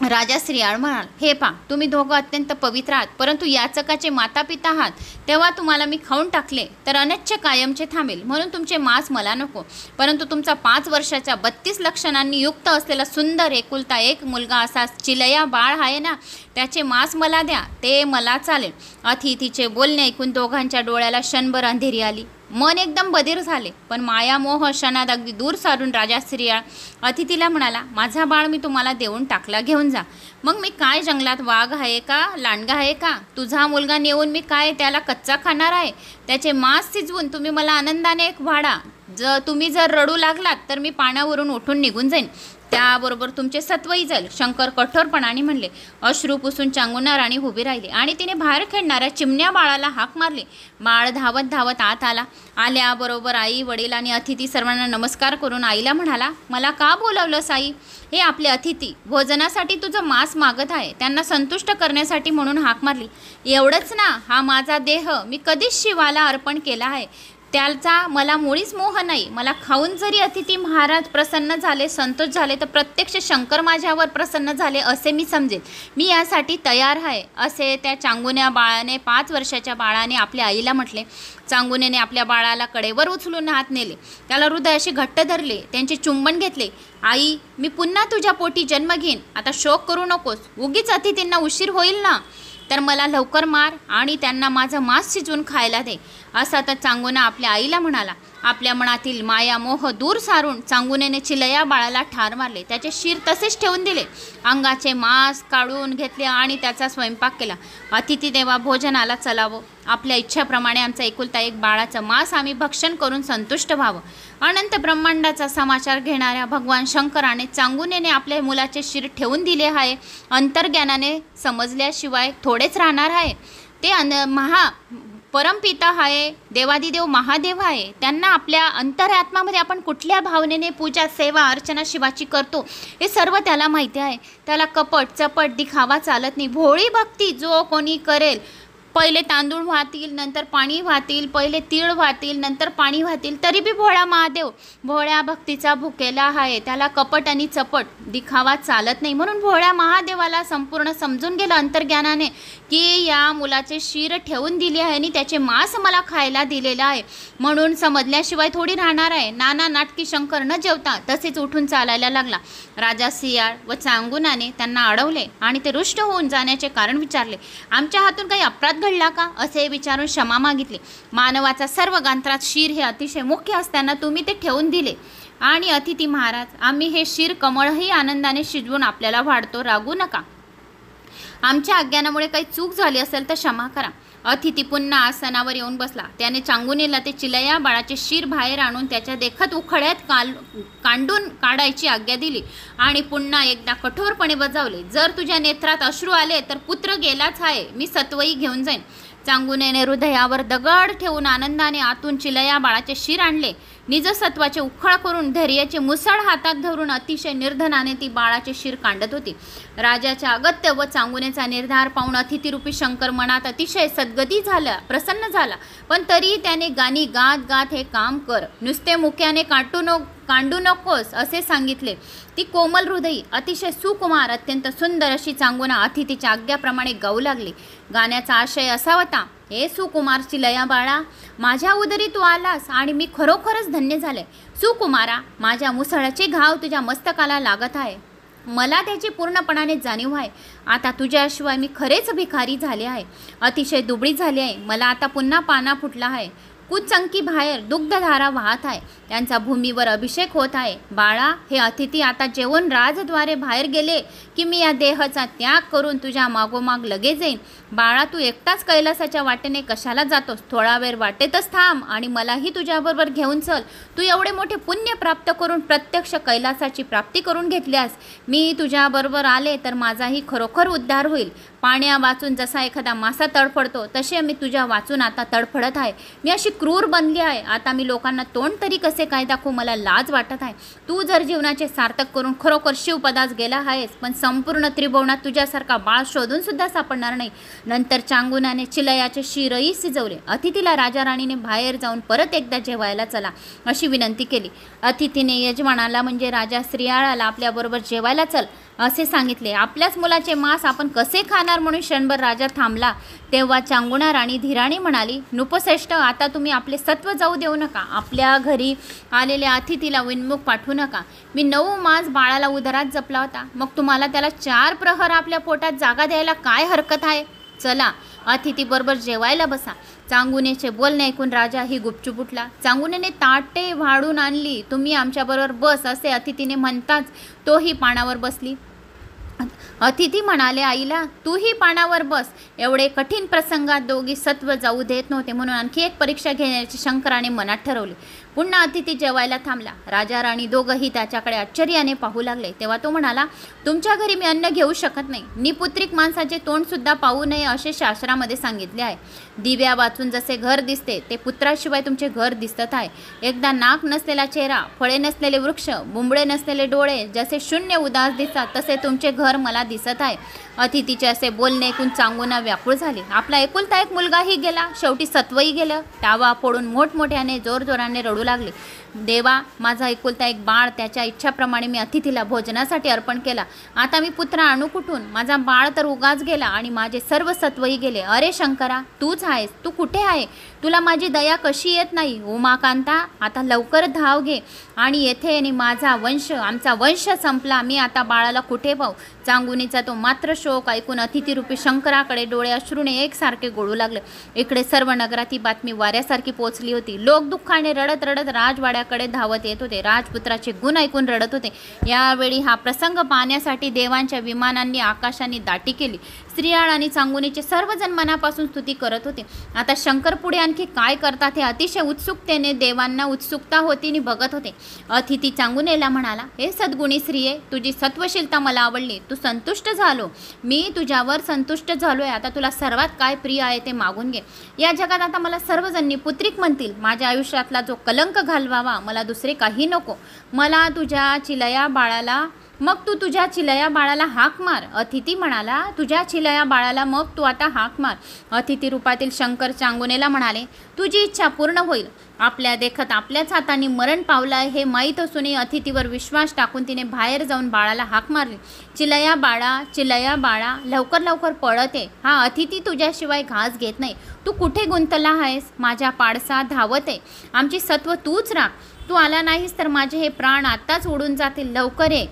A: राजा श्रीयाळ म्हणाल, हे पा, तुम्ही दोघं अत्यंत पवित्र आहात, परंतु याचकाचे माता पिता आहात. तेव्हा तुम्हाला मी खाऊन टाकले तर अनिच्छ कायमचे थांबेल, म्हणून तुमचे मांस मला नको. परंतु तुमचा 5 वर्षाच्या 32 लक्षणांनी युक्त असलेला सुंदर एकुलता एक मुलगा असा चिलया बाळ आहे ना, त्याचे मांस मला द्या, ते मला चालेल. अतिथीचे बोलणे ऐकून दोघांच्या डोळ्याला क्षणभर अंधेरी आली. मन एकदम बधीर झाले. पण मायामोह क्षणात अगदी दूर सारून राजा श्रीयाळ अतिथीला म्हणाला, माझा बाळ मी तुम्हाला देऊन टाकला, घेऊन जा. मग मी काय जंगलात वाघ आहे का, लांडगा आहे का? तुझा मुलगा नेऊन मी काय त्याला कच्चा खाणार आहे? त्याचे मांस शिजवून तुम्ही मला आनंदाने एक वाढा. तुम्ही जर रडू लागलात तर मी पाण्यावरून उठून निघून जाईन, त्याबरोबर तुमचे सत्वही जाईल. शंकर कठोरपणाने म्हणले. अश्रू पुसून चांगुना राणी उभी राहिली आणि तिने बाहेर खेळणाऱ्या चिमण्या बाळाला हाक मारली. बाळ धावत धावत आत आला. आल्याबरोबर आई, वडील आणि अतिथी सर्वांना नमस्कार करून आईला म्हणाला, मला का बोलावलंस आई? हे आपले अतिथी भोजनासाठी तुझं मांस मागत आहे, त्यांना संतुष्ट करण्यासाठी म्हणून हाक मारली. एवढंच ना, हा माझा देह मी कधीच शिवाला अर्पण केला आहे, त्याचा मला मुळीच मोह नाही. मला खाऊन जरी अतिथी महाराज प्रसन्न झाले, संतोष झाले, तर प्रत्यक्ष शंकर माझ्यावर प्रसन्न झाले असे मी समजेल. मी यासाठी तयार आहे, असे त्या चांगुन्या बाळाने 5 वर्षाच्या बाळाने आपल्या आईला म्हटले. चांगुनेने आपल्या बाळाला कडेवर उचलून हात नेले, त्याला हृदयाशी घट्ट धरले, त्यांचे चुंबन घेतले. आई, मी पुन्हा तुझ्या पोटी जन्म घेईन, आता शोक करू नकोस. उगीच अतिथींना उशीर होईल ना, तर मला लवकर मार आणि त्यांना माझं मांस शिजवून खायला दे, असा तर चांगुना आपल्या आईला म्हणाला. आपल्या मनातील माया मोह दूर सारून चांगुनेने चिलया बाळाला ठार मारले. त्याचे शिर तसेच ठेवून दिले. अंगाचे मांस काढून घेतले आणि त्याचा स्वयंपाक केला. अतिथी देवा, भोजनाला चलावं. आपल्या इच्छाप्रमाणे आमचा एकुलता एक बाळाचं मांस आम्ही भक्षण करून संतुष्ट व्हावं. अनंत ब्रह्मांडाचा समाचार घेणाऱ्या भगवान शंकराने चांगुनेने आपल्या मुलाचे शिर ठेवून दिले आहे. अंतर्ज्ञानाने समजल्याशिवाय थोडेच राहणार आहे. ते परमपिता आहे, देवादिदेव महादेव आहे. त्यांना आपल्या अंतरात्मामध्ये आपण कुठल्या भावनेने पूजा, सेवा, अर्चना शिवाची करतो हे सर्व त्याला माहिती आहे. त्याला कपट, चपट, दिखावा चालत नाही. भोळी भक्ती जो कोणी करेल, पहिले तांदूळ वाहतील, नंतर पाणी वाहतील, पहिले तीळ वाहतील, नंतर पाणी वाहतील, तरी बी भोळा महादेव भोळ्या भक्तीचा भुकेला आहे. त्याला कपट आणि चपट, दिखावा चालत नाही. म्हणून भोळ्या महादेवाला संपूर्ण समजून गेलं अंतर्ज्ञानाने की या मुलाचे शिर ठेवून दिले आहे आणि त्याचे मांस मला खायला दिलेलं आहे, म्हणून समजल्याशिवाय थोडी राहणार आहे. नाना नाटकी शंकर न जेवता तसेच उठून चालायला लागला. राजा सियाळ व चांगुनाने त्यांना अडवले आणि ते रुष्ट होऊन जाण्याचे कारण विचारले. आमच्या हातून काही अपराध घडला का, असे विचारून क्षमा मागितली. मानवाचा सर्व गांत्रात शिर हे अतिशय मुख्य असताना तुम्ही ते ठेवून दिले. आणि अतिथी महाराज, आम्ही हे शिर कमळही आनंदाने शिजवून आपल्याला वाढतो, रागू नका. आमच्या अज्ञानामुळे काही चूक झाली असेल तर क्षमा करा. अतिथी पुन्हा आसनावर येऊन बसला. त्याने चांगुनेला ते चिलया बाळाचे शिर बाहेर आणून त्याच्या देखत उखळ्यात काढून काढायची आज्ञा दिली आणि पुन्हा एकदा कठोरपणे बजावले. जर तुझ्या नेत्रात अश्रू आले तर पुत्र गेलाच आहे, मी सत्वही घेऊन जाईन. चांगुनेने हृदयावर दगड ठेवून आनंदाने आतून चिलया बाळाचे शिर आणले. निजसत्वाचे उखळ करून धैर्याचे मुसळ हातात धरून अतिशय निर्धनाने ती बाळाचे शिर कांडत होती. राजाच्या अगत्य व चांगुनेचा निर्धार पाहून अतिथीरूपी शंकर मनात अतिशय सद्गती झाला, प्रसन्न झाला. पण तरीही त्याने गाणी गात गात हे काम कर, नुसते मुख्याने कांडू नकोस असे सांगितले. ती कोमल हृदयी, अतिशय सुकुमार, अत्यंत सुंदर अशी चांगुना अतिथीच्या आज्ञाप्रमाणे गाऊ लागली. गाण्याचा आशय असा होता, हे सुकुमार चिलया बाळा, माझ्या उदरी तू आलास आणि मी खरोखरच धन्य झाले. सुकुमारा, माझ्या मुसळाचे घाव तुझ्या मस्तकाला लागत आहे. मला त्याची पूर्णपणाने जाणीव आहे. आता तुझ्याशिवाय मी खरेच भिकारी झाले आहे. अतिशय दुबळी झाली आहे. मला आता पुन्हा पाना फुटला आहे. कुचंकी बाहेर दुग्धधारा वाहत आहे. त्यांचा भूमीवर अभिषेक होत आहे. बाळा, हे अतिथी आता जेवून राजद्वारे बाहेर गेले की मी या देहाचा त्याग करून तुझ्या मागोमाग लगेच येईन. बाळा, तू एकटाच कैलासाच्या वाटेने कशाला जातोस? थोडा वेळ वाटेतच थांब आणि मलाही तुझ्याबरोबर घेऊन चल. तू एवढे मोठे पुण्य प्राप्त करून प्रत्यक्ष कैलासाची प्राप्ती करून घेतल्यास मी तुझ्याबरोबर आले तर माझाही खरोखर उद्धार होईल. पाण्या वाचून जसा एखादा मासा तडफडतो तसे मी तुझ्या वाचून आता तडफडत आहे. मी अशी क्रूर बनली आहे. आता मी लोकांना तोंड तरी कसे काय दाखवू? मला लाज वाटत आहे. तू जर जीवनाचे सार्थक करून खरोखर शिवपदास गेला आहेस, पण संपूर्ण त्रिभुवनात तुझ्यासारखा बाळ शोधून सुद्धा सापडणार नाही. नंतर चांगुनाने चिलयाचे शिरही शिजवले. अतिथीला राजा राणीने बाहेर जाऊन परत एकदा जेवायला चला अशी विनंती केली. अतिथीने यजमानाला म्हणजे राजा श्रीयाळाला आपल्याबरोबर जेवायला चल असे सांगितले. आपल्याच मुलाचे मांस आपण कसे खाणार म्हणून क्षणभर राजा थांबला. तेव्हा चांगुना राणी धीराने म्हणाली, नृपश्रेष्ठ, आता तुम्ही आपले सत्व जाऊ देऊ नका. आपल्या घरी आलेल्या अतिथीला विनमुख पाठवू नका. मी 9 मास बाळाला उदरात जपला होता. मग तुम्हाला त्याला 4 प्रहर आपल्या पोटात जागा द्यायला काय हरकत आहे? चला, अतिथीबरोबर जेवायला बसा. चांगुनेचे बोलणे ऐकून राजाही गुपचूप उठला. चांगुनेने ताटे वाढून आणली. तुम्ही आमच्याबरोबर बस असे अतिथीने म्हणताच तोही पानावर बसली. अतिथी म्हणाले, आईला तूही पानावर बस. एवढे कठीण प्रसंगात दोघी सत्व जाऊ देत नव्हते म्हणून आणखी एक परीक्षा घेण्याची शंकराने मनात ठरवले. पुन्हा अतिथी जेवायला थांबला. राजा राणी दोघंही त्याच्याकडे आश्चर्याने पाहू लागले. तेव्हा तो म्हणाला, तुमच्या घरी मी अन्न घेऊ शकत नाही. निपुत्रिक माणसाचे तोंडसुद्धा पाहू नये असे शास्त्रामध्ये सांगितले आहे. दिव्या वाचून जसे घर दिसते ते पुत्राशिवाय तुमचे घर दिसत आहे. एकदा नाक नसलेला चेहरा, फळे नसलेले वृक्ष, बुंबळे नसलेले डोळे जसे शून्य उदास दिसतात तसे तुमचे घर मला दिसत आहे. अतिथीचे असे बोलणे ऐकून चांगुना व्याकुळ झाली. आपला एकुलता एक मुलगाही गेला, शेवटी सत्वही गेलं. टावा फोडून मोठमोठ्याने जोरजोराने रडू लागले. देवा, माझा एकुलता एक बाळ, त्याच्या इच्छाप्रमाणे मी अतिथीला भोजनासाठी अर्पण केला. आता मी पुत्र आणू कुठून? माझा बाळ तर उगाच गेला आणि माझे सर्व सत्वही गेले. अरे शंकरा, तूच आहेस. तू कुठे आहे? तुला माझी दया कशी येत नाही? उमाकांता, आता लवकर धाव घे आणि येथे आणि माझा वंश, आमचा वंश संपला. मी आता बाळाला कुठे पाहू? चांगुनीचा तो मात्र शोक ऐकून अतिथीरूपी शंकराकडे डोळे अश्रूने एकसारखे गळू लागले. इकडे सर्व नगरात ही बातमी वाऱ्यासारखी पोहोचली होती. लोक दुःखाने रडत रडत राजवाड्याकडे धावत येत होते. राजपुत्राचे गुण ऐकून रडत होते. यावेळी हा प्रसंग पाहण्यासाठी देवांच्या विमानांनी आकाशाने दाटी केली. स्त्रियाळ आणि चांगुनीचे सर्वजण मनापासून स्तुती करत होते. आता शंकर पुढे आणखी काय करतात हे अतिशय उत्सुकतेने देवांना उत्सुकता होती बघत होते. अतिथी चांगुनेला म्हणाला, हे सद्गुणी स्त्रिये, तुझी सत्वशीलता मला आवडली. तू संतुष्ट झालो. मी तुझ्यावर संतुष्ट झालोय. आता तुला सर्वात काय प्रिय आहे ते मागून घे. या जगात आता मला सर्वजण पुत्रिक म्हणतील. माझ्या आयुष्यातला जो कलंक घालवावा, मला दुसरे काही नको. मला तुझ्या चिलया बाळाला, मग तू तुझ्या चिलया बाळाला हाक मार. अतिथी म्हणाला, तुझ्या चिलया बाळाला मग तू आता हाक मार. अतिथी रूपातील शंकर चांगुनेला म्हणाले, तुझी इच्छा पूर्ण होईल. आपल्या देखत आपल्याच हाताने मरण पावलाय हे माहीत असूनही अतिथीवर विश्वास टाकून तिने बाहेर जाऊन बाळाला हाक मारली. चिलया बाळा, चिलया बाळा, लवकर लवकर पळत ये. हा अतिथी तुझ्याशिवाय घास घेत नाही. तू कुठे गुंतला आहेस? माझ्या पाडसा धावत आहे. आमची सत्व तूच राख. तू आला नाहीस तर माझे हे प्राण आताच उडून जातील. लवकर ये.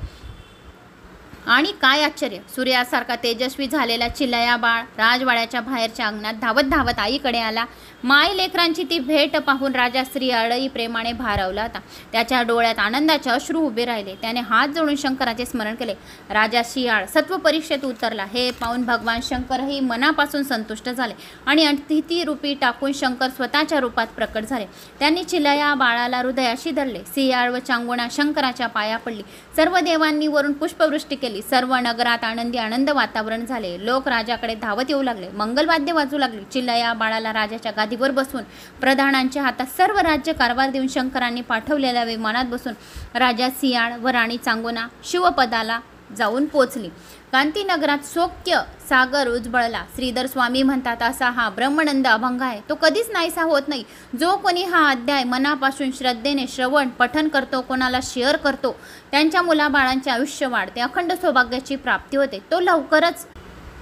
A: आणि काय आश्चर्य, सूर्यासारखा तेजस्वी झालेला चिलया बाळ राजवाड्याच्या बाहेरच्या अंगणात धावत धावत आईकडे आला. माय लेकरांची ती भेट पाहून राजा श्रीयाळही प्रेमाने भारावला होता. त्याच्या डोळ्यात आनंदाचे अश्रू उभे राहिले. त्याने हात जोडून शंकराचे स्मरण केले. राजा शियाळ सत्व परीक्षेत उतरला हे पाहून भगवान शंकरही मनापासून संतुष्ट झाले आणि अतिथी रूपी टाकून शंकर स्वतःच्या रूपात प्रकट झाले. त्यांनी चिलया बाळाला हृदयाशी धरले. सियाळ व चांगुणा शंकराच्या पाया पडली. सर्व देवांनी वरून पुष्पवृष्टी केली. सर्व नगरात आनंदी आनंद वातावरण झाले. लोक राजाकडे धावत येऊ लागले. मंगलवाद्य वाजू लागली. चिलया बाळाला राजाच्या गादीवर बसून प्रधानांच्या हातात सर्व राज्य कारभार देऊन शंकरांनी पाठवलेल्या विमानात बसून राजा सियाळ व राणी चांगुना शिवपदाला जाऊन पोचली. कांतीनगरात सौख्य सागर उजबळला. श्रीधर स्वामी म्हणतात, असा हा ब्रह्मानंद अभंग आहे. तो कधीच नाहीसा होत नाही. जो कोणी हा अध्याय मनापासून श्रद्धेने श्रवण पठन करतो, कोणाला शेअर करतो, त्यांच्या मुलाबाळांचे आयुष्य वाढते, अखंड सौभाग्याची प्राप्ती होते. तो लवकरच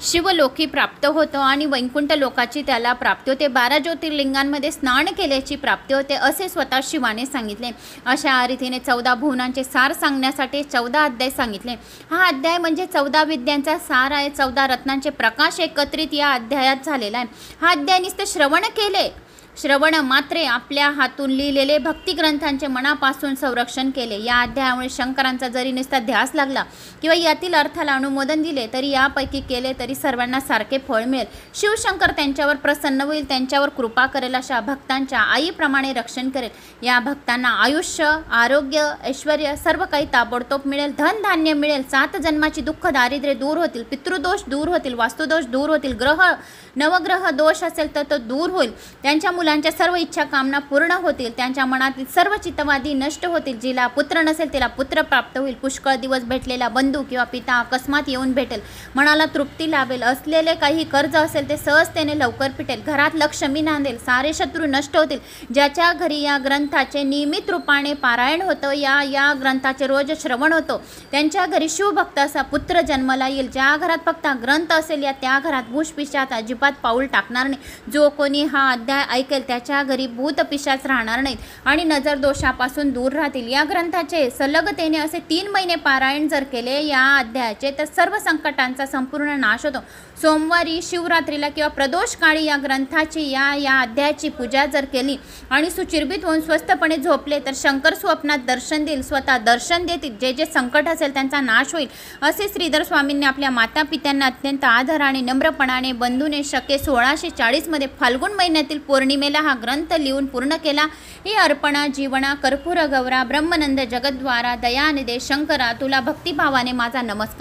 A: शिवलोकी प्राप्त होतं आणि वैकुंठ लोकाची त्याला प्राप्ती होते. 12 ज्योतिर्लिंगांमध्ये स्नान केल्याची प्राप्ती होते असे स्वतः शिवाने सांगितले. अशा रीतीने 14 भुवनांचे सार सांगण्यासाठी 14 अध्याय सांगितले. हा अध्याय म्हणजे 14 विद्यांचा सार आहे. 14 रत्नांचे प्रकाश एकत्रित या अध्यायात झालेला आहे. हा अध्याय नुसते श्रवण केले, श्रवण मात्रे आपल्या हातून लिहिलेले भक्तिग्रंथांचे मनापासून संरक्षण केले. या अध्यायामुळे शंकरांचा जरी नुसता ध्यास लागला किंवा यातील अर्थाला अनुमोदन दिले तरी यापैकी केले तरी सर्वांना सारखे फळ मिळेल. शिवशंकर त्यांच्यावर प्रसन्न होईल, त्यांच्यावर कृपा करेल, अशा भक्तांच्या आईप्रमाणे रक्षण करेल. या भक्तांना आयुष्य, आरोग्य, ऐश्वर्य सर्व काही ताबडतोब मिळेल. धनधान्य मिळेल. 7 जन्माची दुःख दारिद्र्य दूर होतील. पितृदोष दूर होतील. वास्तुदोष दूर होतील. नवग्रह दोष असेल तर तो दूर होईल. त्यांच्या मुलांच्या सर्व इच्छा कामना पूर्ण होतील. त्यांच्या मनातील सर्व चित्तवादी नष्ट होतील. जिला पुत्र नसेल तिला पुत्र प्राप्त होईल. पुष्कळ दिवस भेटलेला बंधू किंवा पिता अकस्मात येऊन भेटेल. मनाला तृप्ती लाभेल. असलेले काही कर्ज असेल ते सहजतेने लवकर पिटेल. घरात लक्ष्मी नांदेल. सारे शत्रू नष्ट होतील. ज्याच्या घरी या ग्रंथाचे नियमित रूपाने पारायण होतं, या ग्रंथाचे रोज श्रवण होतो, त्यांच्या घरी शिवभक्त असा पुत्र जन्माला येईल. ज्या घरात फक्त ग्रंथ असेल या घरात भूषपिशाच अजिबात पाऊल टाकणार नाही. जो कोणी हा अध्याय ऐकेल त्याच्या घरी भूत पिशाच राहणार नाहीत आणि नजर दोषापासून दूर राहतील. या ग्रंथाचे सलगतेने असे 3 महिने पारायण जर केले या अध्यायाचे तर सर्व संकटांचा संपूर्ण नाश होतो. सोमवारी, शिवरात्रीला किंवा प्रदोष काळी या ग्रंथाची या अध्यायाची पूजा जर केली आणि सुचिर्भित होऊन स्वस्थपणे झोपले तर शंकर स्वप्नात दर्शन देईल, स्वतः दर्शन देतील. जे जे संकट असेल त्यांचा नाश होईल. असे श्रीधर स्वामींनी आपल्या माता पित्यांना अत्यंत आदराने नम्रपणाने बंधूने शके 1640 मध्ये फाल्गुन महिन्यातील पौर्णिमेला हा ग्रंथ लिहून पूर्ण केला. ही अर्पणा जीवना कर्पूर गौरा ब्रह्मनंद जगद्वारा दयानिधे शंकरा तुला भक्तिभावाने माझा नमस्कार.